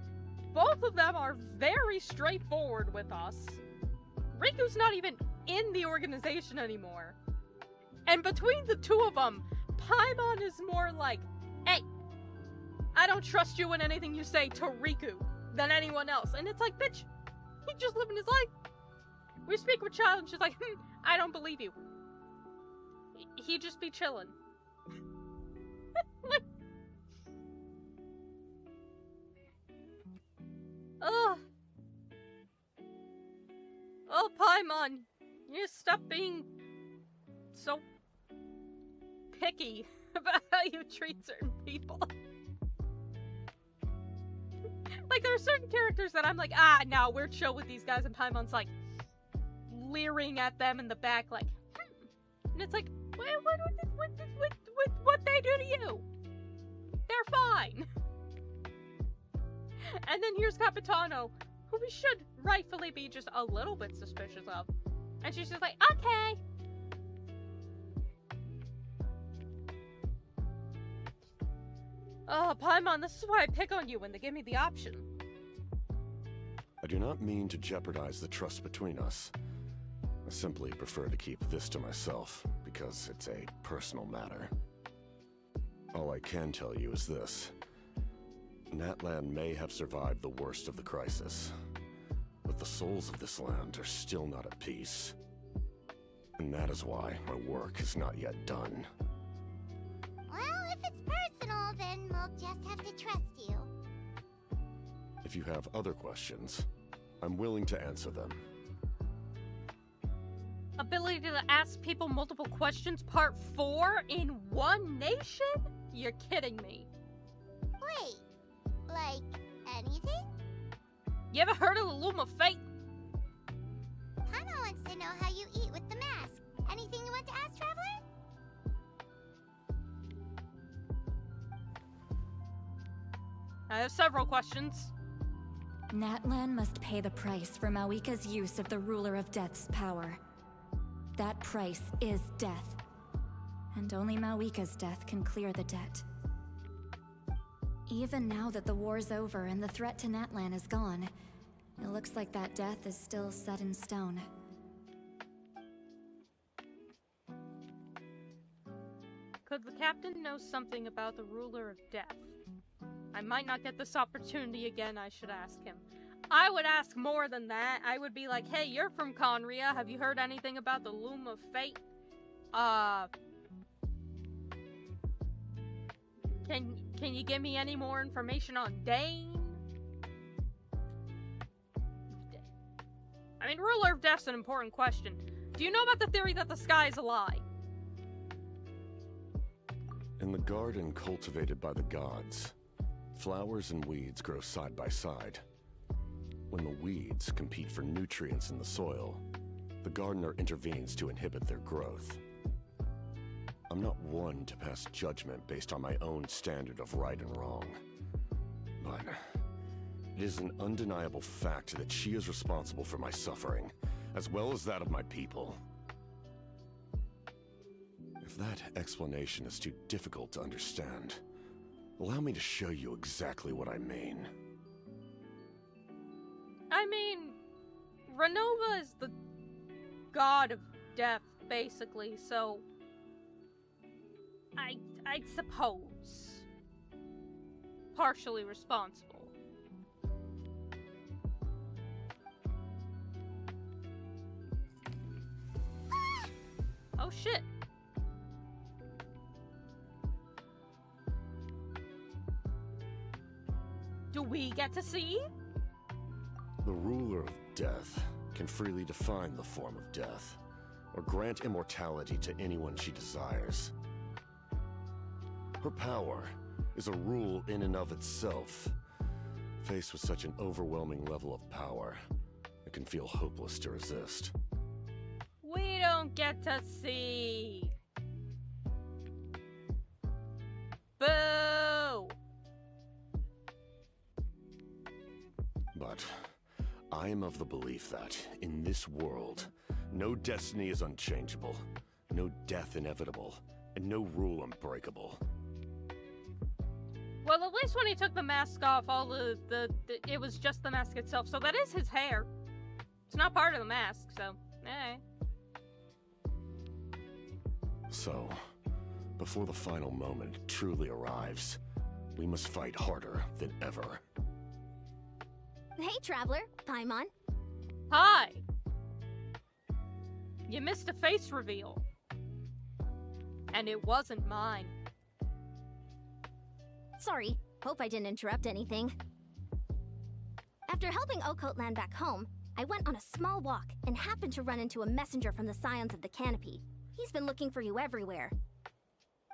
Both of them are very straightforward with us. Riku's not even in the organization anymore. And between the two of them, Paimon is more like, hey, I don't trust you in anything you say to Riku than anyone else. And it's like, bitch, he's just living his life. We speak with Child and she's like, I don't believe you. He just be chilling. Like, ugh. Oh, Paimon, you need to stop being so picky about how you treat certain people. Like, there are certain characters that I'm like, no, we're chill with these guys, and Paimon's like, leering at them in the back, like, And it's like, what they do to you? They're fine. And then here's Capitano, who we should rightfully be just a little bit suspicious of. And she's just like, okay. Oh, Paimon, this is why I pick on you when they give me the option. I do not mean to jeopardize the trust between us. I simply prefer to keep this to myself, because it's a personal matter. All I can tell you is this. Natlan may have survived the worst of the crisis, but the souls of this land are still not at peace. And that is why my work is not yet done. Well, if it's personal, then we'll just have to trust you. If you have other questions, I'm willing to answer them. Ability to ask people multiple questions, part 4 in one nation? You're kidding me. Wait, like anything? You ever heard of the Loom of Fate? wants to know how you eat with the mask. Anything you want to ask, Traveler? I have several questions. Natlan must pay the price for Mawika's use of the Ruler of Death's power. That price is death. And only Mawika's death can clear the debt. Even now that the war's over and the threat to Natlan is gone, it looks like that death is still set in stone. Could the captain know something about the Ruler of Death? I might not get this opportunity again, I should ask him. I would ask more than that. I would be like, hey, you're from Conria. Have you heard anything about the Loom of Fate? Can you give me any more information on Dane? I mean, Ruler of Death's an important question. Do you know about the theory that the sky is a lie? In the garden cultivated by the gods, flowers and weeds grow side by side. When the weeds compete for nutrients in the soil, the gardener intervenes to inhibit their growth. I'm not one to pass judgment based on my own standard of right and wrong, but it is an undeniable fact that she is responsible for my suffering, as well as that of my people. If that explanation is too difficult to understand, allow me to show you exactly what I mean. I mean, Renova is the god of death, basically, so I suppose partially responsible. Oh shit. Do we get to see? The ruler of death can freely define the form of death, or grant immortality to anyone she desires. Her power is a rule in and of itself. Faced with such an overwhelming level of power, it can feel hopeless to resist. We don't get to see. Boo! But I am of the belief that, in this world, no destiny is unchangeable, no death inevitable, and no rule unbreakable. Well, at least when he took the mask off, all it was just the mask itself. So that is his hair. It's not part of the mask, so, eh. So, before the final moment truly arrives, we must fight harder than ever. Hey, Traveler. Paimon. Hi! You missed a face reveal. And it wasn't mine. Sorry. Hope I didn't interrupt anything. After helping Okot land back home, I went on a small walk and happened to run into a messenger from the Scions of the Canopy. He's been looking for you everywhere.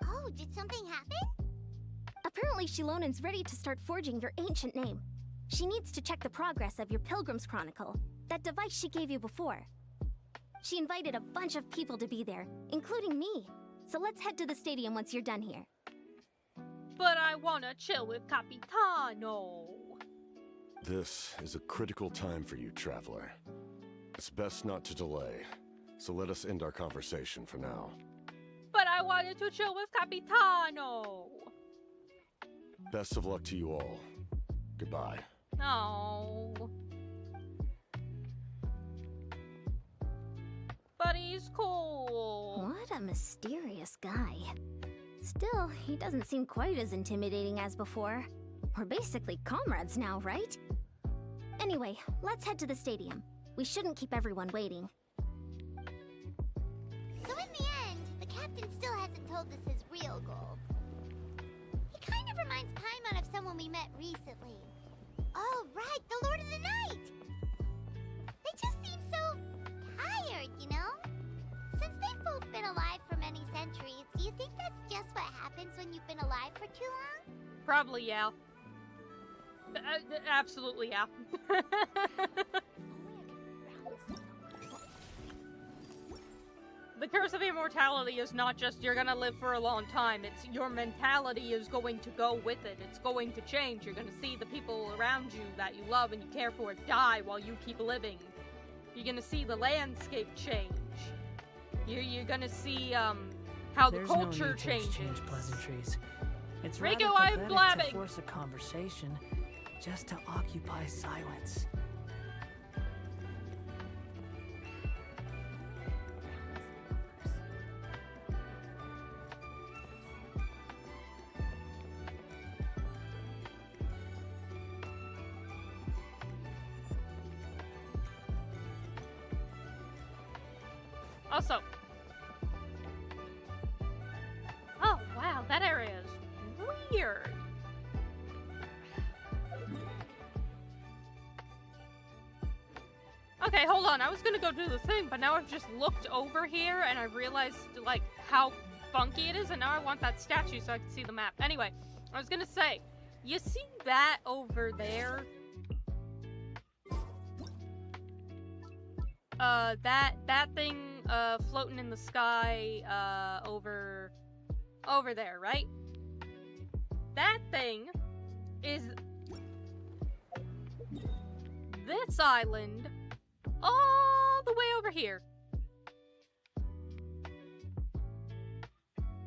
Oh, did something happen? Apparently Shilonen's ready to start forging your ancient name. She needs to check the progress of your Pilgrim's Chronicle, that device she gave you before. She invited a bunch of people to be there, including me. So let's head to the stadium once you're done here. But I wanna chill with Capitano. This is a critical time for you, Traveler. It's best not to delay, so let us end our conversation for now. But I wanted to chill with Capitano. Best of luck to you all. Goodbye. No. But he's cool. What a mysterious guy. Still, he doesn't seem quite as intimidating as before. We're basically comrades now, right? Anyway, let's head to the stadium. We shouldn't keep everyone waiting. So in the end, the captain still hasn't told us his real goal. He kind of reminds Paimon of someone we met recently. Oh, right, the Lord of the Night! They just seem so tired, you know? Since they've both been alive for many centuries, do you think that's just what happens when you've been alive for too long? Probably, yeah. Absolutely, yeah. Curse of Immortality is not just you're gonna live for a long time, it's your mentality is going to go with it. It's going to change. You're gonna see the people around you that you love and you care for die while you keep living. You're gonna see the landscape change. You're gonna see, how the culture changes. Change pleasantries. It's Rico, rather I'm pathetic blabbing! to force a conversation just to occupy silence. Also, oh wow, that area is weird. Okay, hold on. I was gonna go do the thing, but now I've just looked over here and I realized like how funky it is, and now I want that statue so I can see the map. Anyway, I was gonna say, you see that over there? That thing floating in the sky over there, right? That thing is this island all the way over here.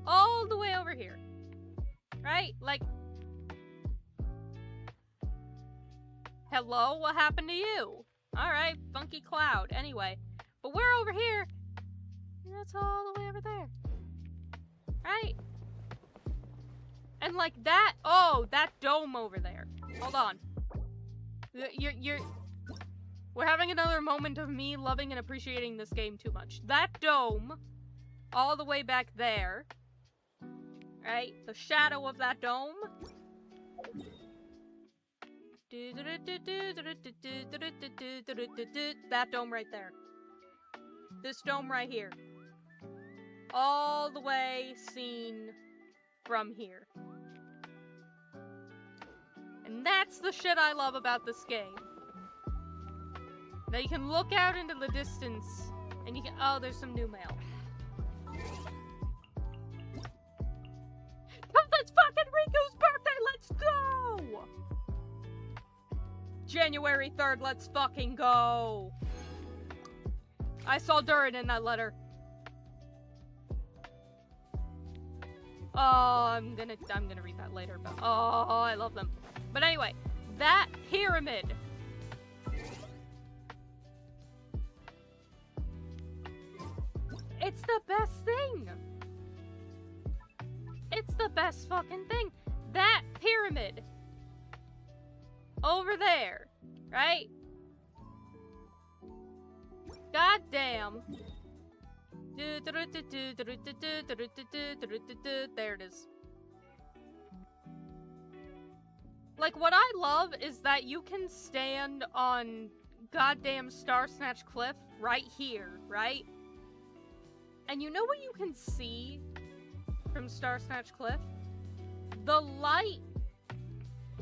All the way over here. Right? Like, hello, what happened to you? Alright, funky cloud. Anyway, but we're over here. That's all the way over there. Right? And like that, oh, that dome over there. Hold on. We're having another moment of me loving and appreciating this game too much. That dome, all the way back there. Right? The shadow of that dome. That dome right there. This dome right here. All the way seen from here. And that's the shit I love about this game. That you can look out into the distance and you can— oh, there's some new mail. It's fucking Riku's birthday, let's go! January 3rd, let's fucking go! I saw Durin in that letter. Oh, I'm gonna read that later, but oh, I love them. But anyway, that pyramid. It's the best thing. It's the best fucking thing. That pyramid. Over there. Right? God damn. There it is. Like, what I love is that you can stand on goddamn Star Snatch Cliff right here, right? And you know what you can see from Star Snatch Cliff? The light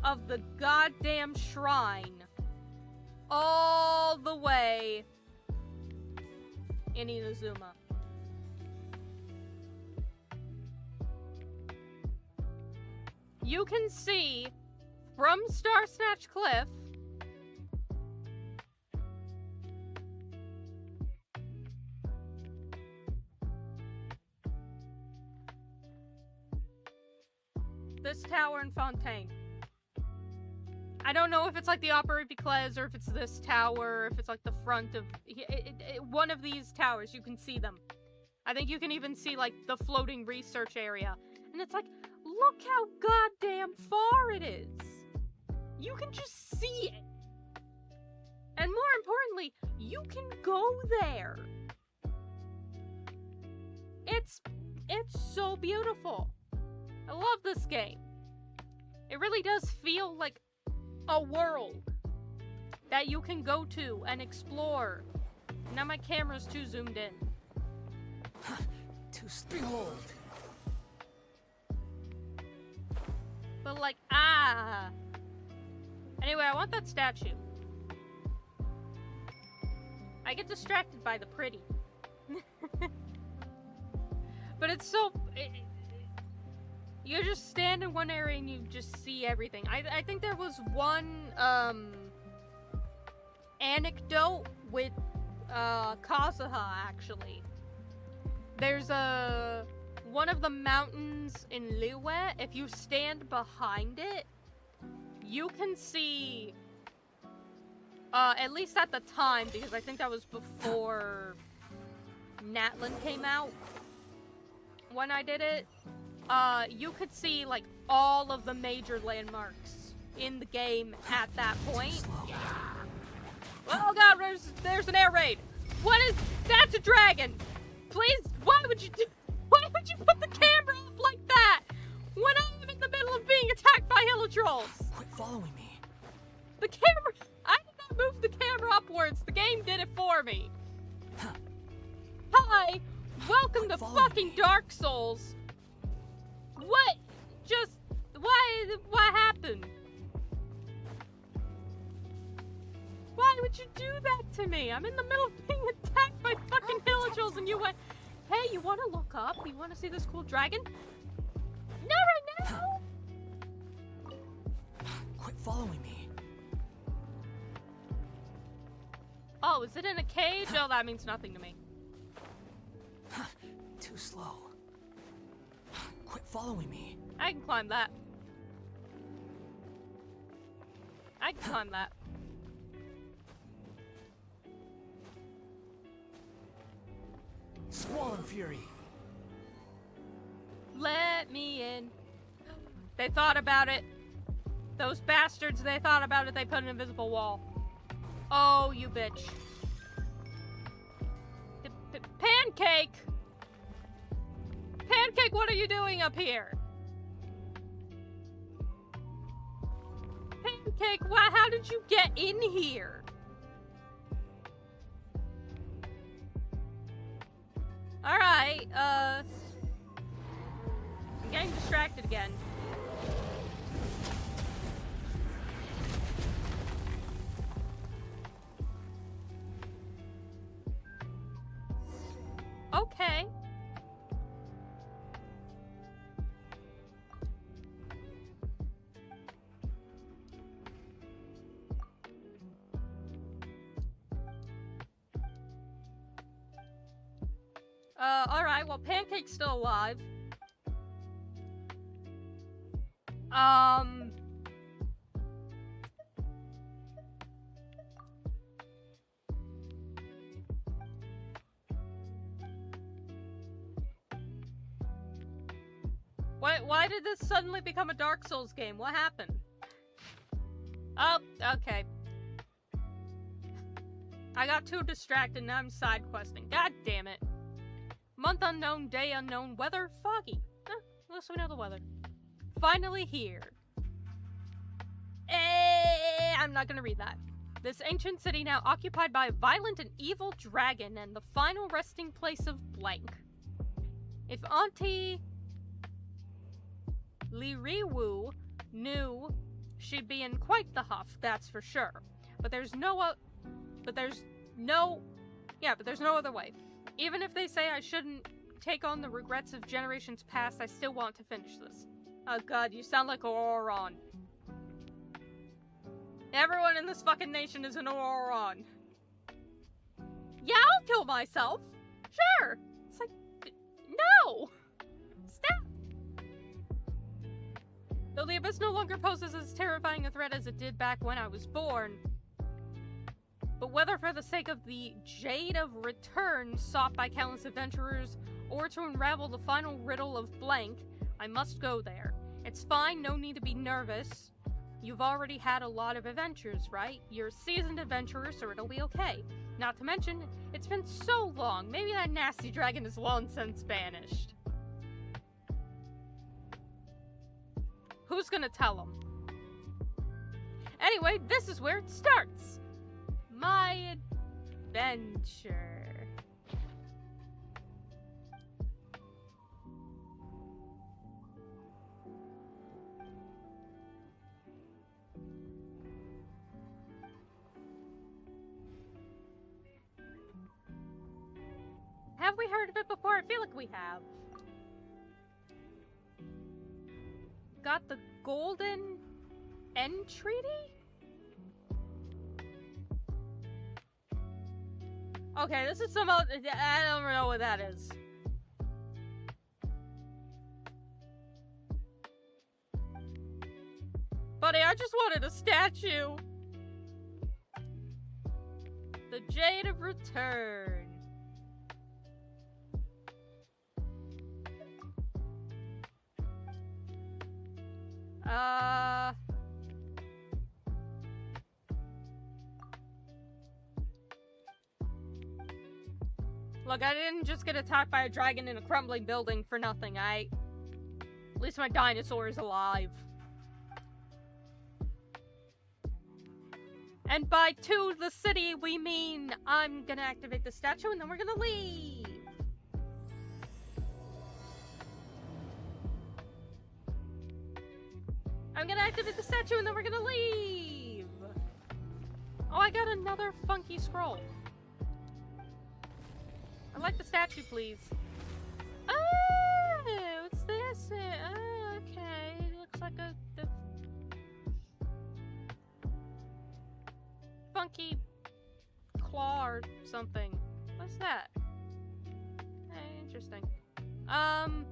of the goddamn shrine all the way in Inazuma. You can see from Star Snatch Cliff this tower in Fontaine. I don't know if it's like the Opera Picles or if it's this tower, if it's like the front of one of these towers. You can see them. I think you can even see like the floating research area. And it's like, look how goddamn far it is. You can just see it. And more importantly, you can go there. It's so beautiful. I love this game. It really does feel like a world that you can go to and explore. Now my camera's too zoomed in. Too behold. But like, Anyway, I want that statue. I get distracted by the pretty. it's so... you just stand in one area and you just see everything. I think there was one, anecdote with, Kazuha, actually. There's one of the mountains in Liyue, if you stand behind it, you can see, at least at the time, because I think that was before Natlan came out, when I did it, you could see, like, all of the major landmarks in the game at that point. Oh god, there's an air raid! What is... that's a dragon! Please, why would you put the camera up like that? When I'm in the middle of being attacked by hilitrolls! Quit following me. The camera... I did not move the camera upwards, the game did it for me. Hi! Welcome to fucking Dark Souls! What? Just... what happened? Why would you do that to me? I'm in the middle of being attacked by fucking hilitrolls and you went, hey, you wanna look up? You wanna see this cool dragon? Not right now! Quit following me. Oh, is it in a cage? Oh, that means nothing to me. Too slow. Quit following me. I can climb that. I can climb that. Squall and Fury. Let me in. They thought about it. Those bastards, they thought about it. They put an invisible wall. Oh, you bitch. Pancake! Pancake, what are you doing up here? Pancake, how did you get in here? Alright, I'm getting distracted again. Okay. Alright, well, Pancake's still alive. Why did this suddenly become a Dark Souls game? What happened? Oh, okay. I got too distracted, now I'm side questing. God damn it. Month unknown, day unknown, weather foggy. At least we know the weather. Finally here. I'm not gonna read that. This ancient city now occupied by a violent and evil dragon and the final resting place of blank. If Auntie Liriwu knew, she'd be in quite the huff, that's for sure. But there's no other way. Even if they say I shouldn't take on the regrets of generations past, I still want to finish this. Oh god, you sound like Auroron. Everyone in this fucking nation is an Auroron. Yeah, I'll kill myself. Sure. It's like, no! Stop! Though the Abyss no longer poses as terrifying a threat as it did back when I was born, but whether for the sake of the Jade of Return sought by countless adventurers, or to unravel the final riddle of blank, I must go there. It's fine, no need to be nervous. You've already had a lot of adventures, right? You're a seasoned adventurer, so it'll be okay. Not to mention, it's been so long, maybe that nasty dragon is long since vanished. Who's gonna tell him? Anyway, this is where it starts. My adventure. Have we heard of it before? I feel like we have. got the Golden Entreaty? Okay, this is some other... I don't know what that is. Buddy, I just wanted a statue. The Jade of Return. Look, I didn't just get attacked by a dragon in a crumbling building for nothing. At least my dinosaur is alive. And by to the city, we mean I'm gonna activate the statue and then we're gonna leave. I'm gonna activate the statue and then we're gonna leave. Oh, I got another funky scroll. I'd like the statue, please. Oh, what's this? Oh, okay. It looks like a funky claw or something. What's that? Interesting. Alright,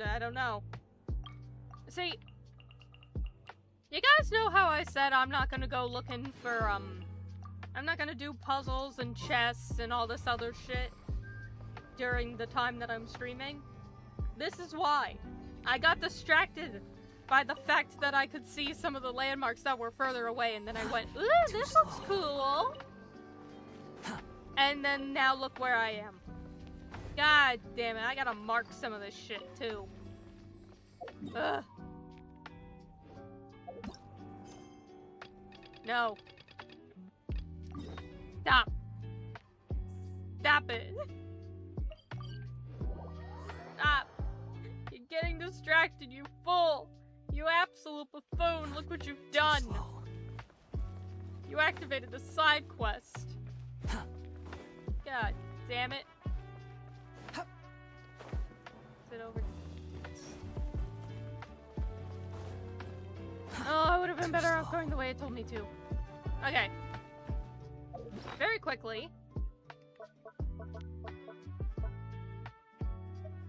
I don't know. See, you guys know how I said I'm not gonna go looking for, I'm not gonna do puzzles and chests and all this other shit during the time that I'm streaming? This is why. I got distracted by the fact that I could see some of the landmarks that were further away, and then I went, ooh, this looks cool! And then now look where I am. God damn it, I gotta mark some of this shit, too. Ugh. No. Stop. Stop it. Stop. You're getting distracted, you fool. You absolute buffoon, look what you've done. You activated the side quest. God damn it. Sit over. Oh, I would have been better off going the way it told me to. Okay. Very quickly.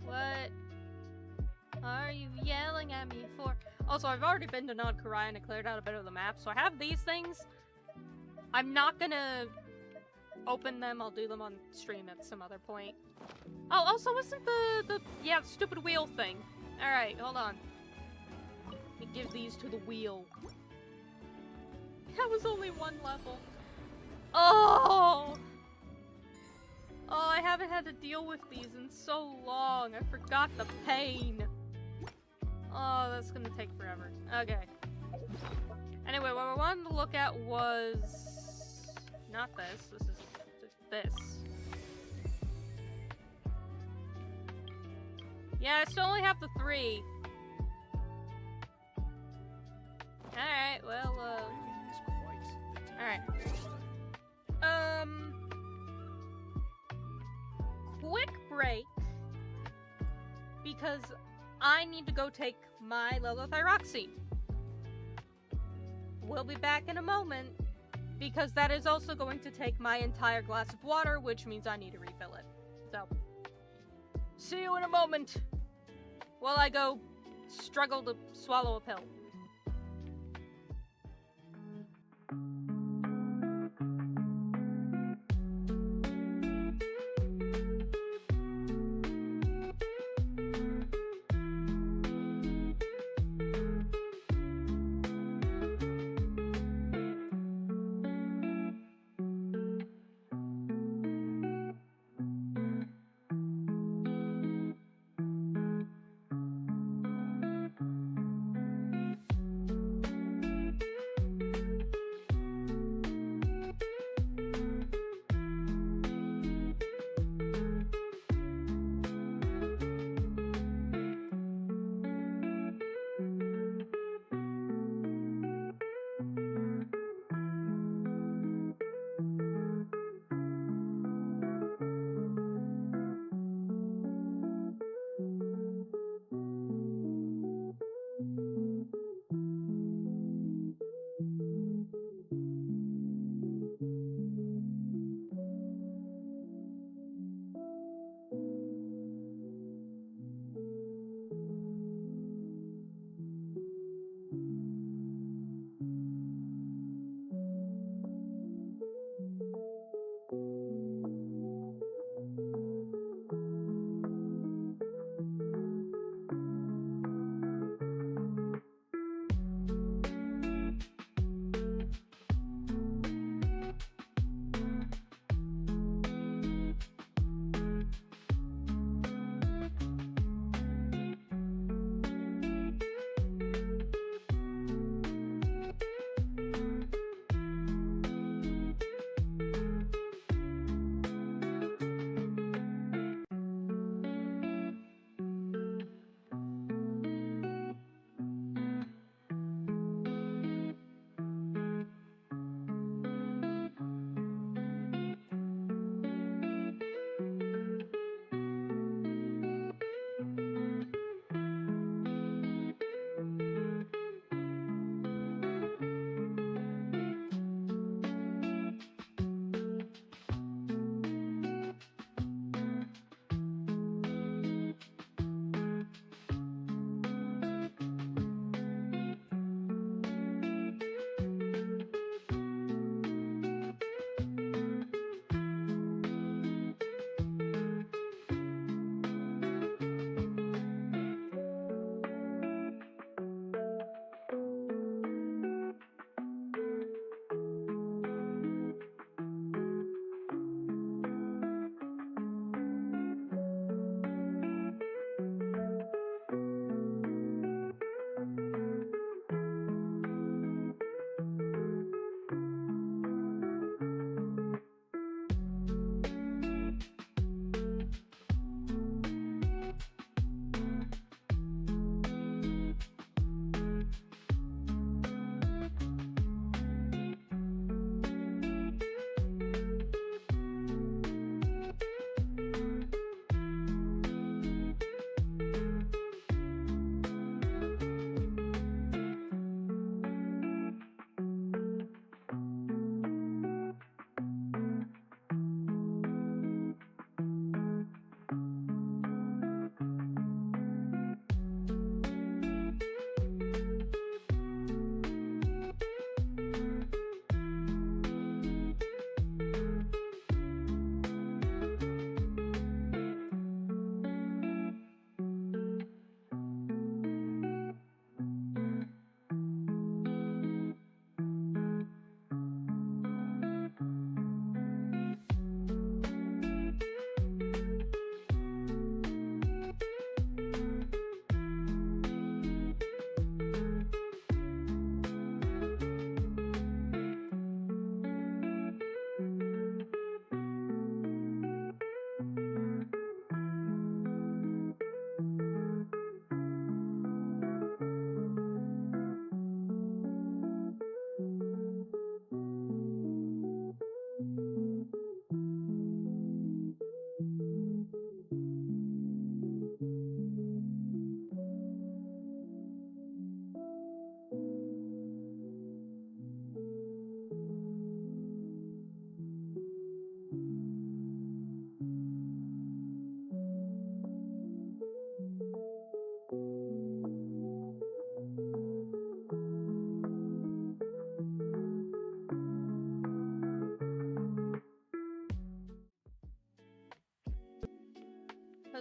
What are you yelling at me for? Also, I've already been to Nod Karai and I cleared out a bit of the map, so I have these things. I'm not gonna open them. I'll do them on stream at some other point. Oh, also, wasn't the stupid wheel thing. Alright, hold on. Let me give these to the wheel. That was only one level. Oh! Oh, I haven't had to deal with these in so long. I forgot the pain. Oh, that's gonna take forever. Okay. Anyway, what I wanted to look at was... not this. This is this. Yeah, I still only have the 3. Alright, well, alright. Quick break. Because I need to go take my levothyroxine. We'll be back in a moment. Because that is also going to take my entire glass of water, which means I need to refill it. So, see you in a moment. While I go struggle to swallow a pill.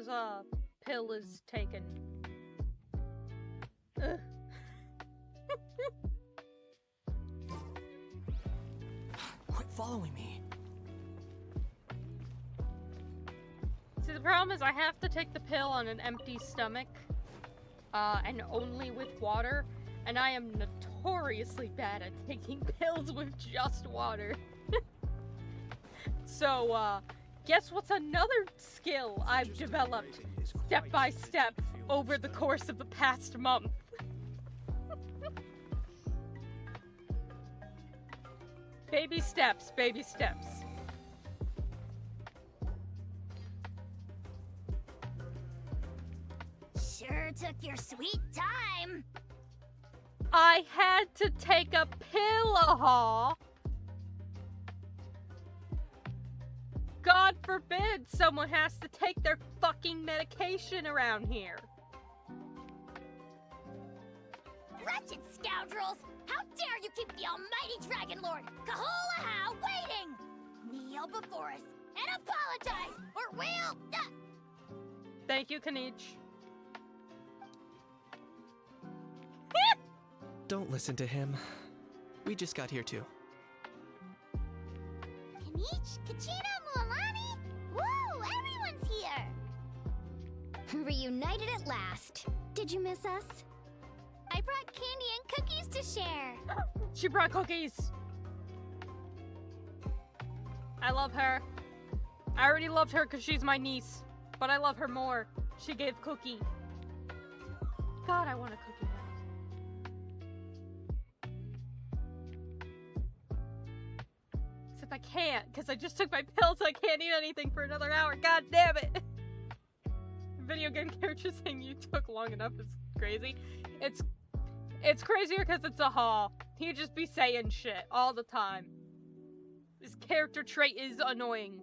grandma's pill is taken. Ugh. Quit following me. See, the problem is I have to take the pill on an empty stomach, and only with water, and I am notoriously bad at taking pills with just water. So, guess what's another skill I've developed step by step over the course of the past month? Baby steps, baby steps. Sure took your sweet time. I had to take a pill, aha! God forbid someone has to take their fucking medication around here. Wretched scoundrels! How dare you keep the almighty Dragon Lord, Kahulaha, waiting! Kneel before us and apologize, or we'll... Thank you, Kanich. Don't listen to him. We just got here too. Kanich, Kachina, Mualani? Woo, everyone's here! Reunited at last. Did you miss us? I brought candy and cookies to share. She brought cookies. I love her. I already loved her because she's my niece, but I love her more. She gave cookie. God, I want a cookie now. Except I can't, because I just took my pills, so I can't eat anything for another hour. God damn it! Video game character saying you took long enough is crazy. It's crazier because it's a haul. He'd just be saying shit all the time. His character trait is annoying.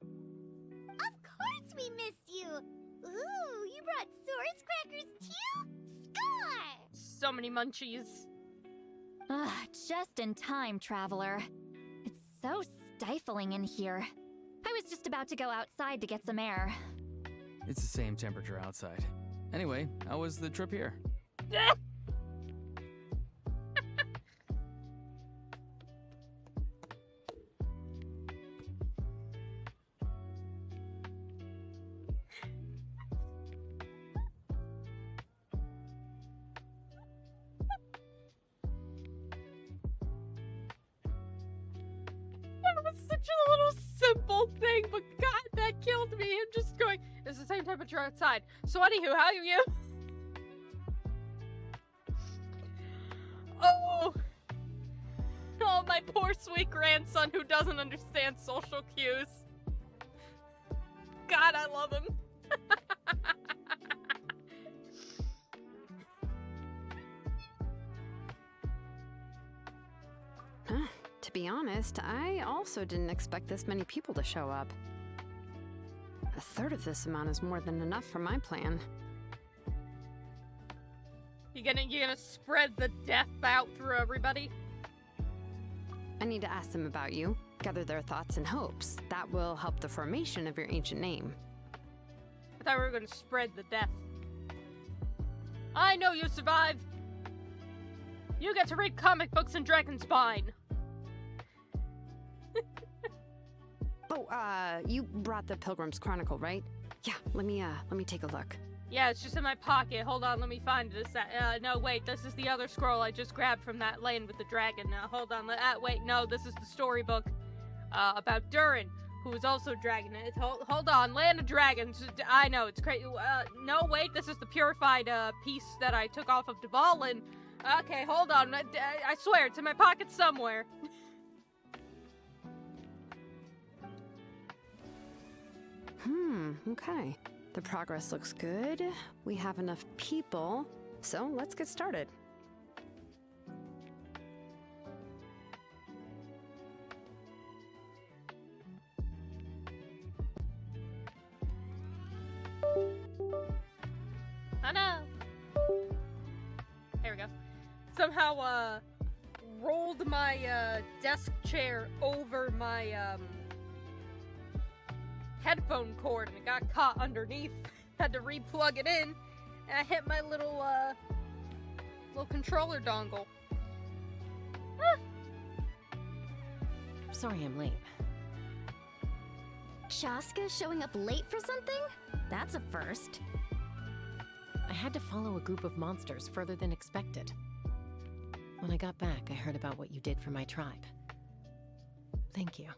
Of course we missed you! Ooh, you brought Source crackers too? Score! So many munchies. Just in time, traveler. It's so stifling in here. I was just about to go outside to get some air. It's the same temperature outside. Anyway, how was the trip here? That was such a little simple thing, but God, that killed me. I'm just going, it's the same temperature outside. So anywho, how are you? Oh. Oh, my poor sweet grandson who doesn't understand social cues. God, I love him. To be honest, I also didn't expect this many people to show up. A third of this amount is more than enough for my plan. You gonna spread the death out through everybody? I need to ask them about you, gather their thoughts and hopes. That will help the formation of your ancient name. I thought we were gonna spread the death. I know you survived. You get to read comic books in Dragonspine. Oh, you brought the Pilgrim's Chronicle, right? Yeah, let me take a look. Yeah, it's just in my pocket. Hold on, let me find this. No, wait, this is the other scroll I just grabbed from that land with the dragon. Now, hold on. Wait, no, this is the storybook about Durin, who is also dragon. Hold on, Land of Dragons. I know, it's crazy. No, wait, this is the purified piece that I took off of Dvalin. Okay, hold on. I swear, it's in my pocket somewhere. Okay. The progress looks good. We have enough people, so let's get started. I know. There we go. Somehow, rolled my, desk chair over my, headphone cord and it got caught underneath. Had to re-plug it in, and I hit my little controller dongle. Sorry I'm late. Chaska showing up late for something? That's a first. I had to follow a group of monsters further than expected. When I got back, I heard about what you did for my tribe. Thank you.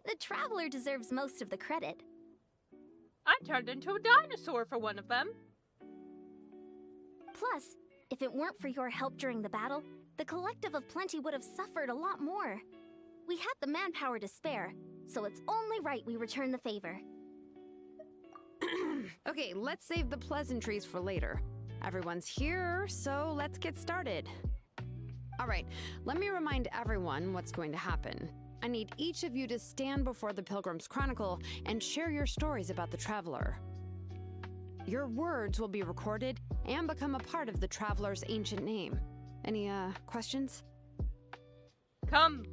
The Traveler deserves most of the credit. I turned into a dinosaur for one of them. Plus, if it weren't for your help during the battle, the Collective of Plenty would have suffered a lot more. We had the manpower to spare, so it's only right we return the favor. Okay, let's save the pleasantries for later. Everyone's here, so let's get started. All right, let me remind everyone what's going to happen. I need each of you to stand before the Pilgrim's Chronicle and share your stories about the Traveler. Your words will be recorded and become a part of the Traveler's ancient name. Any, questions? Come,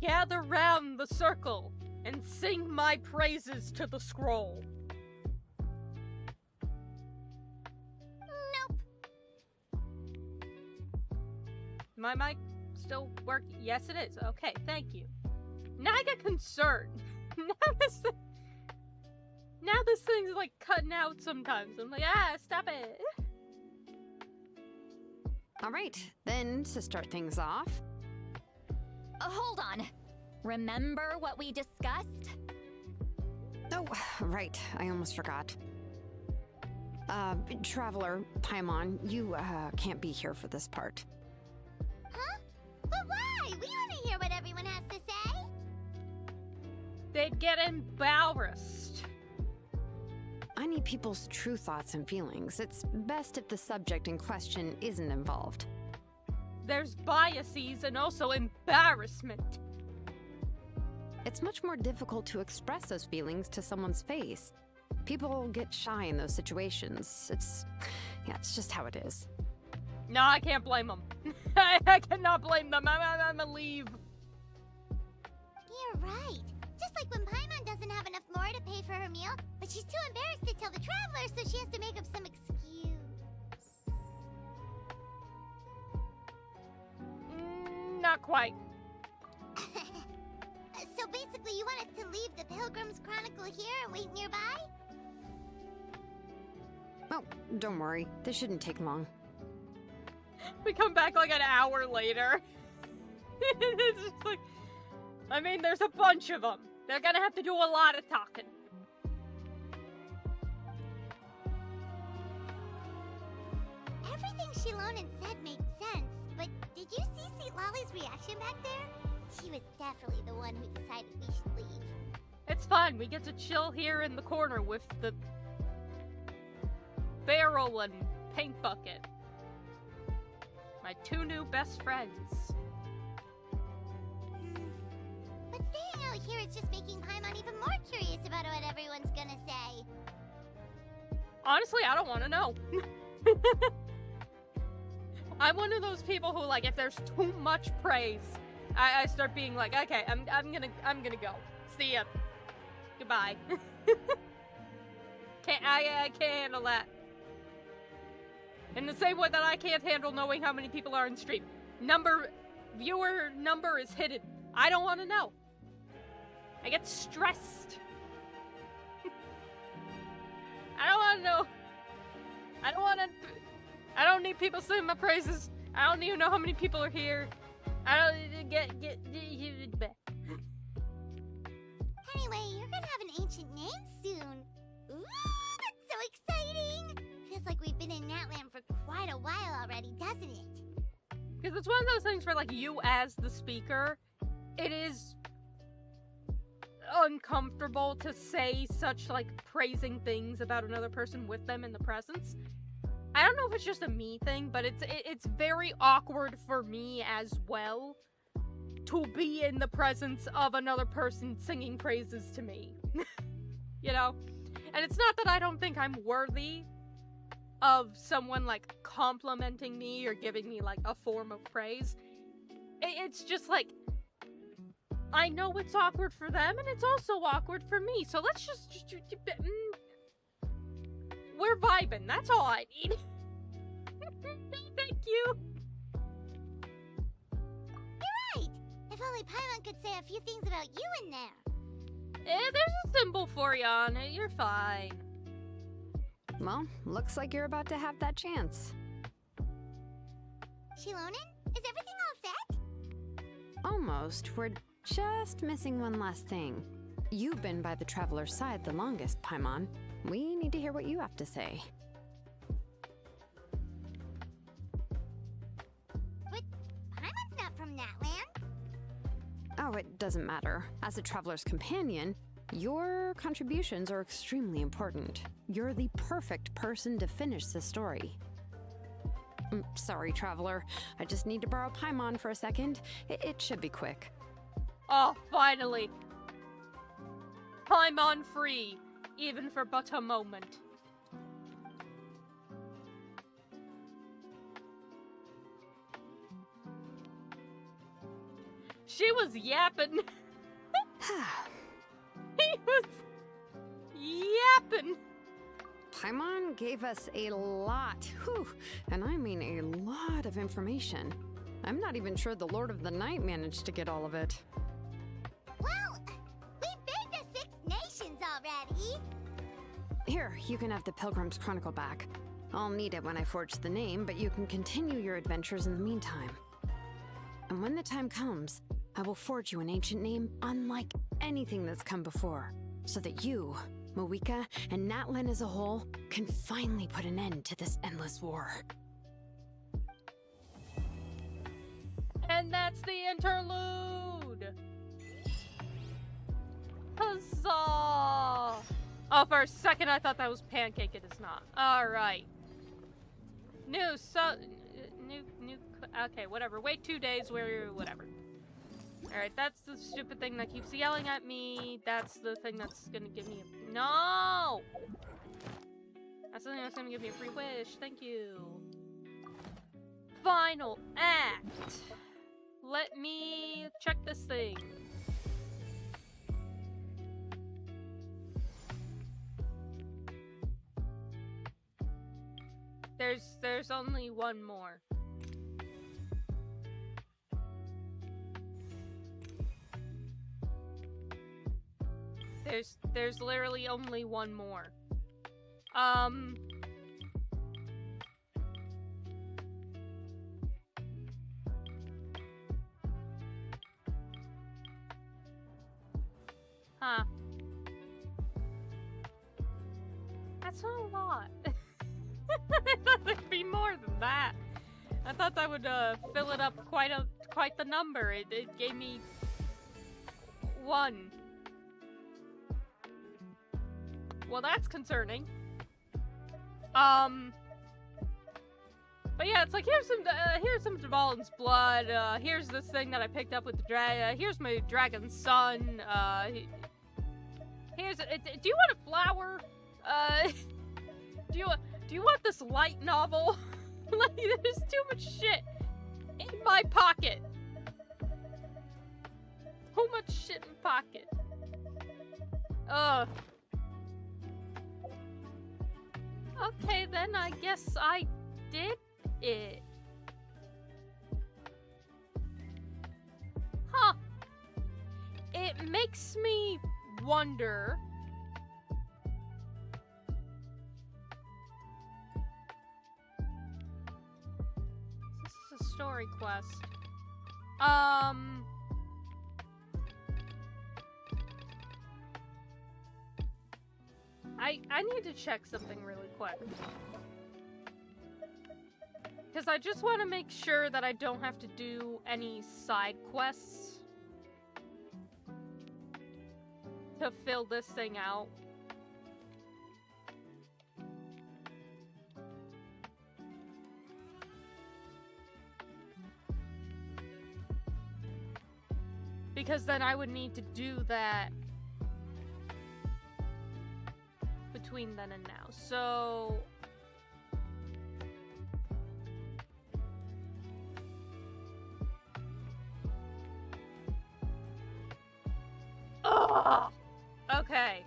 gather round the circle and sing my praises to the scroll. Nope. My mic still work? Yes, it is. Okay, thank you. Now I get concerned. Now this thing's like cutting out sometimes. I'm like, stop it. All right, then to start things off. Hold on. Remember what we discussed? Oh, right, I almost forgot. Traveler, Paimon, you, can't be here for this part. Huh? But why? We want to hear what everyone has to say. They'd get embarrassed. I need people's true thoughts and feelings. It's best if the subject in question isn't involved. There's biases and also embarrassment. It's much more difficult to express those feelings to someone's face. People get shy in those situations. It's just how it is. No, I can't blame them. I cannot blame them. I'm gonna leave. You're right. Just like when Paimon doesn't have enough more to pay for her meal, but she's too embarrassed to tell the Traveler, so she has to make up some excuse. Not quite. So basically you want us to leave the Pilgrim's Chronicle here and wait nearby? Oh, don't worry. This shouldn't take long. We come back like an hour later. It's just like... I mean, there's a bunch of them. They're gonna have to do a lot of talking. Everything Shilonen said made sense, but did you see Sweet Lolly's reaction back there? She was definitely the one who decided we should leave. It's fine. We get to chill here in the corner with the barrel and paint bucket. My two new best friends. But staying out here is just making Paimon even more curious about what everyone's gonna say. Honestly, I don't want to know. I'm one of those people who, like, if there's too much praise, I start being like, okay, I'm gonna go. See ya. Goodbye. I can't handle that. In the same way that I can't handle knowing how many people are in stream. Viewer number is hidden. I don't want to know. I get stressed. I don't want to know. I don't need people singing my praises. I don't even know how many people are here. I don't get. Anyway, you're gonna have an ancient name soon. Ooh, that's so exciting! Feels like we've been in Natlan for quite a while already, doesn't it? Because it's one of those things for, like, you as the speaker, it is uncomfortable to say such, like, praising things about another person with them in the presence. I don't know if it's just a me thing, but it's very awkward for me as well to be in the presence of another person singing praises to me. You know? And it's not that I don't think I'm worthy of someone, like, complimenting me or giving me, like, a form of praise. It's just, like, I know it's awkward for them, and it's also awkward for me, so let's just we're vibing, that's all I need. Thank you. You're right! If only Paimon could say a few things about you in there. There's a symbol for you on it, you're fine. Well, looks like you're about to have that chance. Shilonen, is everything all set? Almost. We're just missing one last thing. You've been by the Traveler's side the longest, Paimon. We need to hear what you have to say. But Paimon's not from Natlan. Oh, it doesn't matter. As a Traveler's companion, your contributions are extremely important. You're the perfect person to finish the story. Sorry, Traveler. I just need to borrow Paimon for a second. It should be quick. Oh, finally. Paimon free, even for but a moment. She was yapping. He was yapping. Paimon gave us a lot, and I mean a lot of information. I'm not even sure the Lord of the Night managed to get all of it. Well, we've been to 6 nations already. Here, you can have the Pilgrim's Chronicle back. I'll need it when I forge the name, but you can continue your adventures in the meantime. And when the time comes, I will forge you an ancient name unlike anything that's come before, so that you, Moeka, and Natlan as a whole can finally put an end to this endless war. And that's the interlude! Huzzah! Oh, for a second I thought that was Pancake, it is not. Alright. Okay, whatever. Wait 2 days, whatever. Alright, that's the stupid thing that keeps yelling at me. That's the thing that's gonna give me a... No! That's the thing that's gonna give me a free wish. Thank you. Final act. Let me check this thing. There's only one more. There's literally only one more. Huh. That's not a lot. I thought there'd be more than that. I thought that would fill it up quite the number. It gave me 1. Well, that's concerning. But yeah, it's like here's some Dvalin's blood. Here's this thing that I picked up with the dragon. Here's my dragon's son. Here's do you want a flower? Do you want this light novel? Like, there's too much shit in my pocket. Too much shit in pocket. Okay, then I guess I did it. Huh. It makes me wonder. This is a story quest. I need to check something really quick. Because I just want to make sure that I don't have to do any side quests to fill this thing out. Because then I would need to do that between then and now. So Okay.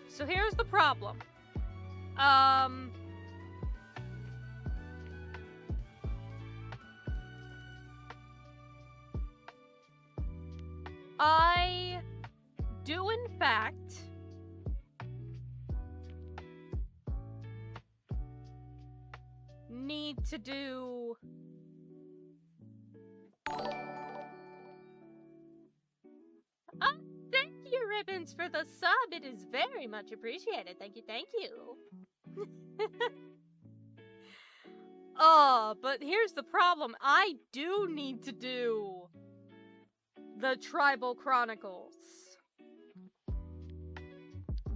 So here's the problem. I do in fact need to do thank you, Ribbons, for the sub. It is very much appreciated. Thank you, thank you. But here's the problem. I do need to do the Tribal Chronicles.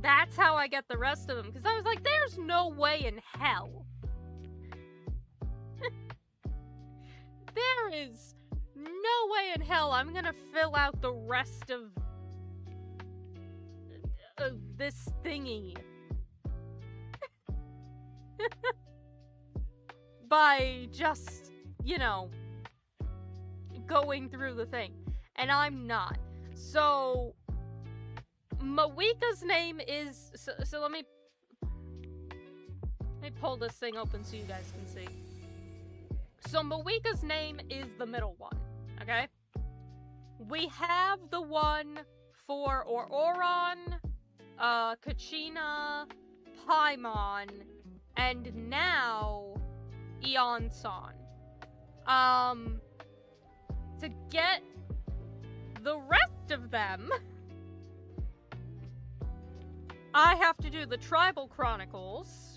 That's how I get the rest of them, because I was like, there's no way in hell. There is no way in hell I'm gonna fill out the rest of this thingy by just, you know, going through the thing. And I'm not. So Mawika's name is so let me pull this thing open so you guys can see. So Mawika's name is the middle one, okay? We have the one for Auron, Kachina, Paimon, and now Eon-san. To get the rest of them, I have to do the Tribal Chronicles.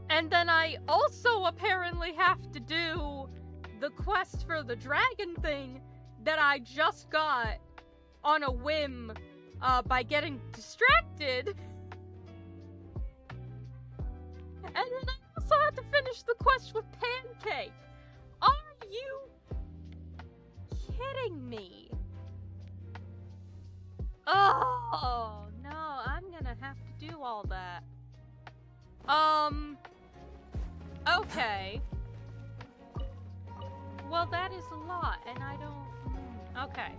And then I also apparently have to do the quest for the dragon thing that I just got on a whim by getting distracted. And then I also have to finish the quest with Pancake. Are you kidding me? Oh, no, I'm gonna have to do all that. Okay. Well, that is a lot, and I don't... Okay.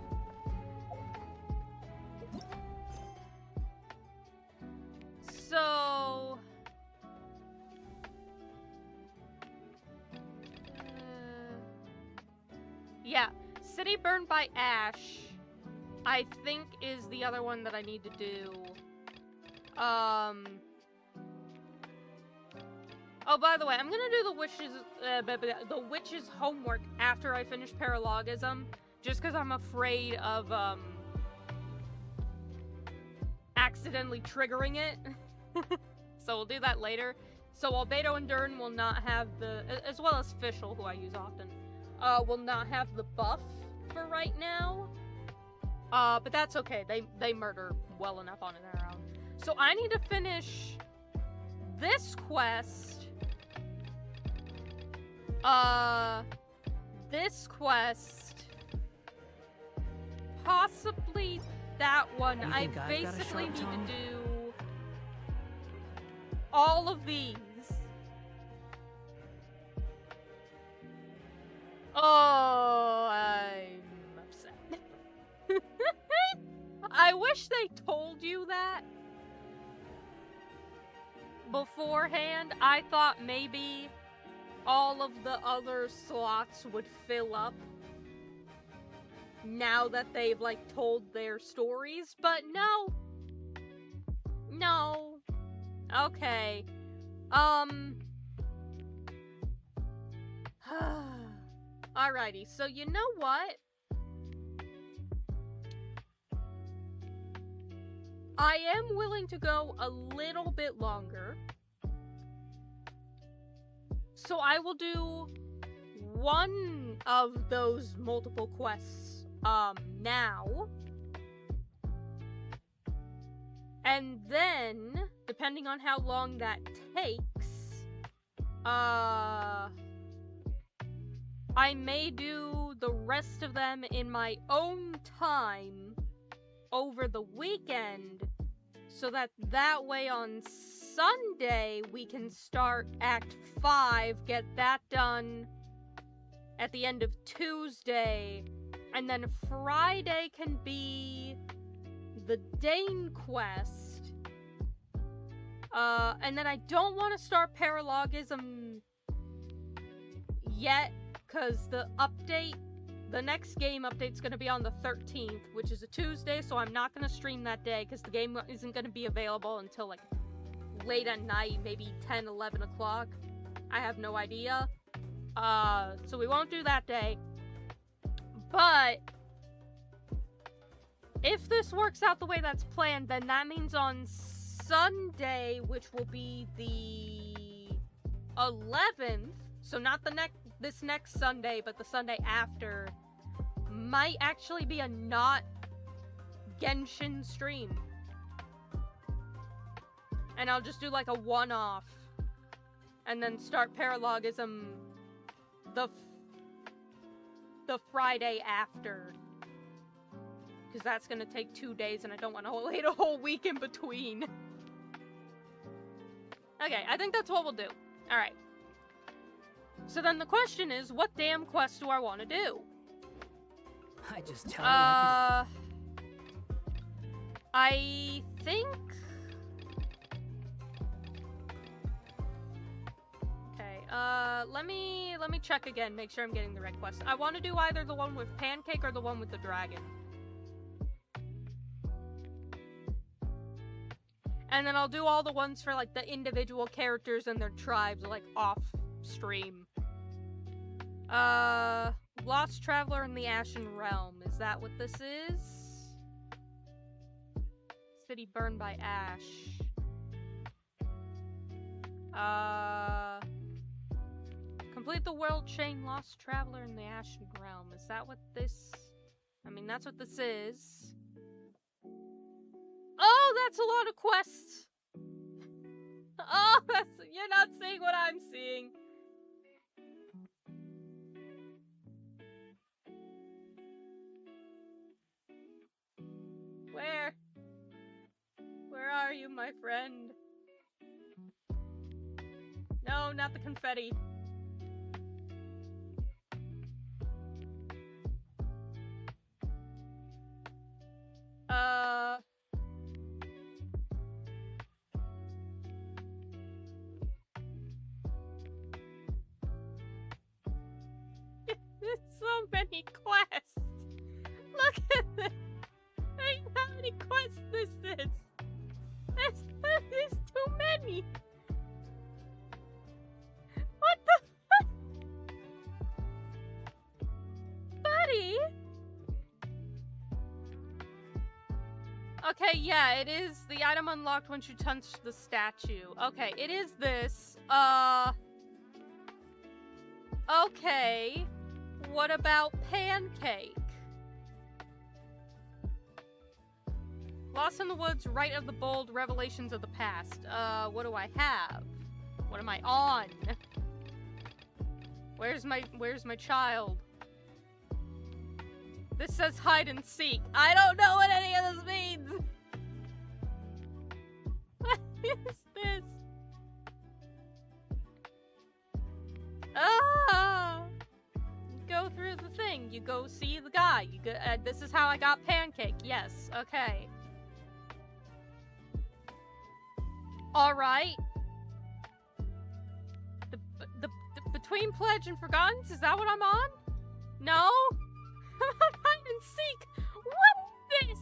So... yeah. City Burned by Ash, I think, is the other one that I need to do. Oh, by the way, I'm gonna do the witch's homework after I finish Paralogism, just because I'm afraid of, accidentally triggering it. So we'll do that later. So Albedo and Dern will not have the, as well as Fischl, who I use often, will not have the buff for right now. But that's okay. They murder well enough on their own. So I need to finish this quest. This quest. Possibly that one. I basically need to do all of these. Oh, I'm upset. I wish they told you that beforehand. I thought maybe all of the other slots would fill up now that they've, like, told their stories, but no. No. Okay. Alrighty, so you know what? I am willing to go a little bit longer. So I will do one of those multiple quests, now. And then, depending on how long that takes, I may do the rest of them in my own time over the weekend, so that way on Sunday we can start Act 5, get that done at the end of Tuesday, And then Friday can be the Dane quest. And then I don't want to start Paralogism yet, because the next game update's going to be on the 13th, which is a Tuesday, so I'm not going to stream that day, because the game isn't going to be available until, like, late at night, maybe 10, 11 o'clock. I have no idea. So we won't do that day. But if this works out the way that's planned, then that means on Sunday, which will be the 11th, so not this next Sunday, but the Sunday after, might actually be a not Genshin stream. And I'll just do like a one-off, and then start Paralogism the Friday after. Because that's gonna take 2 days, and I don't want to wait a whole week in between. Okay, I think that's what we'll do. Alright. So then the question is, what damn quest do I want to do? I just tell you I think... Okay, let me check again, make sure I'm getting the right quest. I want to do either the one with Pancake or the one with the dragon. And then I'll do all the ones for, like, the individual characters and their tribes, like, off-stream. Lost Traveler in the Ashen Realm. Is that what this is? City burned by ash. Complete the world chain Lost Traveler in the Ashen Realm. Is that what this... I mean, that's what this is. Oh, that's a lot of quests! Oh, you're not seeing what I'm seeing. Where? Where are you, my friend? No, not the confetti. There's so many quests. Look at this. Think how many quests this is. There's too many. What the fuck? Buddy? Okay, yeah, it is the item unlocked once you touch the statue. Okay, it is this. Okay. What about Pancake? Lost in the Woods, Rite of the Bold, Revelations of the Past. What do I have? What am I on? Where's my child? This says hide and seek. I don't know what any of this means! What is this? Ah! Go through the thing. You go see the guy. You go. This is how I got Pancake. Yes. Okay. All right. The Between Pledge and Forgotten. Is that what I'm on? No. I'm on hide and seek. What's this?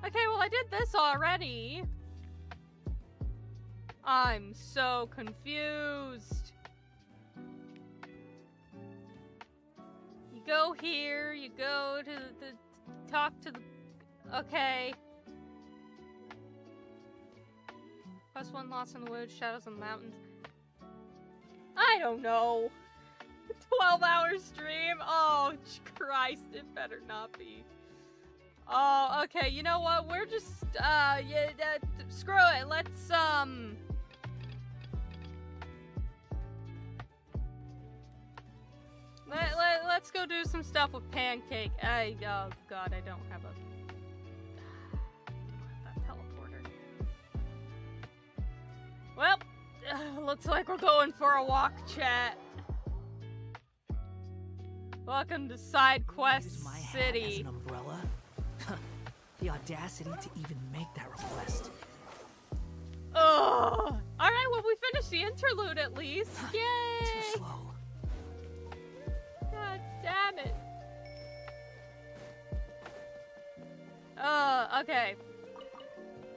Okay. Well, I did this already. I'm so confused. You go here, you go to the talk to the... Okay. Quest 1, Lost in the Woods, Shadows on the Mountains. I don't know. 12-hour stream? Oh, Christ, it better not be. Oh, okay, you know what? We're just, screw it. Let's go do some stuff with Pancake. Oh god, I don't have that teleporter. Well, looks like we're going for a walk, chat. Welcome to Side Quest Use my hat City. as an umbrella? The audacity to even make that request. Ugh. Alright, well, we finished the interlude at least. Yay! Too slow. God damn it. Okay.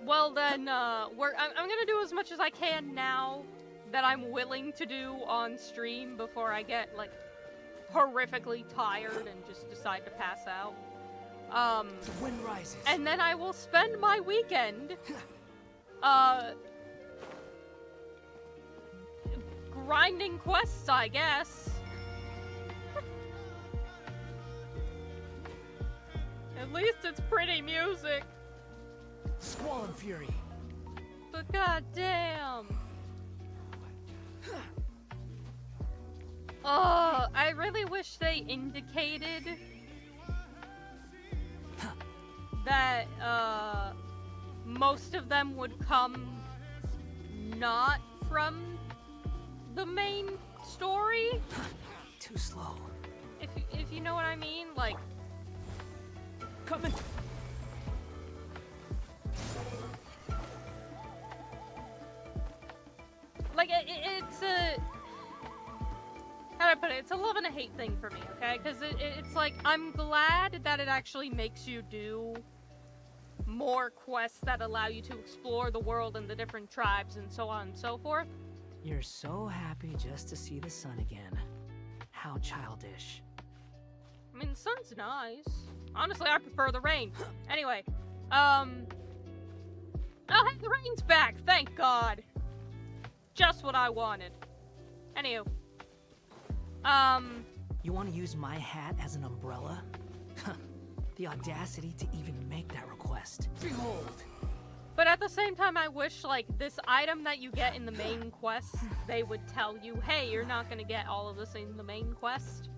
Well then, I'm gonna do as much as I can now that I'm willing to do on stream before I get, like, horrifically tired and just decide to pass out. The wind rises. And then I will spend my weekend, grinding quests, I guess. At least it's pretty music. Squall and fury. But goddamn. Oh, I really wish they indicated that, most of them would come not from the main story. Too slow. If you know what I mean, like... Coming. Like, it's a... How do I put it? It's a love and a hate thing for me, okay? Because it's like, I'm glad that it actually makes you do more quests that allow you to explore the world and the different tribes and so on and so forth. You're so happy just to see the sun again. How childish. I mean, the sun's nice. Honestly, I prefer the rain. Anyway, oh, hey, the rain's back! Thank God! Just what I wanted. Anywho. You want to use my hat as an umbrella? The audacity to even make that request. Behold! But at the same time, I wish, like, this item that you get in the main quest, they would tell you, hey, you're not gonna get all of this in the main quest.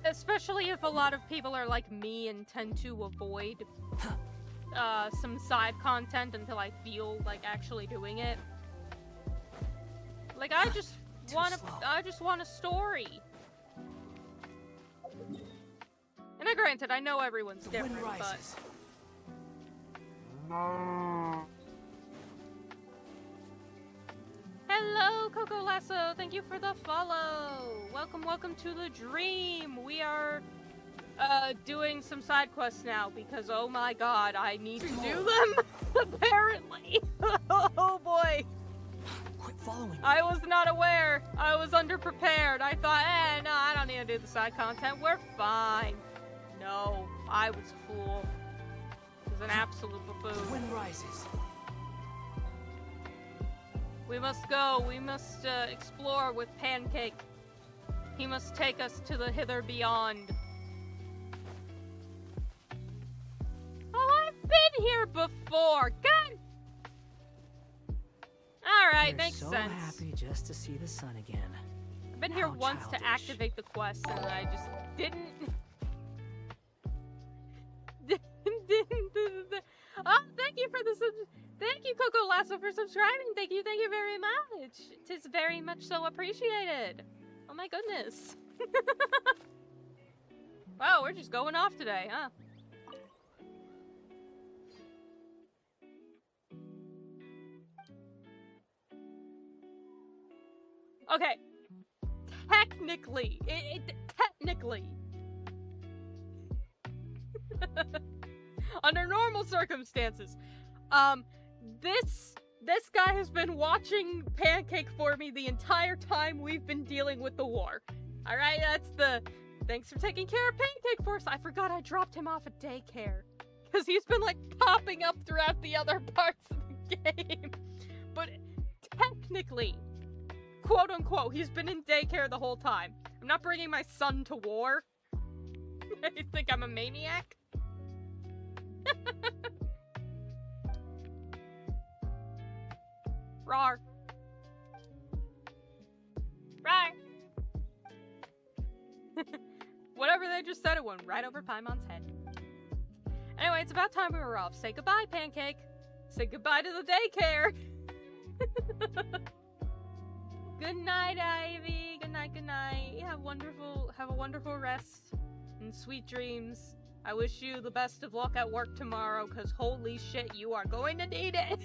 Especially if a lot of people are like me and tend to avoid some side content until I feel like actually doing it. Like, I just want a story. And granted, I know everyone's different, but... Hello, Coco Lasso. Thank you for the follow. Welcome to the dream. We are doing some side quests now because, oh my god, I need to do them, apparently. Oh boy. Quit following me. I was not aware. I was underprepared. I thought, no, I don't need to do the side content. We're fine. No, I was a fool. I was an absolute buffoon. Wind rises. We must go. We must explore with Pancake. He must take us to the hither beyond. Oh, I've been here before. God. All right, makes so sense. Happy just to see the sun again. I've been here How once childish. to activate the quest, and I just didn't. Oh, thank you for the thank you, Coco Lasso, for subscribing. Thank you very much. It is very much so appreciated. Oh my goodness. Wow, we're just going off today, huh? Okay. Technically, technically. Under normal circumstances, this guy has been watching Pancake for me the entire time we've been dealing with the war. All right, that's the thanks for taking care of Pancake for us. I forgot I dropped him off at daycare because he's been like popping up throughout the other parts of the game. But technically, quote unquote, he's been in daycare the whole time. I'm not bringing my son to war. You think I'm a maniac? Rawr. Rawr. Whatever they just said, it went right over Paimon's head. Anyway, it's about time we were off. Say goodbye, Pancake. Say goodbye to the daycare. Good night, Ivy. Good night, good night. have a wonderful rest and sweet dreams. I wish you the best of luck at work tomorrow, because holy shit, you are going to need it.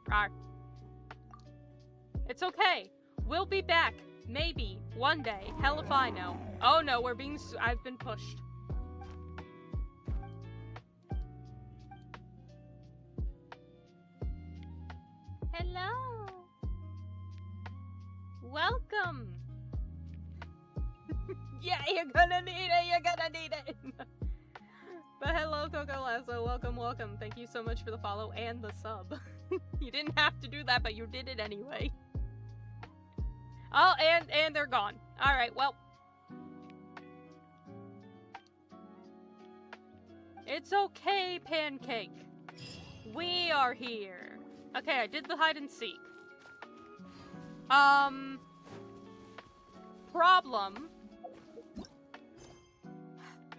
Rawr. It's okay. We'll be back. Maybe. One day. Hell if I know. Oh no, I've been pushed. Hello. Welcome. Yeah, you're gonna need it. But hello, Coco Lasso. Welcome. Thank you so much for the follow and the sub. You didn't have to do that, but you did it anyway. Oh, and they're gone. Alright, well. It's okay, Pancake. We are here. Okay, I did the hide and seek. Problem.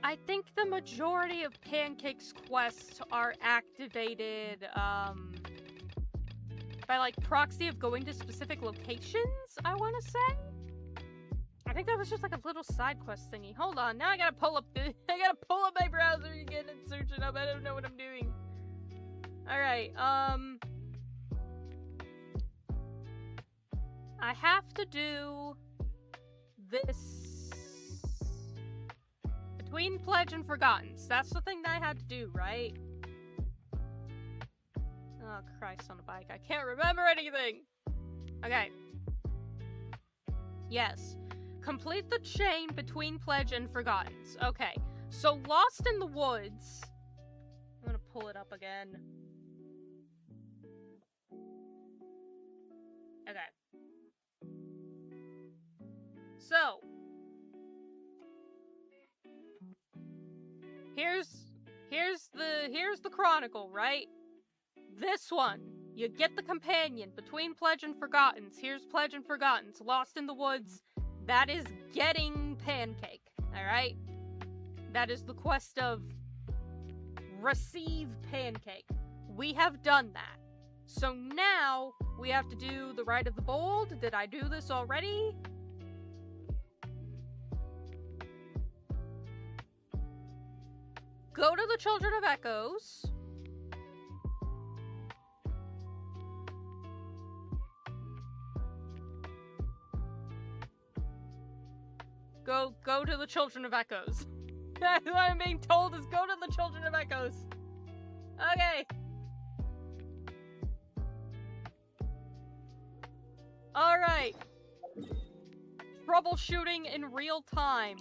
I think the majority of Pancake's quests are activated, by, like, proxy of going to specific locations, I want to say? I think that was just, like, a little side quest thingy. Hold on, now I gotta pull up my browser again and search it up. I don't know what I'm doing. Alright, I have to do this between Pledge and Forgottens. That's the thing that I had to do, right? Oh, Christ on a bike. I can't remember anything! Okay. Yes. Complete the chain between Pledge and Forgottens. Okay. So, Lost in the Woods... I'm gonna pull it up again. Okay. So... Here's the chronicle, right? This one, you get the companion between Pledge and Forgottens. Here's Pledge and Forgottens. Lost in the Woods. That is getting Pancake. Alright? That is the quest of receive Pancake. We have done that. So now, we have to do the Rite of the Bold. Did I do this already? Go to the Children of Echoes. Go to the Children of Echoes. That's what I'm being told is go to the Children of Echoes. Okay. Alright. Troubleshooting in real time.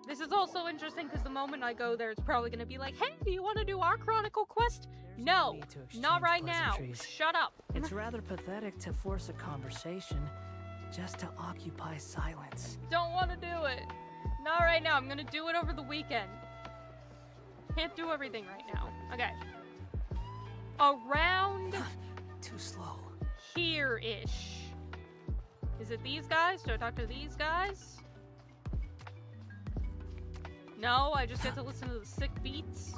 This is also interesting because the moment I go there, it's probably going to be like, hey, do you want to do our Chronicle quest? No, not right now. Shut up. It's rather pathetic to force a conversation just to occupy silence. Don't want to do it. Not right now. I'm going to do it over the weekend. Can't do everything right now. Okay. Around... Too slow. Here-ish. Is it these guys? Do I talk to these guys? No, I just get to listen to the sick beats.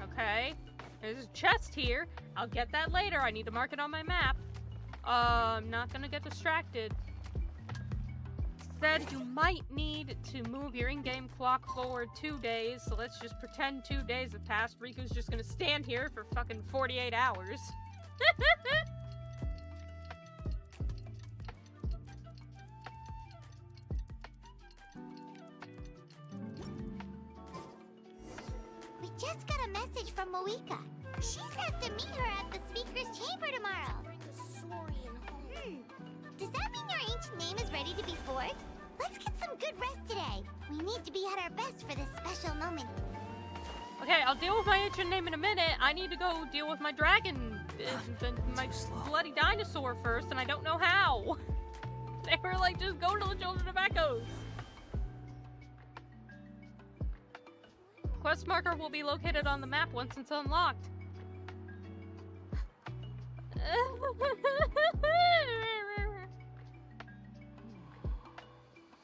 Okay. There's a chest here. I'll get that later. I need to mark it on my map. I'm not gonna get distracted. Said you might need to move your in-game clock forward 2 days, so let's just pretend 2 days have passed. Riku's just gonna stand here for fucking 48 hours. We just got a message from Moika. She says to meet her at the Speaker's Chamber tomorrow. Does that mean your ancient name is ready to be forged? Let's get some good rest today. We need to be at our best for this special moment. Okay, I'll deal with my ancient name in a minute. I need to go deal with my dragon, my bloody dinosaur first, and I don't know how. They were like, just go to the Children of Echoes. Quest marker will be located on the map once it's unlocked.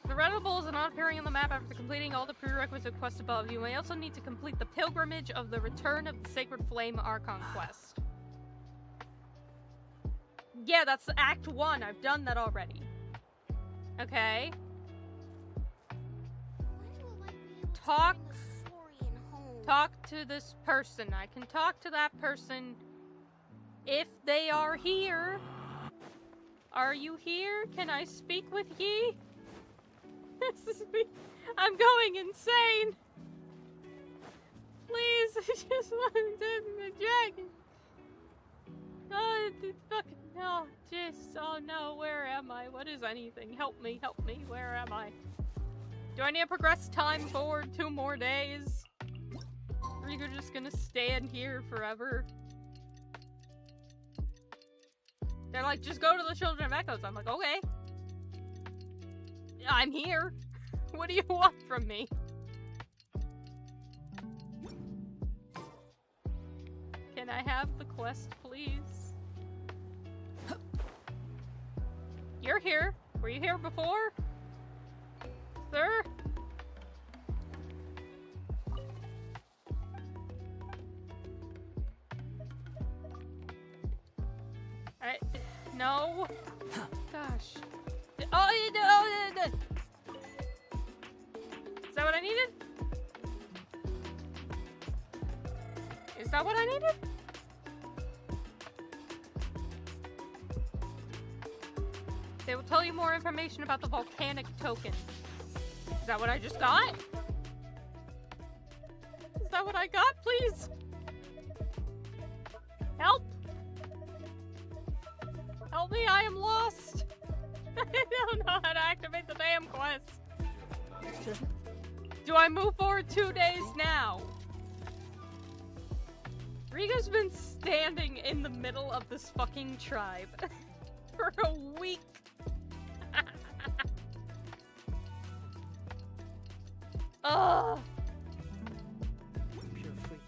The Redables are not appearing on the map after completing all the prerequisite quests above. You may also need to complete the Pilgrimage of the Return of the Sacred Flame Archon quest. Yeah, that's Act 1. I've done that already. Okay. Talk to this person. I can talk to that person if they are here. Are you here? Can I speak with ye? This is me. I'm going insane. Please, I just want to take the dragon. Oh, it's fucking no. Just, oh no, where am I? What is anything? Help me, where am I? Do I need to progress time forward 2 more days? Or are you just gonna stand here forever? They're like, just go to the Children of Echoes. I'm like, okay. I'm here. What do you want from me? Can I have the quest, please? You're here. Were you here before? Sir? No. Gosh. Oh, is that what I needed? Is that what I needed? They will tell you more information about the volcanic token. Is that what I just got? Is that what I got, please? Help! Help me, I am lost! I don't know how to activate the damn quest. Do I move forward 2 days now? Rigo's been standing in the middle of this fucking tribe for a week. Ugh. Pure freak.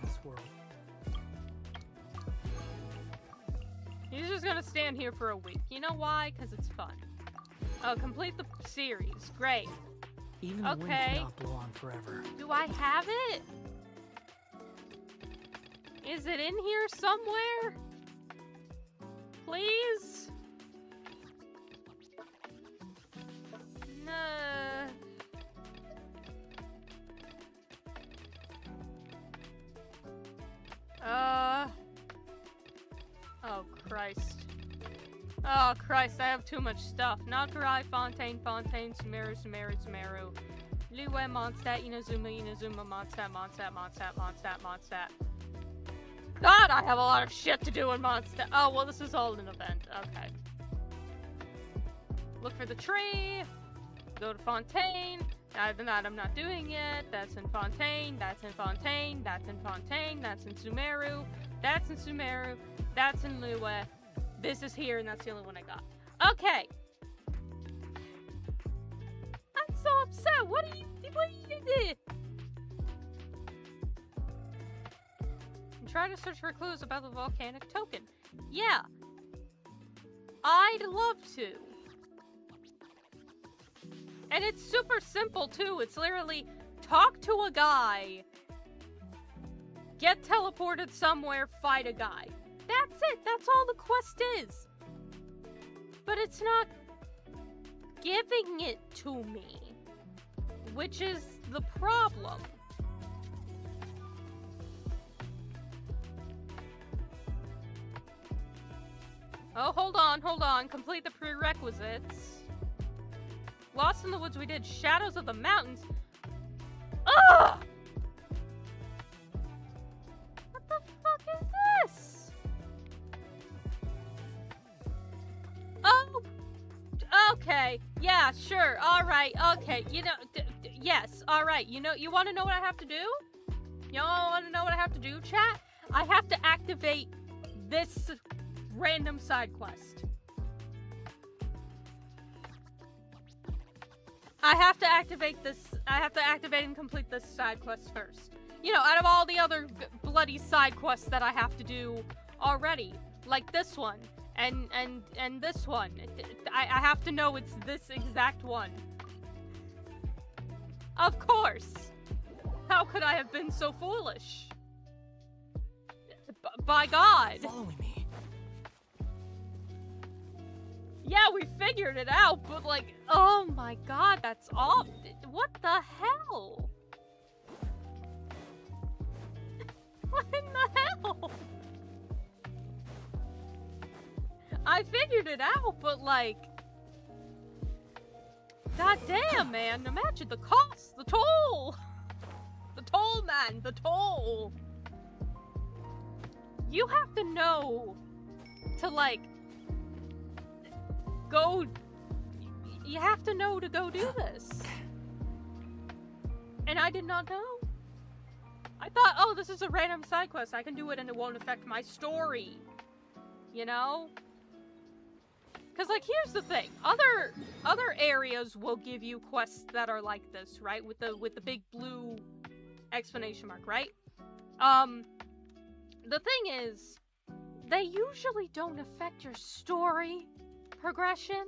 This world. He's just gonna stand here for a week. You know why? Because it's fun. Oh, complete the series. Great. Even the wind cannot blow on forever. Do I have it? Is it in here somewhere? Please? No. Oh, Christ. Oh, Christ, I have too much stuff. Nakarai, Fontaine, Sumeru, Lue, Mondstadt, Inazuma, Mondstadt. God, I have a lot of shit to do in Mondstadt. Oh, well, this is all an event. Okay. Look for the tree. Go to Fontaine. Either that I'm not doing it. That's in Fontaine. That's in Fontaine. That's in Fontaine. That's in Sumeru. That's in Sumeru. That's in Lue. This is here, and that's the only one I got. Okay. I'm so upset. What do you do? Try to search for clues about the volcanic token. Yeah. I'd love to. And it's super simple, too. It's literally talk to a guy, get teleported somewhere, fight a guy. That's it. That's all the quest is. But it's not giving it to me, which is the problem. Oh, hold on. Complete the prerequisites. Lost in the Woods, we did Shadows of the Mountains. Ugh! What the fuck is this? Oh! Okay. Yeah, sure. Alright. Okay. You know, yes. Alright. You know, you want to know what I have to do? You want to know what I have to do, chat? I have to activate this random side quest. I have to activate this. I have to activate and complete this side quest first. You know, out of all the other bloody side quests that I have to do already, like this one and this one, I have to know it's this exact one. Of course. How could I have been so foolish? By God. Following me. Yeah, we figured it out, but like, oh my god, that's off. What the hell? What in the hell? I figured it out, but like, god damn, man, imagine the cost, the toll. The toll, man, the toll. You have to know to like, go, you have to know to go do this. And I did not know. I thought, oh, this is a random side quest. I can do it and it won't affect my story. You know? Because, like, here's the thing. Other areas will give you quests that are like this, right? With the big blue exclamation mark, right? The thing is, they usually don't affect your story progression.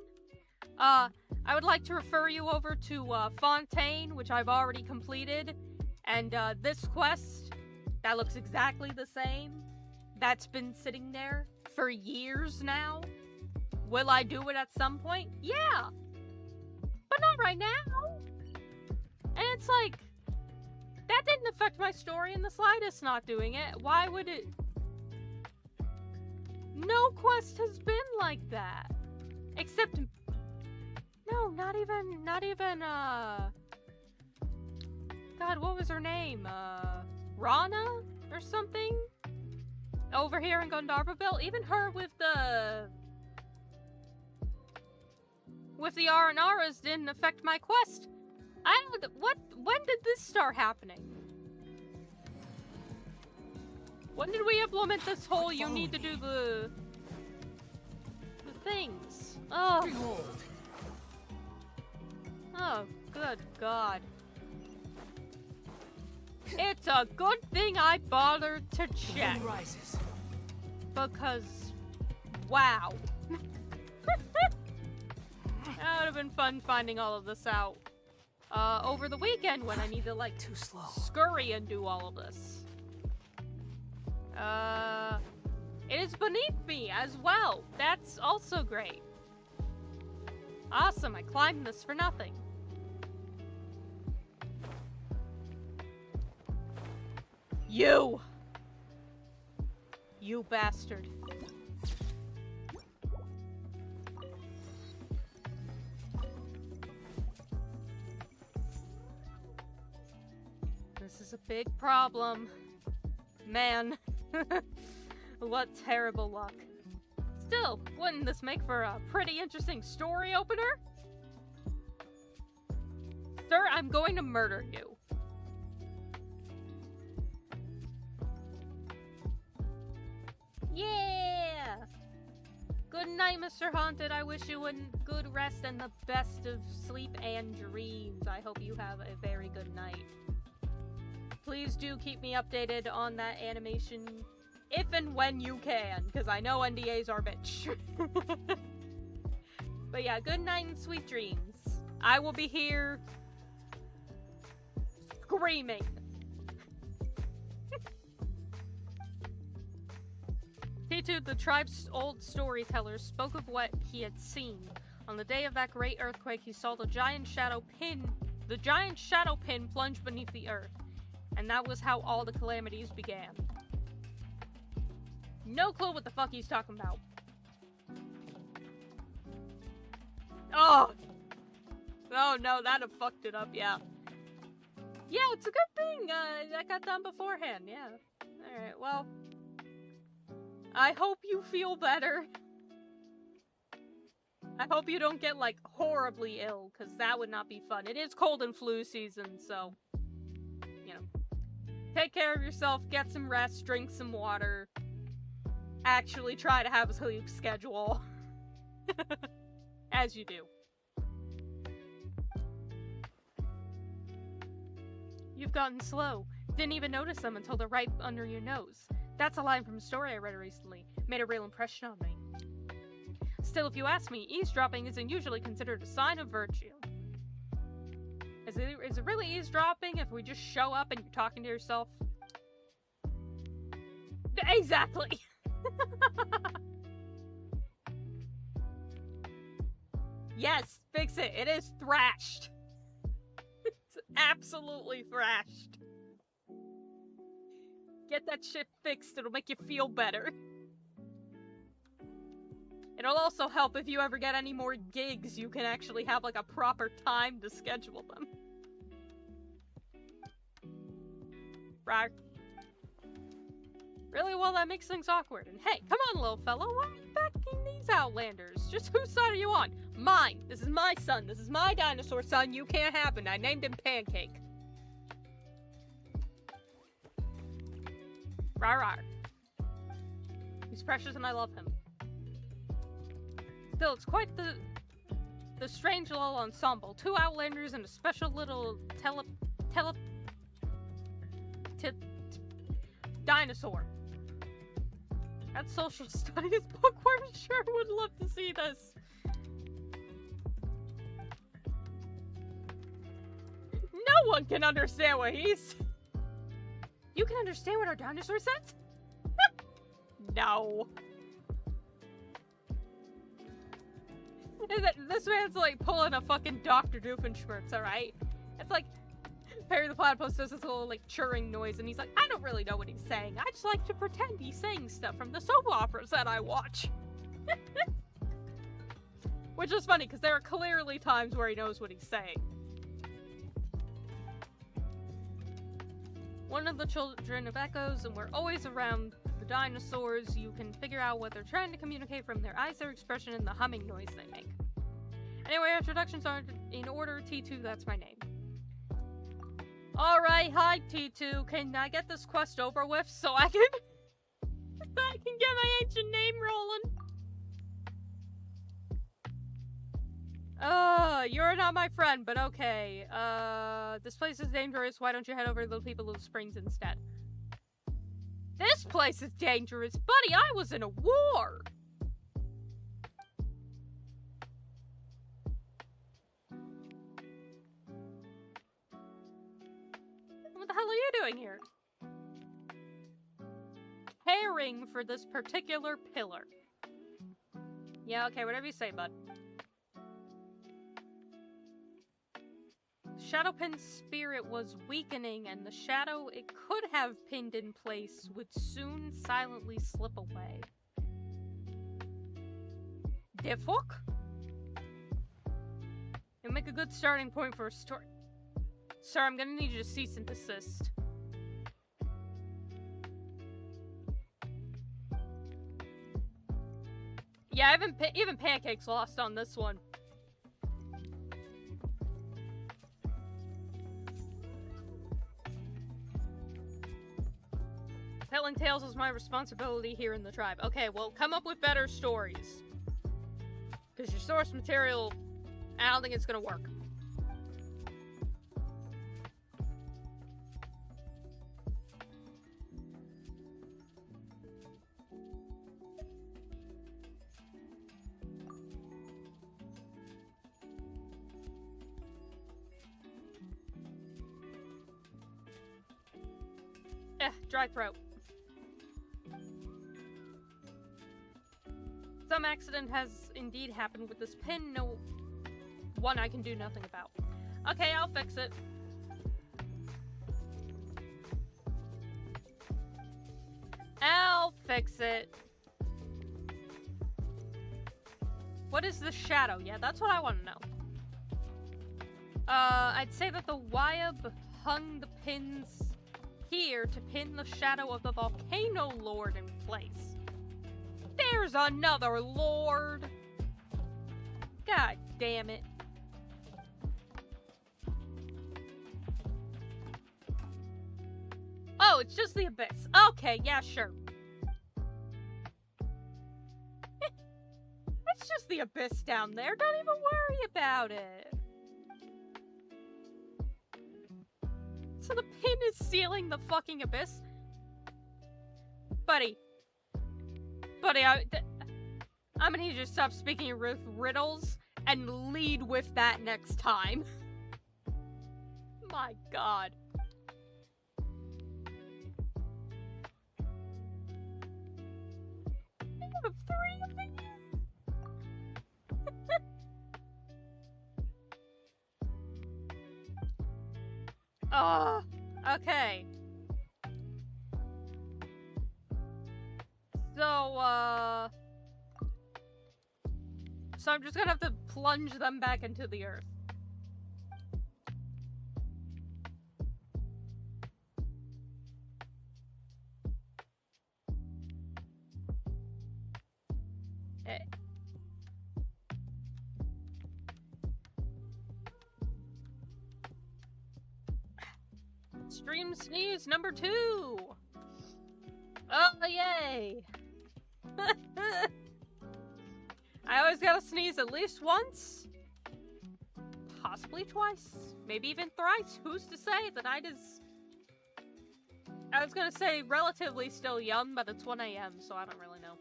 I would like to refer you over to Fontaine, which I've already completed. And this quest, that looks exactly the same. That's been sitting there for years now. Will I do it at some point? Yeah. But not right now. And it's like, that didn't affect my story in the slightest, not doing it. Why would it? No quest has been like that. Except, no, not even, God, what was her name? Rana? Or something? Over here in Gandharvaville? Even her with the Aranaras didn't affect my quest. When did this start happening? When did we implement this whole you need to do the things? Oh. Behold. Oh, good God. It's a good thing I bothered to check. Rises. Because, wow. That would have been fun finding all of this out. Over the weekend when I need to, like, too slow. Scurry and do all of this. It is beneath me as well. That's also great. Awesome, I climbed this for nothing. You! You bastard. This is a big problem. Man. What terrible luck. Still, wouldn't this make for a pretty interesting story opener? Sir, I'm going to murder you. Yeah! Good night, Mr. Haunted. I wish you a good rest and the best of sleep and dreams. I hope you have a very good night. Please do keep me updated on that animation if and when you can, because I know NDAs are bitch. But yeah, good night and sweet dreams. I will be here screaming. T2, the tribe's old storyteller, spoke of what he had seen. On the day of that great earthquake, he saw the giant shadow pin plunge beneath the earth. And that was how all the calamities began. No clue what the fuck he's talking about. Oh! Oh no, that'd have fucked it up, yeah. Yeah, it's a good thing that got done beforehand, yeah. Alright, well. I hope you feel better. I hope you don't get, like, horribly ill, because that would not be fun. It is cold and flu season, so, you know. Take care of yourself, get some rest, drink some water. Actually try to have a sleep schedule. As you do. You've gotten slow. Didn't even notice them until they're right under your nose. That's a line from a story I read recently. Made a real impression on me. Still, if you ask me, eavesdropping isn't usually considered a sign of virtue. Is it really eavesdropping if we just show up and you're talking to yourself? Exactly! Yes, fix it. It is thrashed. It's absolutely thrashed. Get that shit fixed. It'll make you feel better. It'll also help if you ever get any more gigs, you can actually have like a proper time to schedule them. Right. Really? Well, that makes things awkward. And hey, come on, little fellow. Why are you backing these Outlanders? Just whose side are you on? Mine. This is my son. This is my dinosaur son. You can't have him. I named him Pancake. Rawr. He's precious and I love him. Still, it's quite the strange little ensemble. 2 Outlanders and a special little dinosaur. That social studies bookworm sure would love to see this. No one can understand what he's... You can understand what our dinosaur says? No. This man's like pulling a fucking Dr. Doofenshmirtz, alright? It's like Perry the Platypus does this little like churring noise and he's like, I don't really know what he's saying. I just like to pretend he's saying stuff from the soap operas that I watch. Which is funny because there are clearly times where he knows what he's saying. One of the children of echoes, and we're always around the dinosaurs. You can figure out what they're trying to communicate from their eyes, their expression, and the humming noise they make. Anyway, introductions are in order. T2, that's my name. Alright, hi T2. Can I get this quest over with so I can get my ancient name rolling? You're not my friend, but okay. This place is dangerous. Why don't you head over to the people of the springs instead? This place is dangerous. Buddy, I was in a war! What the hell are you doing here? Caring for this particular pillar. Yeah, okay, whatever you say, bud. Shadowpin's spirit was weakening, and the shadow it could have pinned in place would soon silently slip away. Diffhook? It'll make a good starting point for a story. Sir, I'm gonna need you to cease and desist. Yeah, even Pancake's lost on this one. Telling tales is my responsibility here in the tribe. Okay, well, come up with better stories. Because your source material, I don't think it's gonna work. Dry throat. Some accident has indeed happened with this pin. No one I can do nothing about. Okay, I'll fix it. I'll fix it. What is the shadow? Yeah, that's what I want to know. I'd say that the Wyab hung the pins here to pin the shadow of the volcano lord in place. There's another lord! God damn it. Oh, it's just the abyss. Okay, yeah, sure. It's just the abyss down there. Don't even worry about it. So the pin is sealing the fucking abyss? Buddy. Buddy, I'm gonna need you to stop speaking with riddles and lead with that next time. My god. I have 3 of these? Okay. So I'm just gonna have to plunge them back into the earth. Okay. Stream sneeze number 2! Oh, yay! I always gotta sneeze at least once. Possibly twice. Maybe even thrice. Who's to say? The night is... I was gonna say relatively still young, but it's 1 AM, so I don't really know.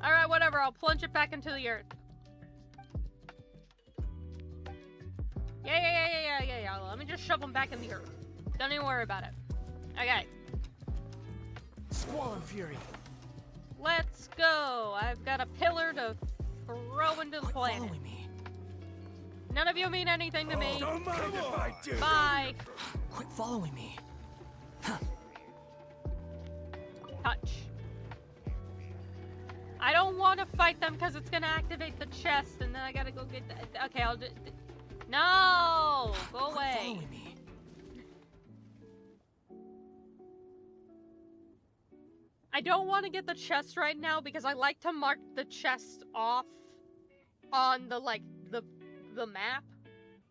Alright, whatever. I'll plunge it back into the earth. Yeah. Let me just shove them back in the earth. Don't even worry about it. Okay. Squall and Fury. Let's go. I've got a pillar to throw into the planet. Following me. None of you mean anything to me. Don't mind if I do. Bye. Quit following me. Touch. I don't want to fight them because it's going to activate the chest and then I got to go get that. Okay, I'll just... No! Go away. Quit following me. I don't want to get the chest right now because I like to mark the chest off on the, like, the map.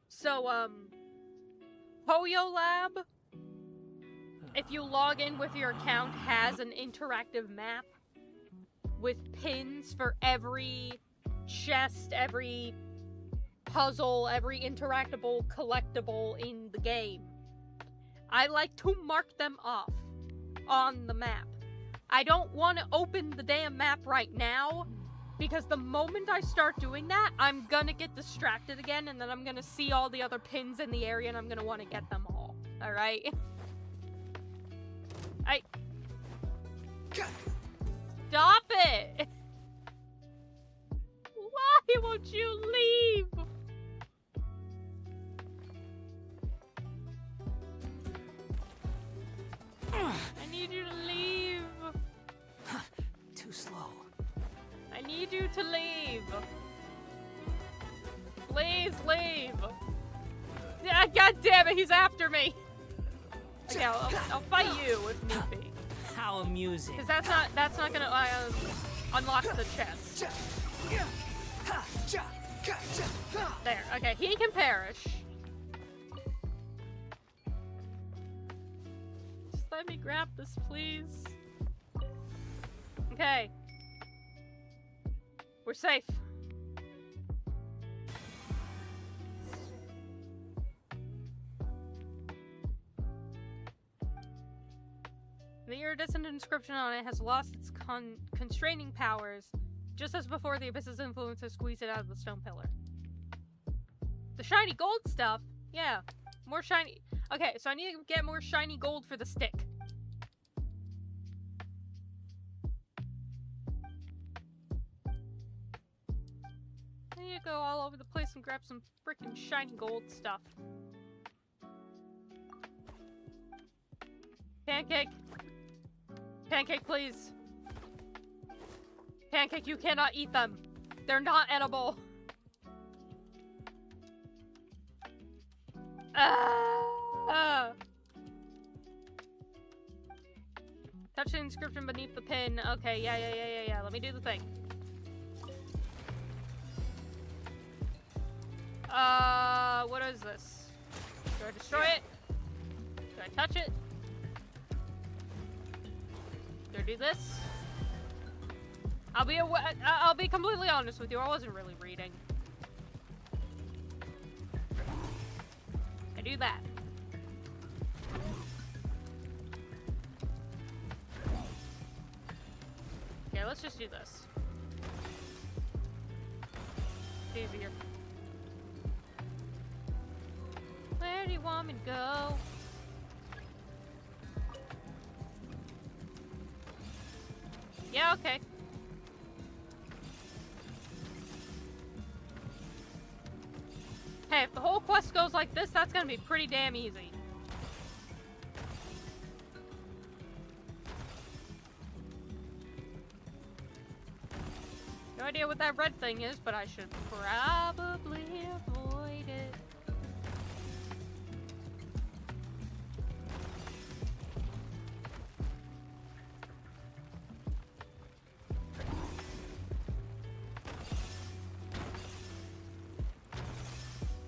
So, Poyo Lab, if you log in with your account, has an interactive map with pins for every chest, every puzzle, every interactable collectible in the game. I like to mark them off on the map. I don't want to open the damn map right now, because the moment I start doing that, I'm gonna get distracted again, and then I'm gonna see all the other pins in the area, and I'm gonna want to get them all. Alright? Stop it! Why won't you leave? I need you to leave. Too slow. I need you to leave. Please leave. Yeah, God damn it, he's after me. Okay, I'll fight you if need be. How amusing. Because that's not gonna unlock the chest. There, okay, he can perish. Just let me grab this, please. Okay. We're safe. The iridescent inscription on it has lost its constraining powers, just as before the Abyss's influence has squeezed it out of the stone pillar. The shiny gold stuff? Yeah, more shiny. Okay, so I need to get more shiny gold for the stick. I need to go all over the place and grab some freaking shiny gold stuff. Pancake! Pancake, please! Pancake, you cannot eat them! They're not edible! Touch the inscription beneath the pin. Okay, yeah. Let me do the thing. What is this? Do I destroy it? Do I touch it? Do I do this? I'll be completely honest with you. I wasn't really reading. I do that. Okay, let's just do this. It's easier. Where do you want me to go? Yeah, okay. Hey, if the whole quest goes like this, that's gonna be pretty damn easy. No idea what that red thing is, but I should probably avoid it.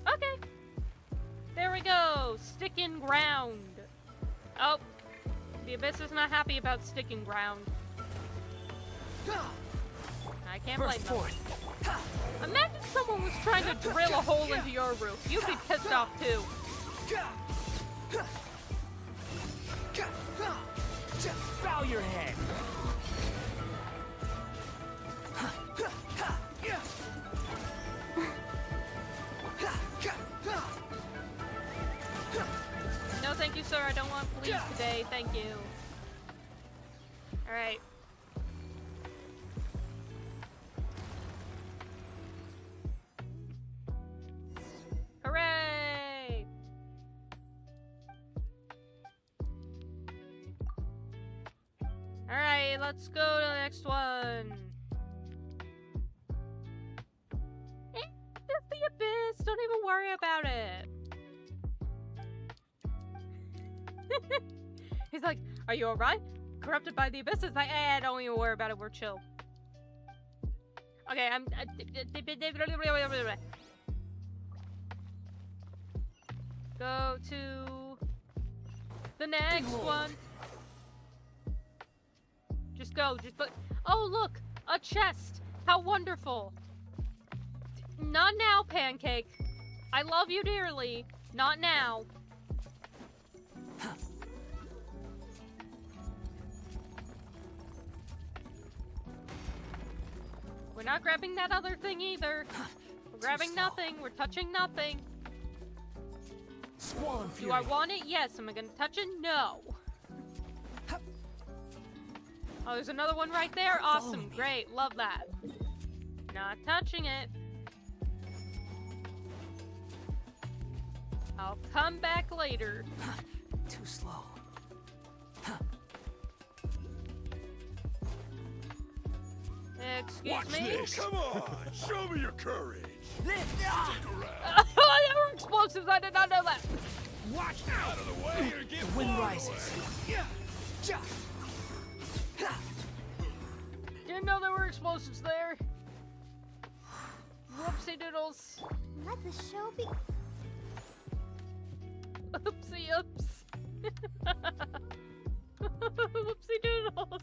Okay. There we go. Sticking ground. Oh. The Abyss is not happy about sticking ground. I can't blame them. Imagine someone was trying to drill a hole into your roof. You'd be pissed off too. Bow your head. No, thank you, sir. I don't want police today. Thank you. Alright. Hooray! Alright, let's go to the next one. It's the Abyss. Don't even worry about it. He's like, are you alright? Corrupted by the Abyss? It's like, don't even worry about it. We're chill. Okay, go to the next one. Just go. Just put. Oh, look! A chest! How wonderful! Not now, Pancake. I love you dearly. Not now. We're not grabbing that other thing either. We're grabbing nothing. We're touching nothing. Do I want it? Yes. Am I gonna touch it? No. Oh, there's another one right there. Awesome. Great. Love that. Not touching it. I'll come back later. Too slow. Excuse Watch me? this. Come on, show me your courage. Stick around. Oh, there were explosives. I did not know that. Watch out of the way or get The wind blown rises. away. Didn't know there were explosives there. Whoopsie doodles. Let the show be. Oopsie oops. Whoopsie doodles.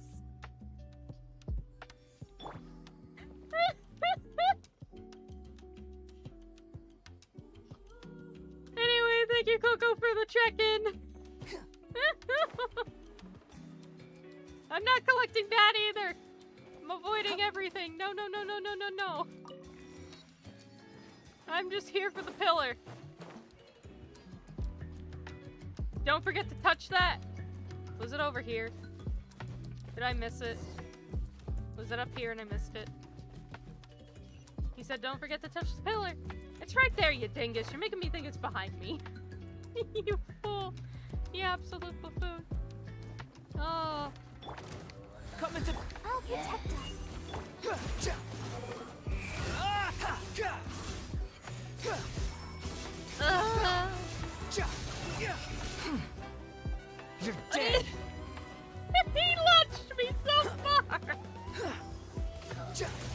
Anyway, thank you, Coco, for the check-in. I'm not collecting that either. I'm avoiding everything. No, no, no, no, no, no, no. I'm just here for the pillar. Don't forget to touch that. Was it over here? Did I miss it? Was it up here and I missed it? He said don't forget to touch the pillar. It's right there, you dingus. You're making me think it's behind me. You fool. You absolute buffoon. Oh. Come into. I'll protect us. You're dead. He launched me so far.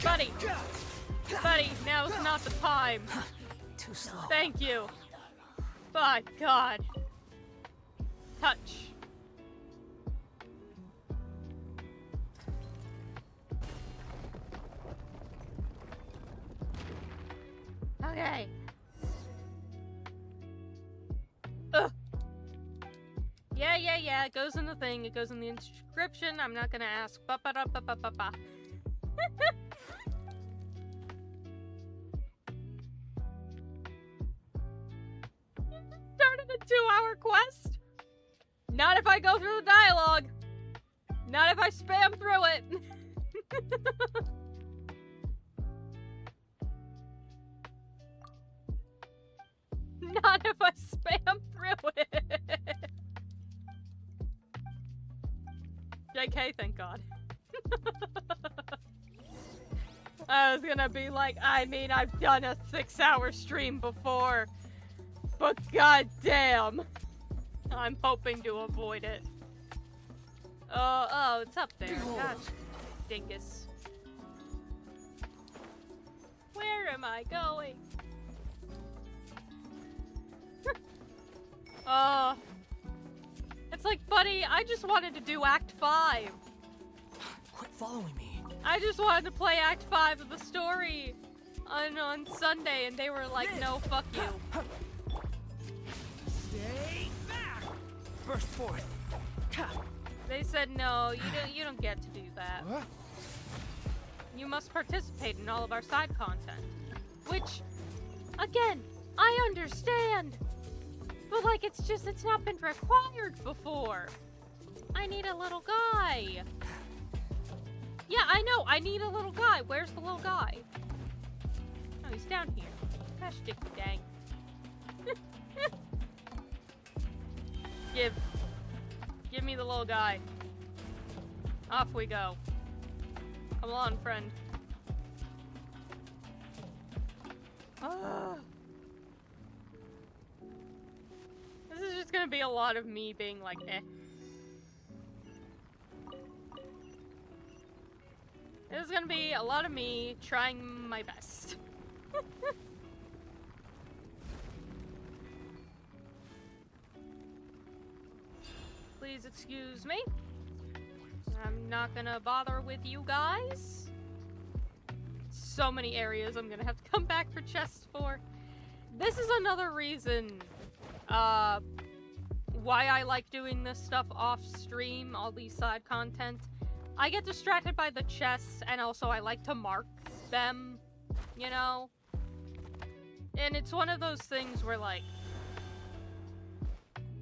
Buddy. Buddy, now's not the time. Too slow. Thank you. By God. Touch. Okay. Ugh. Yeah. It goes in the thing. It goes in the inscription. I'm not gonna ask. Ba-ba-da-ba-ba-ba-ba. Started a 2-hour quest. Not if I go through the dialogue. Not if I spam through it. not if I spam through it. JK, thank God. I was gonna be like, I mean, I've done a 6-hour stream before, but goddamn, I'm hoping to avoid it. Oh, it's up there. Gosh, dingus. Where am I going? It's like, buddy, I just wanted to do Act 5. Quit following me. I just wanted to play Act 5 of the story on Sunday, and they were like, no, fuck you. Stay back! Burst forth. They said, no, you don't get to do that. What? You must participate in all of our side content. Which, again, I understand. But, like, it's not been required before. I need a little guy. Yeah, I know, I need a little guy. Where's the little guy? Oh, he's down here. Gosh, dicky dang. Give me the little guy. Off we go. Come on, friend. This is just gonna be a lot of me being like, eh. This is gonna be a lot of me trying my best. Please excuse me. I'm not gonna bother with you guys. So many areas I'm gonna have to come back for chests for. This is another reason why I like doing this stuff off stream, all these side content. I get distracted by the chests, and also I like to mark them, you know? And it's one of those things where, like,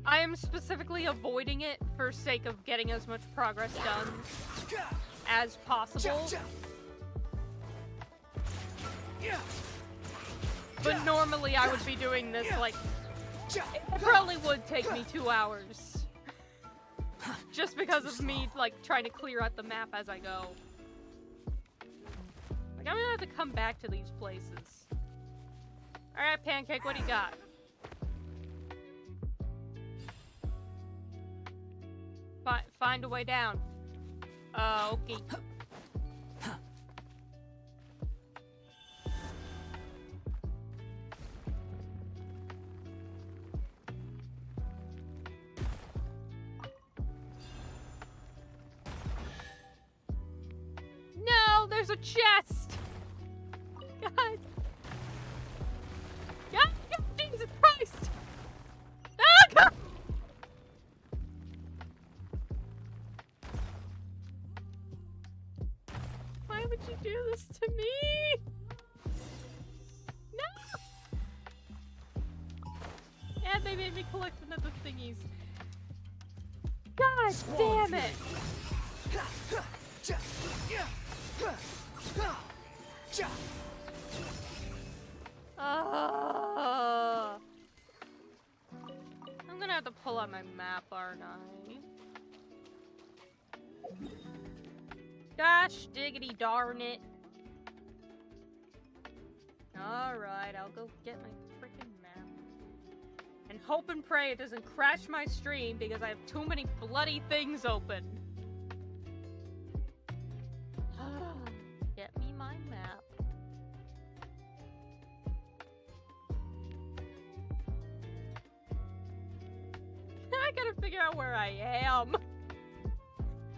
I am specifically avoiding it for sake of getting as much progress done as possible. But normally I would be doing this, like, it probably would take me 2 hours. Just because of me, like, trying to clear out the map as I go. Like, I'm gonna have to come back to these places. Alright, Pancake, what do you got? Find a way down. Okay. No, there's a chest! God. God, Jesus Christ! Ah, God! Why would you do this to me? No! And they made me collect another thingies. God damn it! I'm gonna have to pull out my map, aren't I? Gosh diggity darn it. Alright, I'll go get my freaking map. And hope and pray it doesn't crash my stream because I have too many bloody things open. Get me my map. I gotta figure out where I am.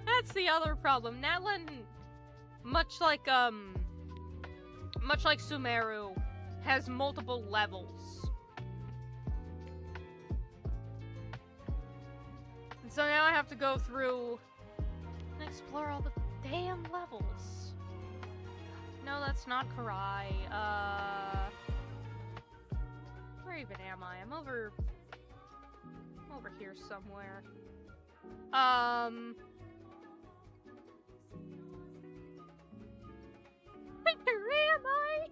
That's the other problem. Natlan, much like Sumeru, has multiple levels. And so now I have to go through and explore all the damn levels. No, that's not Karai. Where even am I? I'm over here somewhere. Where am I?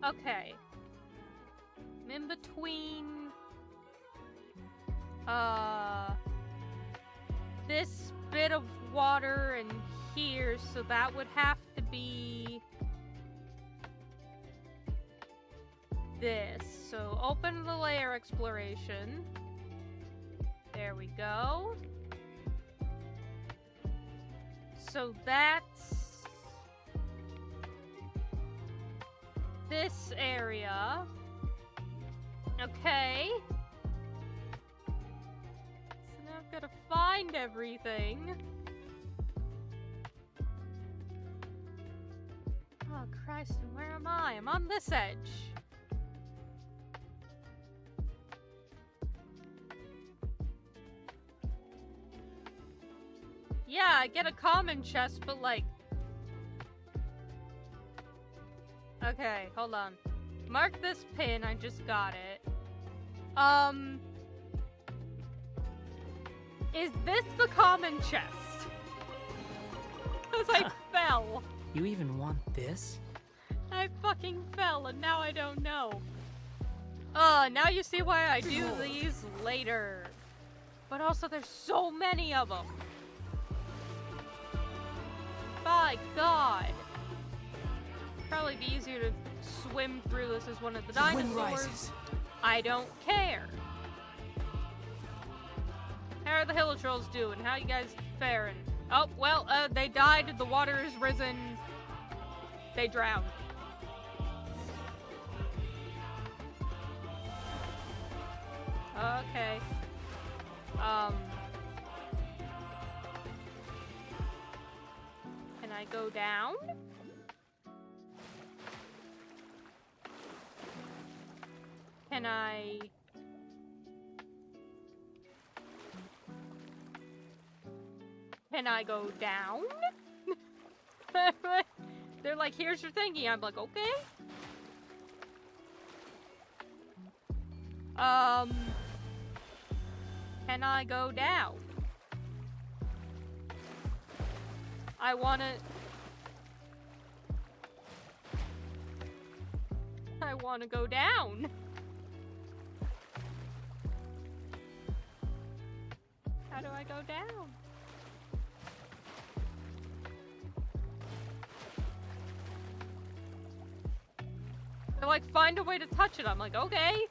Okay. I'm in between... this bit of water and here, so that would have to be... this. So open the layer exploration. There we go. So that's... this area. Okay. So now I've got to find everything. Oh Christ, and where am I? I'm on this edge. Yeah, I get a common chest, but like... Okay, hold on. Mark this pin, I just got it. Is this the common chest? Because I fell. You even want this? I fucking fell, and now I don't know. Now you see why I do these later. But also, there's so many of them. By God. Probably be easier to swim through this as one of the dinosaurs. I don't care. How are the Hilitrolls doing? How you guys faring? Oh, well, they died. The water is risen. They drowned. Okay. Can I go down? Can I... Can I go down? They're like, here's your thingy. I'm like, okay. Can I go down? I wanna go down. How do I go down? They're like, find a way to touch it. I'm like, okay.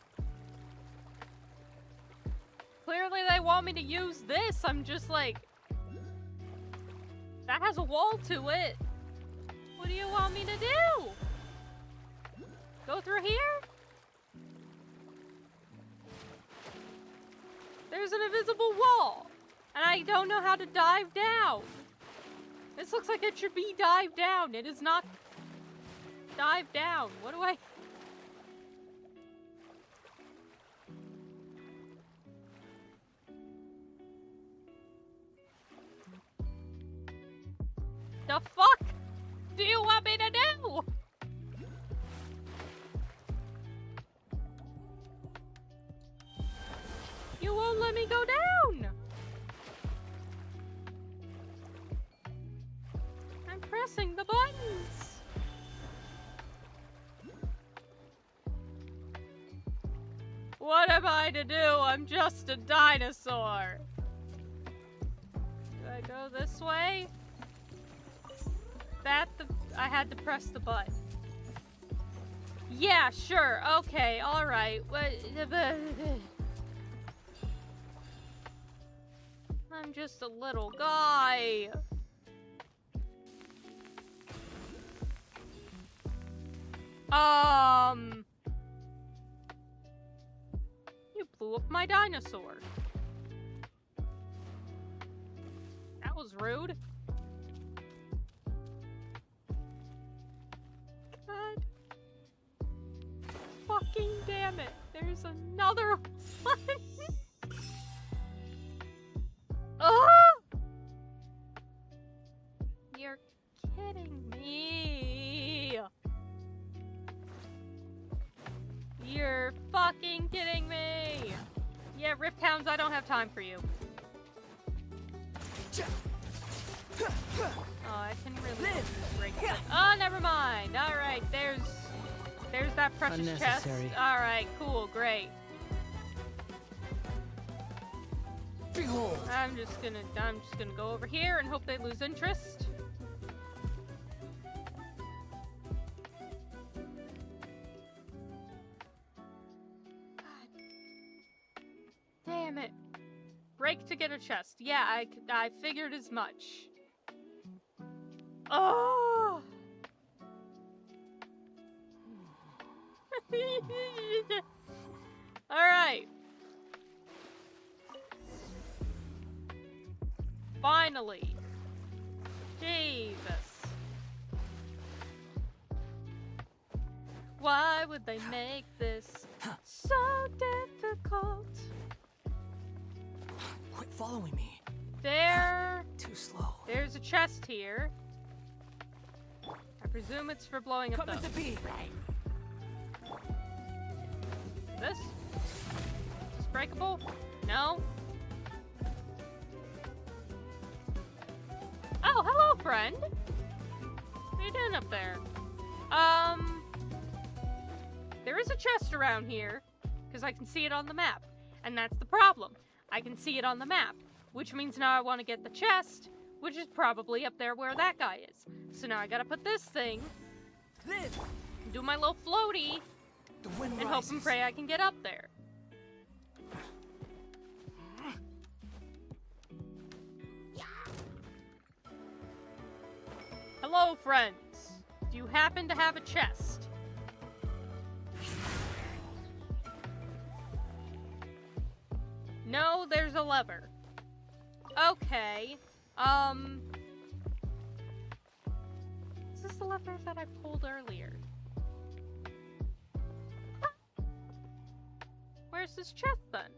Clearly they want me to use this. I'm just like... That has a wall to it. What do you want me to do? Go through here? There's an invisible wall. And I don't know how to dive down. This looks like it should be dive down. It is not dive down. What do I... The fuck do you want me to do? You won't let me go down. I'm pressing the buttons. What am I to do? I'm just a dinosaur. Do I go this way? I had to press the button. Yeah, sure. Okay, alright. I'm just a little guy. You blew up my dinosaur. That was rude. God. Fucking damn it. There's another one. Oh! You're kidding me. You're fucking kidding me. Yeah, Rift Hounds, I don't have time for you. Oh, I can really break it. Oh, never mind. Alright, there's There's that precious chest. Unnecessary. Alright, cool, great. Behold! I'm just gonna go over here and hope they lose interest. God. Damn it. Break to get a chest. Yeah, I figured as much. Oh! Alright. Finally. Jesus. Why would they make this so difficult? Quit following me. There. Too slow. There's a chest here. I presume it's for blowing up Come those. into being. This? Is this breakable? No? Oh, hello, friend. What are you doing up there? There is a chest around here, because I can see it on the map. And that's the problem. I can see it on the map, which means now I want to get the chest, which is probably up there where that guy is. So now I gotta put this thing, do my little floaty, and hope and pray I can get up there. Hello, friends. Do you happen to have a chest? No, there's a lever. Okay. Is this the lever that I pulled earlier? Where's this chest then?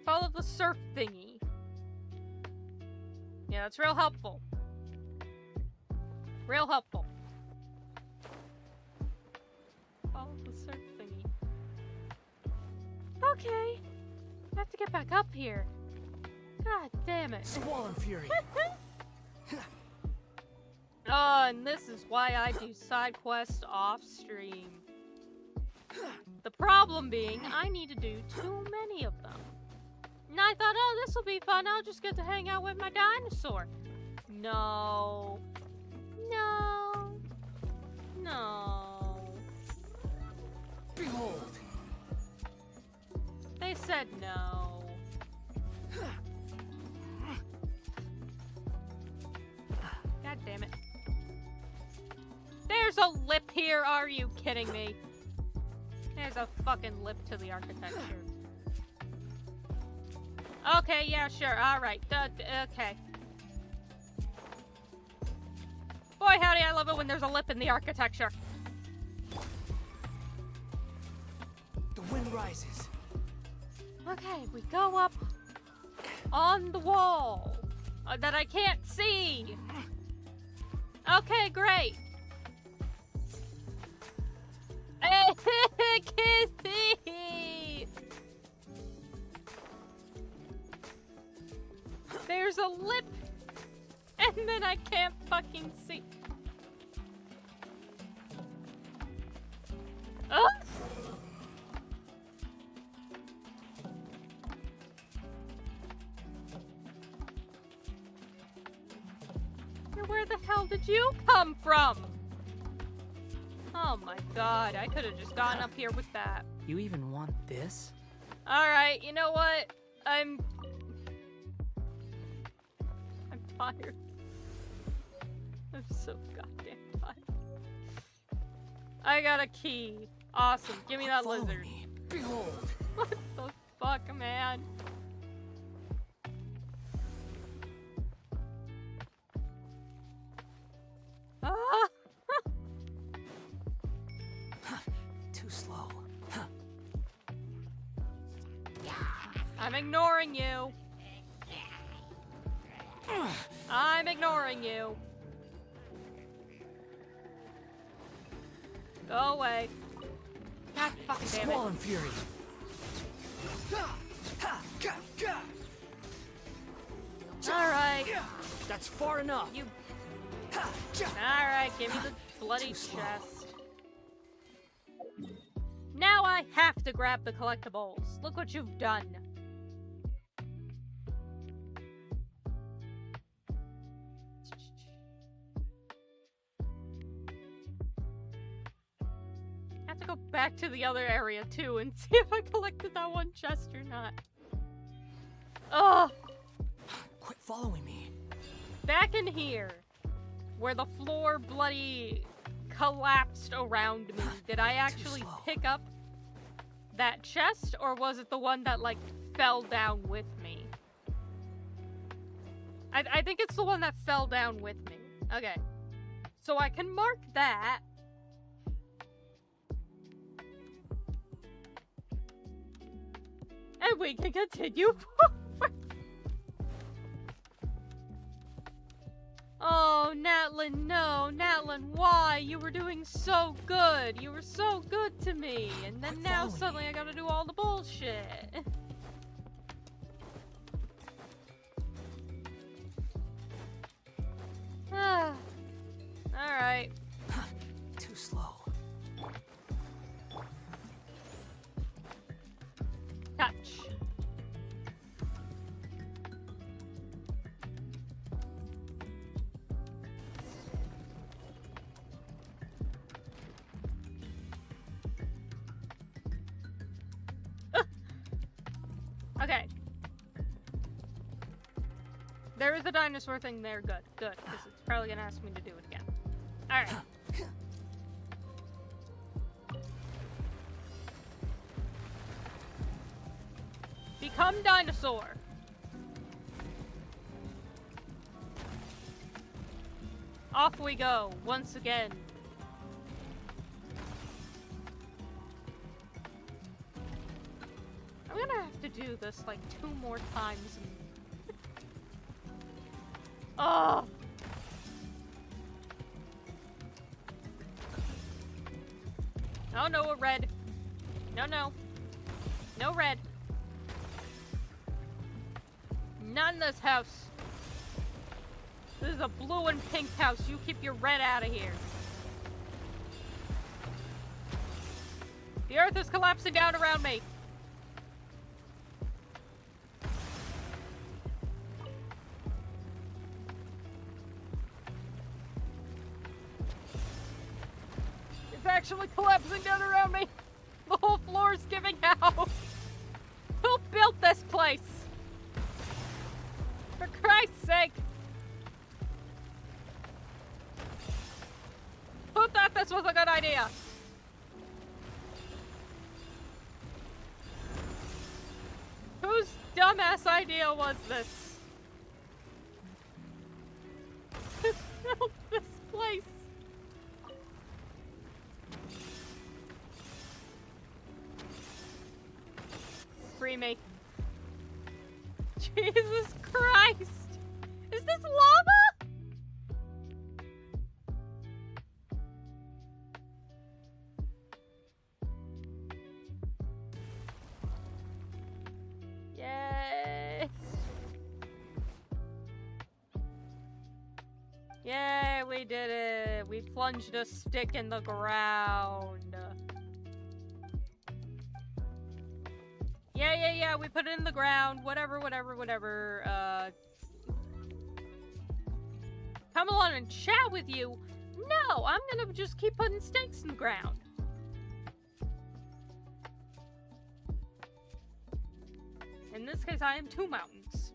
Follow the surf thingy. Yeah, that's real helpful. Real helpful. Follow the surf thingy. Okay. I have to get back up here. God damn it. Swollen fury. Oh, and this is why I do side quests off stream. The problem being, I need to do too many of them. And I thought, oh, this will be fun. I'll just get to hang out with my dinosaur. No. No. No. Behold. They said no. God damn it. There's a lip here, are you kidding me? There's a fucking lip to the architecture. Okay, yeah, sure, alright. Okay. Boy, howdy, I love it when there's a lip in the architecture. The wind rises. Okay, we go up on the wall that I can't see. Okay, great. Kissy! There's a lip, and then I can't fucking see. Oh! Where the hell did you come from? Oh my god, I could have just gone up here with that. You even want this? Alright, you know what? I'm tired. I'm so goddamn tired. I got a key. Awesome, give me that Follow lizard. Me. Behold. What the fuck, man? Ah! Too slow. I'm ignoring you. I'm ignoring you. Go away. God fucking damn it. Swollen fury. Alright. That's far enough. You. Alright, give me the bloody chest. Now I have to grab the collectibles. Look what you've done. I have to go back to the other area too and see if I collected that one chest or not. Ugh! Quit following me. Back in here, where the floor bloody collapsed around me, did I actually pick up that chest, or was it the one that, like, fell down with me? I think it's the one that fell down with me. Okay. So I can mark that. And we can continue forward. Oh, Natlan, no. Natlan, why? You were doing so good. You were so good to me. And then now suddenly I gotta do all the bullshit. Alright. Too slow. Touch. Okay. There is a dinosaur thing there. Good, good. Because it's probably gonna ask me to do it again. Alright. Become dinosaur. Off we go, once again. I'm gonna have to do this like 2 more times. Oh! Oh no, a red. No, no. No red. Not in this house. This is a blue and pink house. You keep your red out of here. The earth is collapsing down around me. It's actually collapsing down around me. The whole floor is giving out. Who built this place? For Christ's sake! Who thought this was a good idea? Whose dumbass idea was this? To build this place? Free me. Jesus Christ! Is this lava? Yay! Yay, we did it! We plunged a stick in the ground. Yeah, we put it in the ground. Whatever. Come along and chat with you? No, I'm gonna just keep putting stakes in the ground. In this case, I am 2 mountains.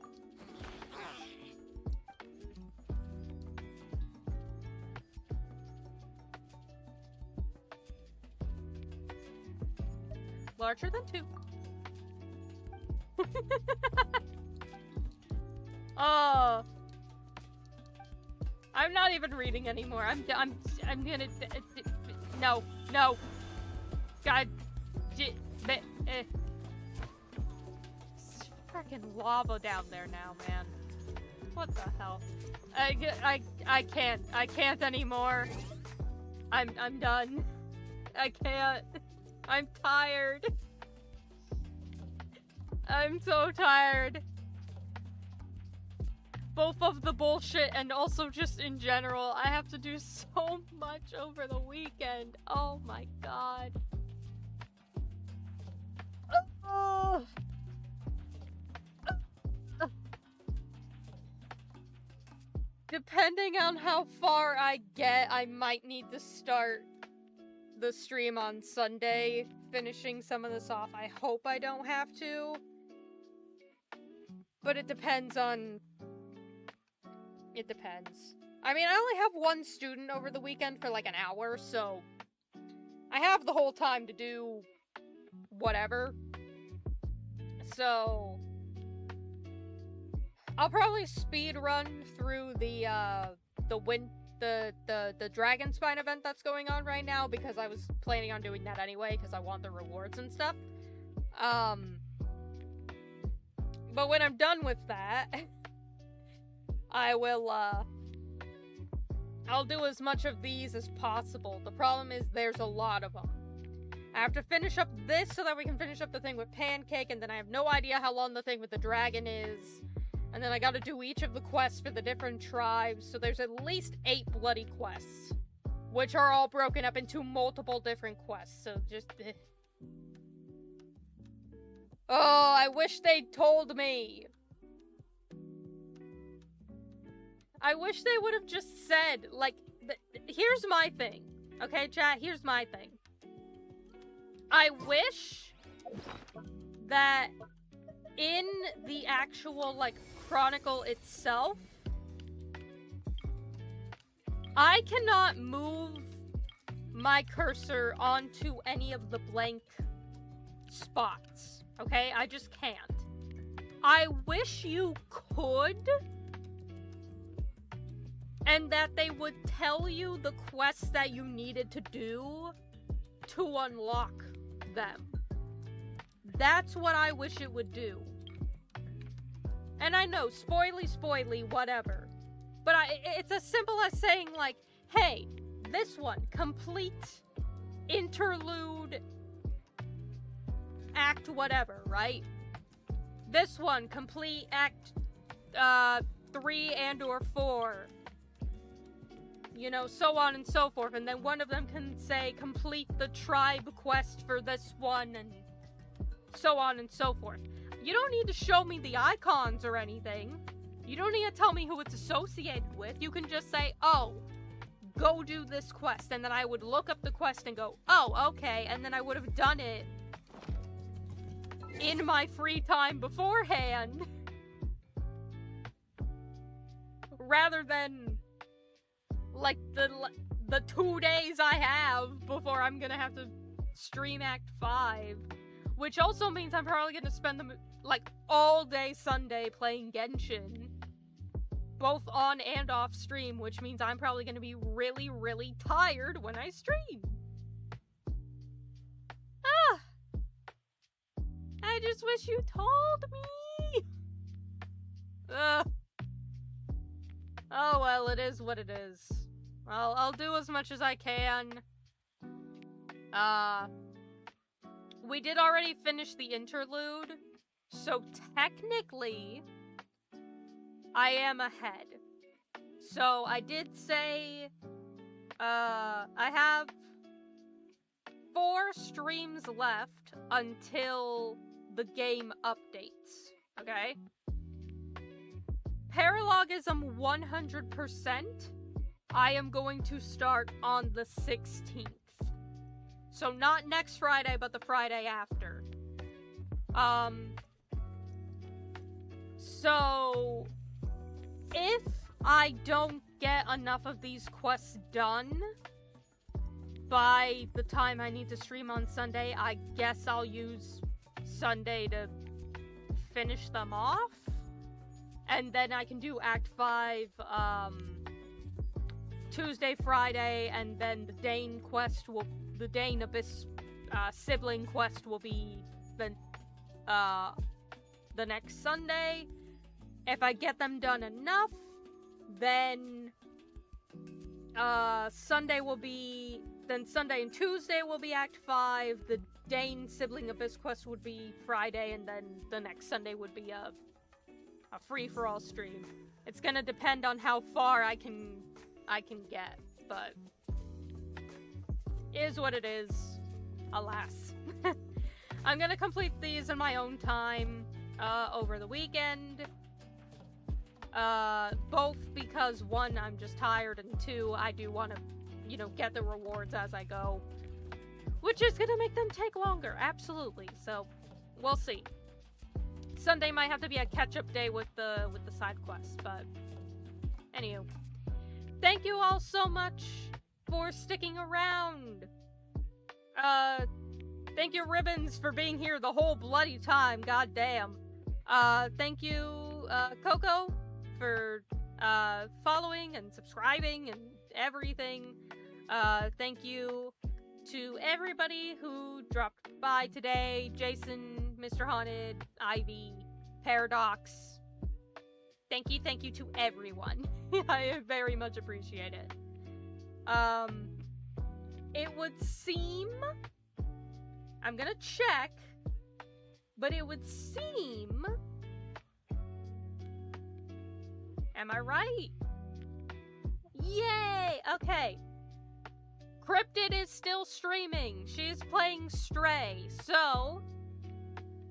Larger than 2. Oh, I'm not even reading anymore. I'm gonna. No. God. Freaking lava down there now, man. What the hell? I can't anymore. I'm done. I can't. I'm tired. I'm so tired. Both of the bullshit and also just in general. I have to do so much over the weekend. Oh my god. Oh. Depending on how far I get, I might need to start the stream on Sunday, finishing some of this off. I hope I don't have to. But it depends on... It depends. I mean, I only have one student over the weekend for like an hour, so... I have the whole time to do... whatever. So... I'll probably speed run through the Dragon Spine event that's going on right now, because I was planning on doing that anyway, because I want the rewards and stuff. But when I'm done with that, I will, I'll do as much of these as possible. The problem is there's a lot of them. I have to finish up this so that we can finish up the thing with Pancake, and then I have no idea how long the thing with the dragon is. And then I gotta do each of the quests for the different tribes, so there's at least 8 bloody quests. Which are all broken up into multiple different quests, so just... Oh, I wish they'd told me! I wish they would have just said, like... Here's my thing. Okay, chat? Here's my thing. I wish that in the actual, like, chronicle itself, I cannot move my cursor onto any of the blank spots, okay? I just can't. I wish you could, and that they would tell you the quests that you needed to do to unlock them. That's what I wish it would do. And I know, spoily, whatever. But it's as simple as saying, like, hey, this one, complete interlude act whatever, right? This one, complete act 3 and or 4. You know, so on and so forth. And then one of them can say, complete the tribe quest for this one, and so on and so forth. You don't need to show me the icons or anything. You don't need to tell me who it's associated with. You can just say, oh, go do this quest. And then I would look up the quest and go, oh, okay. And then I would have done it in my free time beforehand. Rather than, like, the 2 days I have before I'm gonna have to stream Act 5. Which also means I'm probably gonna spend them, like, all day Sunday playing Genshin. Both on and off stream, which means I'm probably gonna be really, really tired when I stream. Ah! I just wish you told me! Ugh. Oh well, it is what it is. I'll do as much as I can. We did already finish the interlude, so technically, I am ahead. So I did say, I have 4 streams left until the game updates, okay? Paralogism 100%, I am going to start on the 16th. So not next Friday, but the Friday after. So if I don't get enough of these quests done by the time I need to stream on Sunday, I guess I'll use Sunday to finish them off. And then I can do Act 5, Tuesday, Friday, and then the Dane quest will... The Dane Abyss sibling quest will be the next Sunday. If I get them done enough, then Sunday and Tuesday will be Act 5. The Dane sibling Abyss quest would be Friday, and then the next Sunday would be a free-for-all stream. It's gonna depend on how far I can get, but is what it is. Alas. I'm gonna complete these in my own time, over the weekend. Both because, one, I'm just tired, and two, I do want to, you know, get the rewards as I go. Which is gonna make them take longer, absolutely. So, we'll see. Sunday might have to be a catch-up day with the side quests, but anywho. Thank you all so much for sticking around. Thank you, Ribbons, for being here the whole bloody time, goddamn. Thank you, Coco, for, following and subscribing and everything. Thank you to everybody who dropped by today. Jason, Mr. Haunted, Ivy, Paradox. Thank you to everyone. I very much appreciate it. It would seem... I'm gonna check, but it would seem... Am I right? Yay! Okay. Cryptid is still streaming. She's playing Stray. So,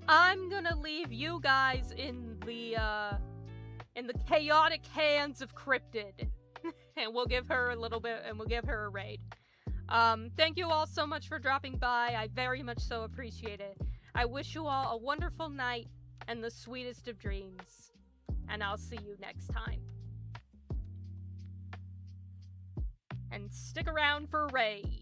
I'm gonna leave you guys in the chaotic hands of Cryptid. And we'll give her a little bit, and we'll give her a raid. Thank you all so much for dropping by. I very much so appreciate it. I wish you all a wonderful night and the sweetest of dreams. And I'll see you next time. And stick around for a raid.